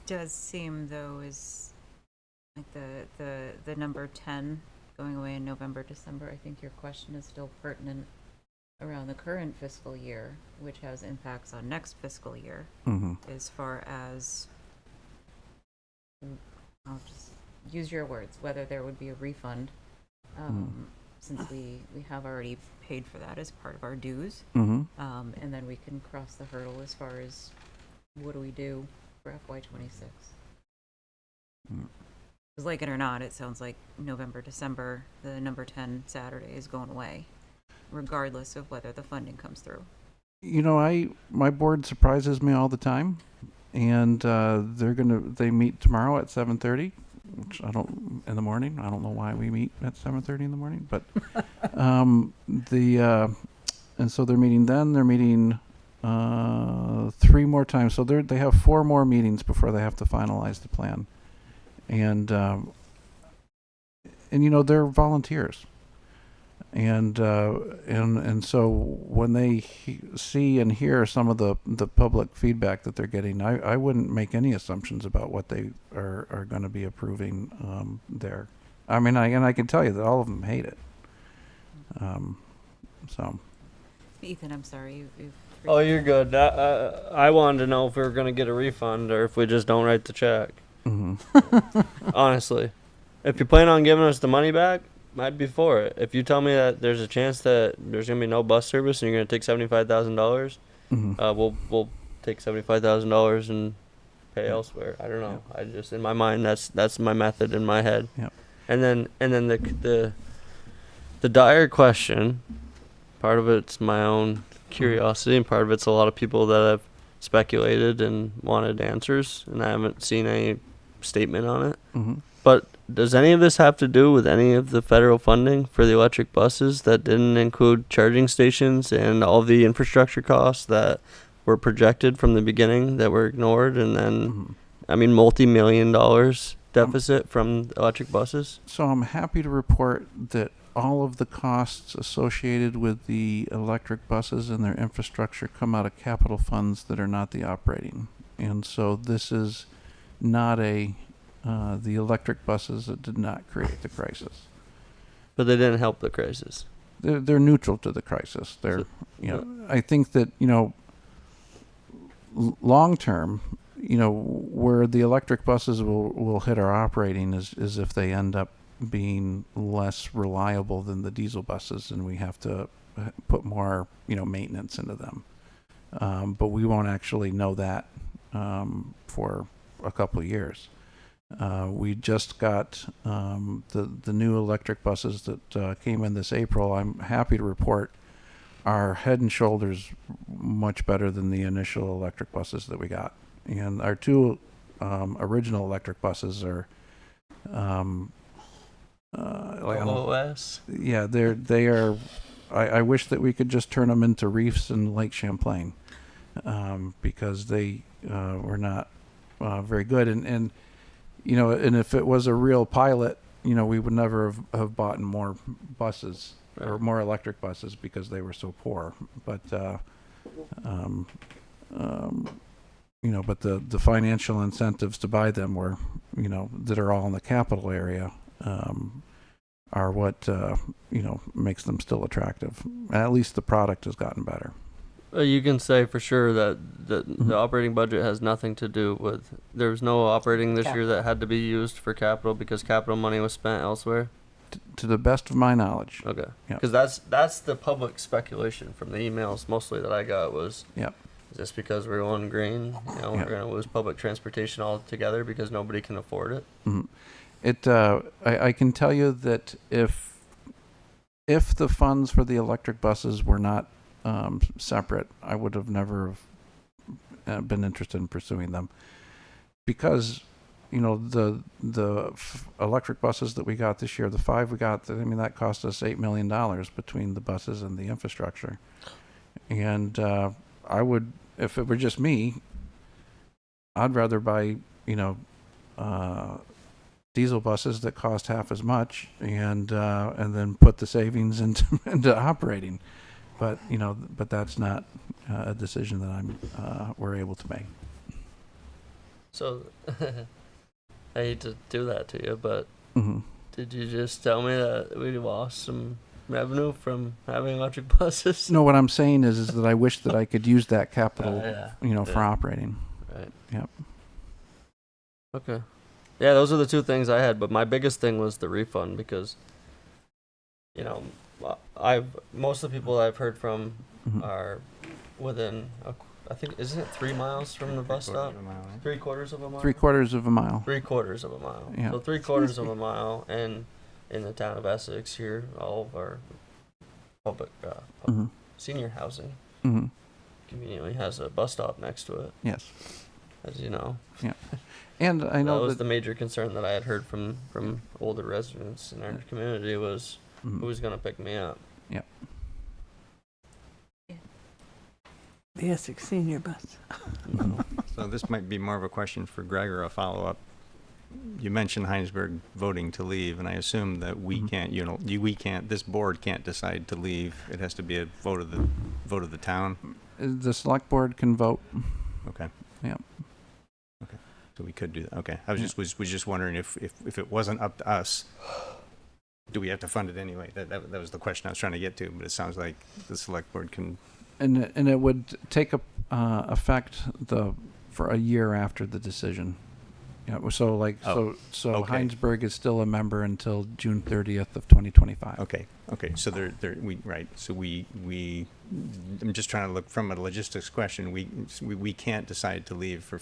Does seem, though, is like the number 10 going away in November, December. I think your question is still pertinent around the current fiscal year, which has impacts on next fiscal year, as far as, I'll just use your words, whether there would be a refund, since we have already paid for that as part of our dues, and then we can cross the hurdle as far as what do we do for FY26. Because like it or not, it sounds like November, December, the number 10 Saturday is going away, regardless of whether the funding comes through. My board surprises me all the time, and they meet tomorrow at 7:30, which in the morning. I don't know why we meet at 7:30 in the morning, but and so they're meeting then. They're meeting 3 more times, so they have 4 more meetings before they have to finalize the plan. And they're volunteers, and so when they see and hear some of the public feedback that they're getting, I wouldn't make any assumptions about what they are going to be approving there. I mean, I can tell you that all of them hate it. So, Ethan, I'm sorry. Oh, you're good. I wanted to know if we were going to get a refund or if we just don't write the check. Honestly, if you plan on giving us the money back, I'd be for it. If you tell me that there's a chance that there's gonna be no bus service and you're gonna take $75,000, we'll take $75,000 and pay elsewhere. I don't know. I just, in my mind, that's my method in my head. Yep. And then the dire question, part of it's my own curiosity, and part of it's a lot of people that have speculated and wanted answers, and I haven't seen any statement on it. But does any of this have to do with any of the federal funding for the electric buses that didn't include charging stations and all the infrastructure costs that were projected from the beginning that were ignored, and then multi-million dollars deficit from electric buses? So I'm happy to report that all of the costs associated with the electric buses and their infrastructure come out of capital funds that are not the operating. And so this is not the electric buses that did not create the crisis. But they didn't help the crisis. They're neutral to the crisis. I think that, long term, where the electric buses will hit our operating is if they end up being less reliable than the diesel buses, and we have to put more, maintenance into them. But we won't actually know that for a couple of years. We just got the new electric buses that came in this April. I'm happy to report are head and shoulders much better than the initial electric buses that we got. And our 2 original electric buses are OS. Yeah, they are. I wish that we could just turn them into reefs in Lake Champlain, because they were not very good. And if it was a real pilot, we would never have bought more buses or more electric buses because they were so poor. But but the financial incentives to buy them were, that are all in the capital area, are what makes them still attractive. At least the product has gotten better. You can say for sure that the operating budget has nothing to do with. There was no operating this year that had to be used for capital because capital money was spent elsewhere. To the best of my knowledge. Okay. Yeah. Because that's the public speculation from the emails mostly that I got was. Yep. Is this because we're going green? You know, we're going to lose public transportation altogether because nobody can afford it? Mhm. I can tell you that if the funds for the electric buses were not separate, I would have never been interested in pursuing them, because you know the electric buses that we got this year, the 5 we got, I mean, that cost us $8 million between the buses and the infrastructure. And I would, if it were just me, I'd rather buy, you know, diesel buses that cost half as much, and then put the savings into operating. But you know, but that's not a decision that we're able to make. So, I hate to do that to you, but Mhm. did you just tell me that we lost some revenue from having electric buses? No, what I'm saying is that I wish that I could use that capital, Yeah, you know, for yeah. operating. Right. Yep. Okay. Yeah, those are the two things I had, but my biggest thing was the refund because, you know, most of the people I've heard from Mhm. are within, I think, isn't it 3 miles from the bus stop? 3/4 of a mile? 3/4 of a mile. 3/4 of a mile. Yeah. So 3/4 of a mile, and in the town of Essex here, all of our public Mhm. senior housing Mhm. conveniently has a bus stop next to it. Yes. As you know. Yeah. And I know that was that the major concern that I had heard from older residents in our community was Mhm. who's going to pick me up. Yeah. The Essex Senior Bus. So this might be more of a question for Greg or a follow-up. You mentioned Heinsberg voting to leave, and I assume that we can't, we can't, this board can't decide to leave. It has to be a vote of the town. The select board can vote. Okay. Yep. Okay. So we could do that. Okay. I was just wondering if it wasn't up to us, do we have to fund it anyway? That was the question I was trying to get to, but it sounds like the select board can. And it would take effect for a year after the decision. Yeah. So like Oh, so okay. Heinsberg is still a member until June 30th of 2025. Okay. So So we I'm just trying to look from a logistics question. We can't decide to leave for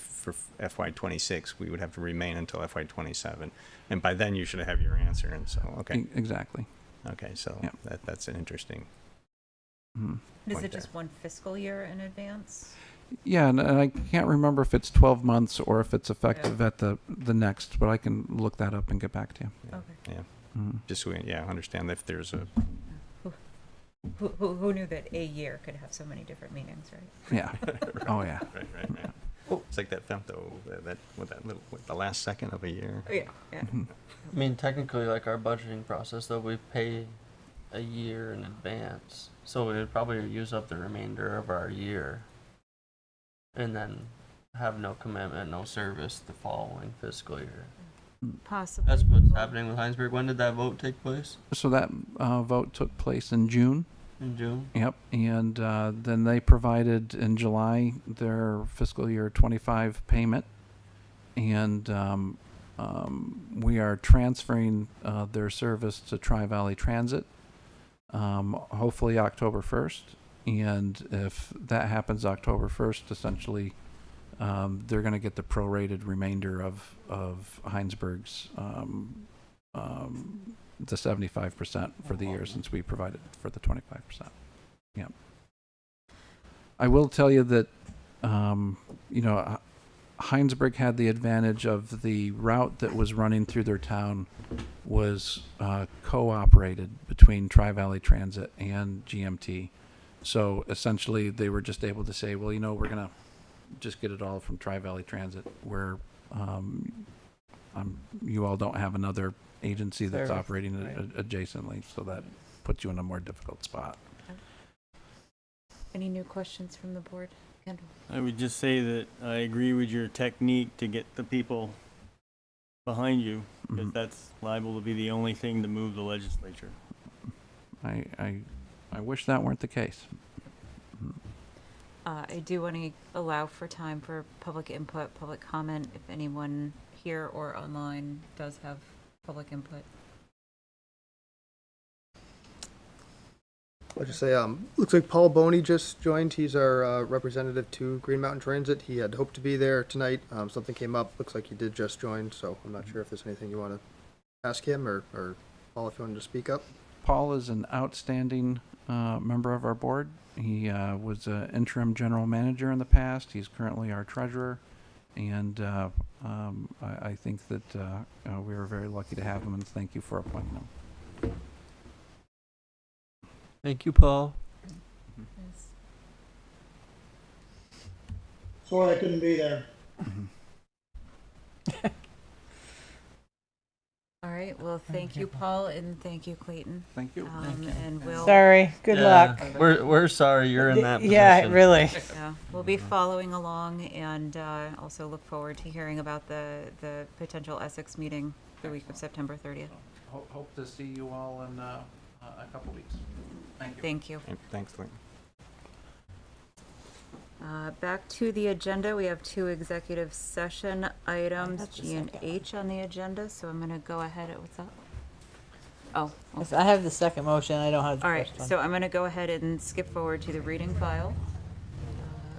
FY26. We would have to remain until FY27, and by then you should have your answer. And so okay. Exactly. Okay. So Yeah. that's an interesting. Mhm. Is point it just one fiscal year in advance? Yeah, and I can't remember if it's 12 months or if it's effective at the next, but I can look that up and get back to you. Yeah. Okay. Yeah. Mhm. Just so we understand if there's a. Who knew that a year could have so many different meanings, right? Yeah. Oh yeah. Right. It's like that femto, the last second of a year. Oh, yeah. I mean, technically, like our budgeting process, though, we pay a year in advance. So we would probably use up the remainder of our year and then have no commitment, no service the following fiscal year. Possibly. That's what's happening with Heinsberg. When did that vote take place? So that vote took place in June. In June? Yep. And then they provided in July their fiscal year 25 payment. And we are transferring their service to Tri-Valley Transit, hopefully October 1st. And if that happens October 1st, essentially, they're going to get the prorated remainder of Heinsberg's, the 75% for the year, since we provided for the 25%. Yeah. I will tell you that, Heinsberg had the advantage of the route that was running through their town was co-operated between Tri-Valley Transit and GMT. So essentially, they were just able to say, well, we're going to just get it all from Tri-Valley Transit, where you all don't have another agency that's Fair. operating Right. adjacently, so that puts you in a more difficult spot. Any new questions from the board? Kendall? I would just say that I agree with your technique to get the people behind you, because that's liable to be the only thing to move the legislature. I wish that weren't the case. I do want to allow for time for public input, public comment, if anyone here or online does have public input. I'll just say, looks like Paul Boney just joined. He's our representative to Green Mountain Transit. He had hoped to be there tonight. Something came up. Looks like he did just join, so I'm not sure if there's anything you want to ask him or Paul, if you wanted to speak up. Paul is an outstanding member of our board. He was an interim general manager in the past. He's currently our treasurer, and I think that we were very lucky to have him, and thank you for appointing him. Thank you, Paul. Sorry I couldn't be there. All right, well, thank you, Paul, and thank you, Clayton. Thank you. And we'll. Sorry. Good luck. We're sorry you're in that position. Yeah, really. Yeah, we'll be following along and also look forward to hearing about the potential Essex meeting the week of September 30th. Hope to see you all in a couple weeks. Thank you. Thank you. Thanks, Lynn. Back to the agenda, we have 2 executive session items, That's the G and second H on the agenda, so I'm gonna go ahead, what's that? Oh, Yes, I have the second motion. I don't have the all right, first one. so I'm gonna go ahead and skip forward to the reading file.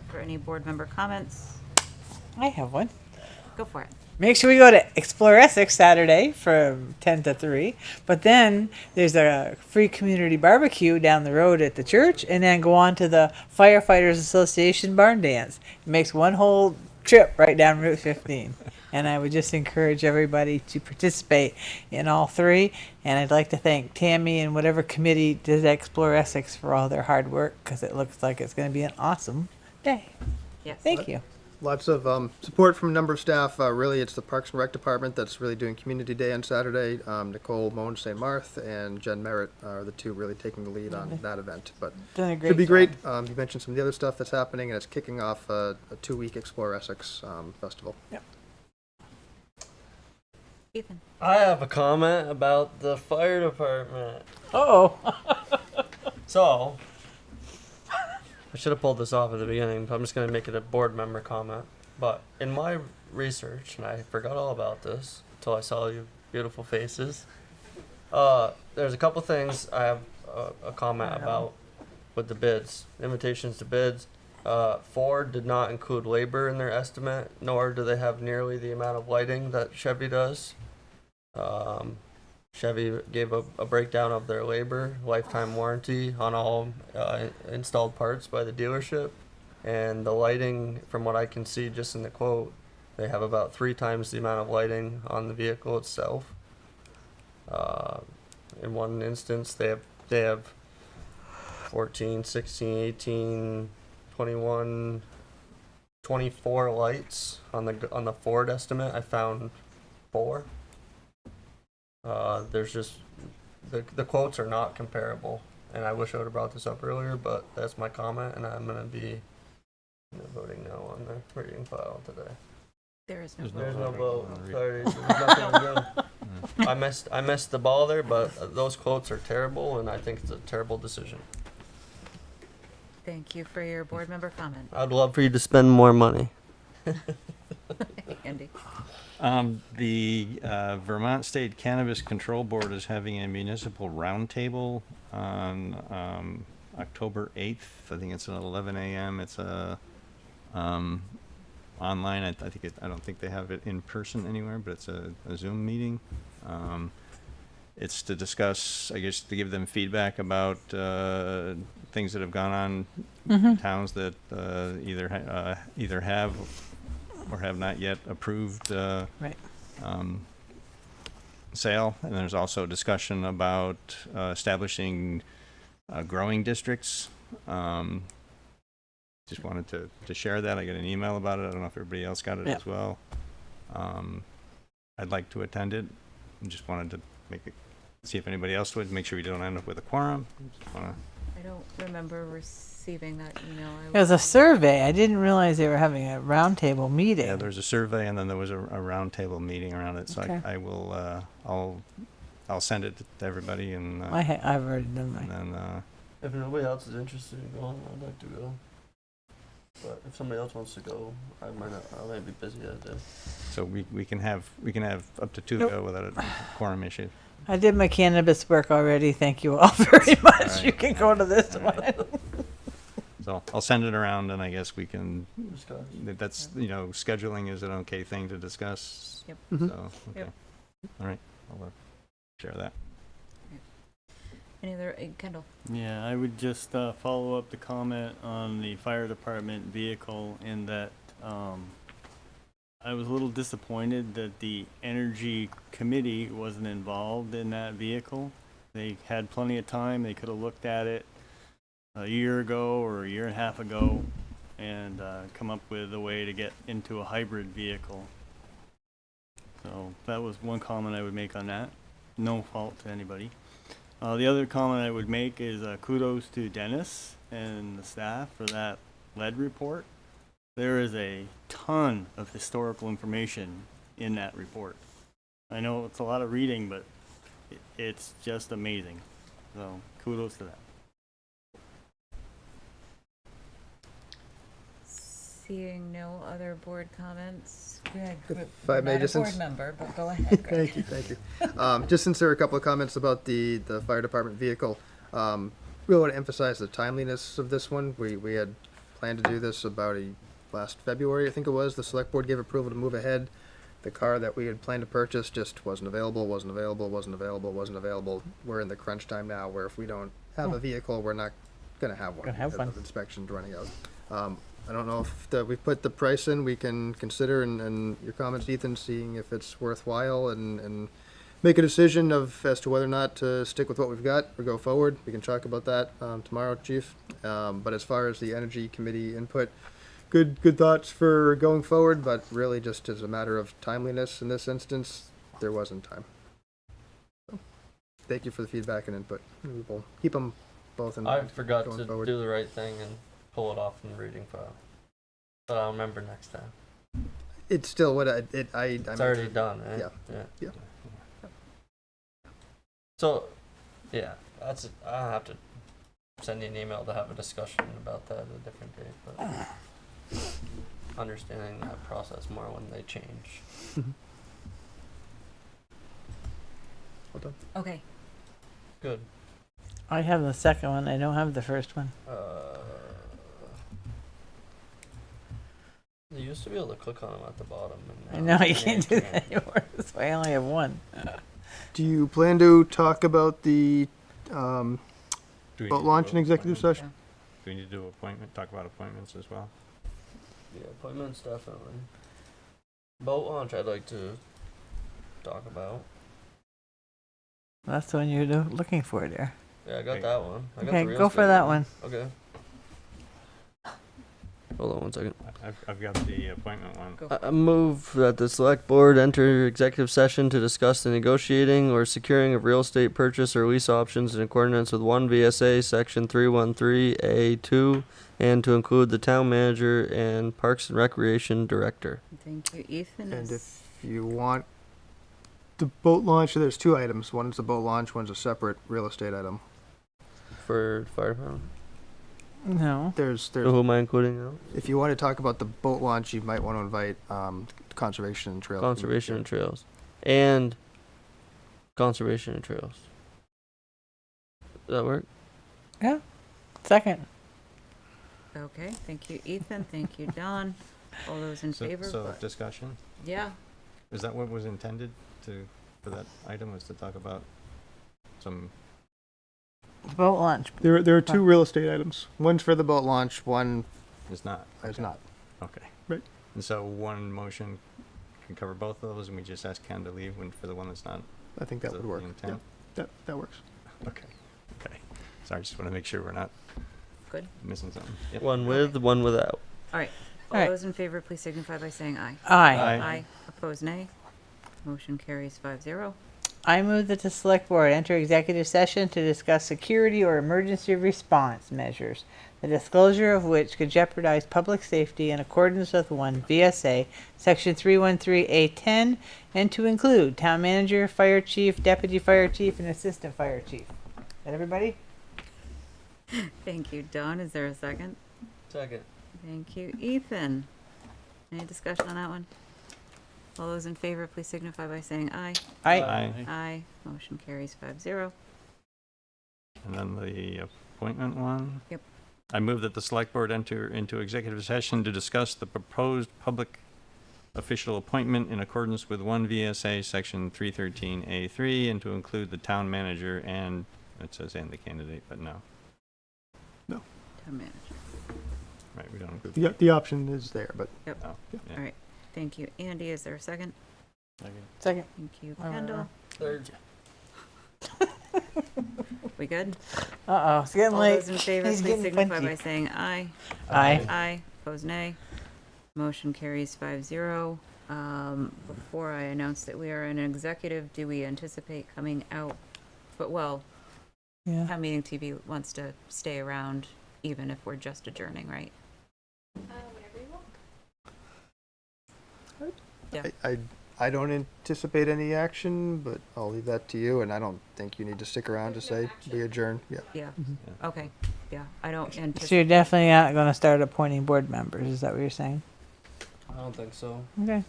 For any board member comments, I have one. go for it. Make sure we go to Explore Essex Saturday from 10 to 3. But then there's a free community barbecue down the road at the church, and then go on to the Firefighters Association barn dance. It makes one whole trip right down Route 15. And I would just encourage everybody to participate in all 3. And I'd like to thank Tammy and whatever committee did Explore Essex for all their hard work, because it looks like it's going to be an awesome day. Yes. Thank you. Lots of support from a number of staff. Really, it's the Parks and Rec Department that's really doing Community Day on Saturday. Nicole Moan St. Marthe and Jen Merritt are the 2 really taking the lead on that event. But Done a great should be job. great. You mentioned some of the other stuff that's happening, and it's kicking off a 2-week Explore Essex festival. Yep. Ethan. I have a comment about the fire department. Oh. So, I should have pulled this off at the beginning, but I'm just going to make it a board member comment. But in my research, and I forgot all about this until I saw you beautiful faces, there's a couple things I have a comment about with the bids, invitations to bids. Ford did not include labor in their estimate, nor do they have nearly the amount of lighting that Chevy does. Chevy gave a breakdown of their labor, lifetime warranty on all installed parts by the dealership, and the lighting, from what I can see just in the quote, they have about 3 times the amount of lighting on the vehicle itself. In one instance, they have 14, 16, 18, 21, 24 lights on the Ford estimate. I found 4. There's just the quotes are not comparable, and I wish I would have brought this up earlier, but that's my comment, and I'm gonna be voting no on the reading file today. There is no There's no vote. vote. Sorry, there's nothing good. I missed the ball there, but those quotes are terrible, and I think it's a terrible decision. Thank you for your board member comment. I'd love for you to spend more money. Andy. The Vermont State Cannabis Control Board is having a municipal roundtable on October 8th. I think it's at 11 a.m. It's online. I don't think they have it in person anywhere, but it's a Zoom meeting. It's to discuss, I guess, to give them feedback about things that have gone on in towns that either have or have not yet approved Right. sale. And there's also discussion about establishing growing districts. Just wanted to share that. I got an email about it. I don't know if everybody else got it as well. I'd like to attend it. I just wanted to see if anybody else would, make sure we don't end up with a quorum. I don't remember receiving that email. It was a survey. I didn't realize they were having a roundtable meeting. Yeah, there's a survey, and then there was a roundtable meeting around it. So Okay. I will, I'll send it to everybody, and I've already done mine. and If nobody else is interested in going, I'd like to go. But if somebody else wants to go, I might be busy that day. so we can have up to 2 Nope. go without a quorum issue. I did my cannabis work already. Thank you all very much. right. You can go to this one. So I'll send it around, and I guess we can, that's, scheduling is an okay thing to discuss. Yep. Mhm. So, okay. Yep. All right, I'll share that. Any other, Kendall? Yeah, I would just follow up the comment on the fire department vehicle in that I was a little disappointed that the energy committee wasn't involved in that vehicle. They had plenty of time. They could have looked at it a year ago or a year and a half ago and come up with a way to get into a hybrid vehicle. So that was one comment I would make on that. No fault to anybody. The other comment I would make is kudos to Dennis and the staff for that lead report. There is a ton of historical information in that report. I know it's a lot of reading, but it's just amazing. So kudos to that. Seeing no other board comments. If I may, just Not a since- board member, but go ahead, Greg. Thank you. Just since there were a couple of comments about the fire department vehicle, really want to emphasize the timeliness of this one. We had planned to do this about last February, I think it was. The select board gave approval to move ahead. The car that we had planned to purchase just wasn't available. We're in the crunch time now where if we don't have a vehicle, we're not going to have one. Gonna have because one. of inspections running out. I don't know if we put the price in, we can consider, and your comments, Ethan, seeing if it's worthwhile and make a decision as to whether or not to stick with what we've got or go forward. We can talk about that tomorrow, Chief. But as far as the Energy Committee input, good thoughts for going forward, but really just as a matter of timeliness in this instance, there wasn't time. So, thank you for the feedback and input. We will keep them both in I mind forgot going to forward. do the right thing and pull it off from the reading file. But I'll remember next time. It's still what It's already done, right? Yeah. So, yeah, that's it. I'll have to send you an email to have a discussion about that at a different date, but understanding that process more when they change. Well done. Okay. Good. I have the second one. I don't have the first one. You used to be able to click on them at the bottom. I And know now you can't do that anymore. That's why I only have one. Do you plan to talk about the Do we boat need to launch do in executive appointments? session? Do we need to do talk about appointments as well? Yeah, appointments definitely. Boat launch I'd like to talk about. That's the one you're looking for there. Yeah, I got that one. I got Okay, the real go for estate that one. Okay. Hold on one second. I've got the appointment one. I move that the select board enter executive session to discuss the negotiating or securing of real estate purchase or lease options in accordance with 1 VSA section 313A2 and to include the town manager and Parks and Recreation director. Thank you, Ethan. And if you want the boat launch, there's two items. One's the boat launch, one's a separate real estate item. For fire department? No. There's So who am I including now? if you want to talk about the boat launch, you might want to invite Conservation and Trails. Conservation and Trails. And Conservation and Trails. Does that work? Yeah. Second. Okay, thank you, Ethan. Thank you, Don. All those in favor? So but- discussion? Yeah. Is that what was intended for that item, was to talk about some? Boat launch. There are two real estate items. One's for the boat launch, one Is not? is not. Okay. Right. And so one motion can cover both of those, and we just ask Ken to leave for the one that's not? I think that Is would the work. intent? Yeah, that works. Okay. Sorry, just want to make sure we're not Good. missing something. Yep. One with, one without. All right. All All right. those in favor, please signify by saying aye. Aye. Aye. Opposed, nay. Motion carries 5-0. I move that the select board enter executive session to discuss security or emergency response measures, the disclosure of which could jeopardize public safety in accordance with 1 VSA section 313A10 and to include town manager, fire chief, deputy fire chief, and assistant fire chief. Is that everybody? Thank you, Don. Is there a second? Second. Thank you, Ethan. Any discussion on that one? All those in favor, please signify by saying aye. Aye. Aye. Motion carries 5-0. And then the appointment one? Yep. I move that the select board enter into executive session to discuss the proposed public official appointment in accordance with 1 VSA section 313A3 and to include the town manager and, it says and the candidate, but no. No. Town manager. Right, we don't include. Yeah, the option is there, but Yep. Oh, yeah. All right. Thank you. Andy, is there a second? Second. Thank you. Whatever. Kendall? Third. We good? Uh-oh, it's getting All late. those in favor, He's please getting signify punchy. by saying aye. Aye. Aye. Opposed, nay. Motion carries 5-0. Before I announce that we are in an executive, do we anticipate coming out? But, well, Yeah. Town Meeting TV wants to stay around even if we're just adjourning, right? Whatever you want. Yeah. I don't anticipate any action, but I'll leave that to you, and I don't think you need to stick around to say we adjourn. Yeah. Yeah. Okay. Yeah. I don't So you're anticipate. definitely not going to start appointing board members, is that what you're saying? I don't think so. Okay.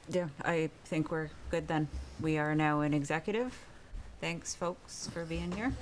Yeah, I think we're good then. We are now in executive. Thanks, folks, for being here.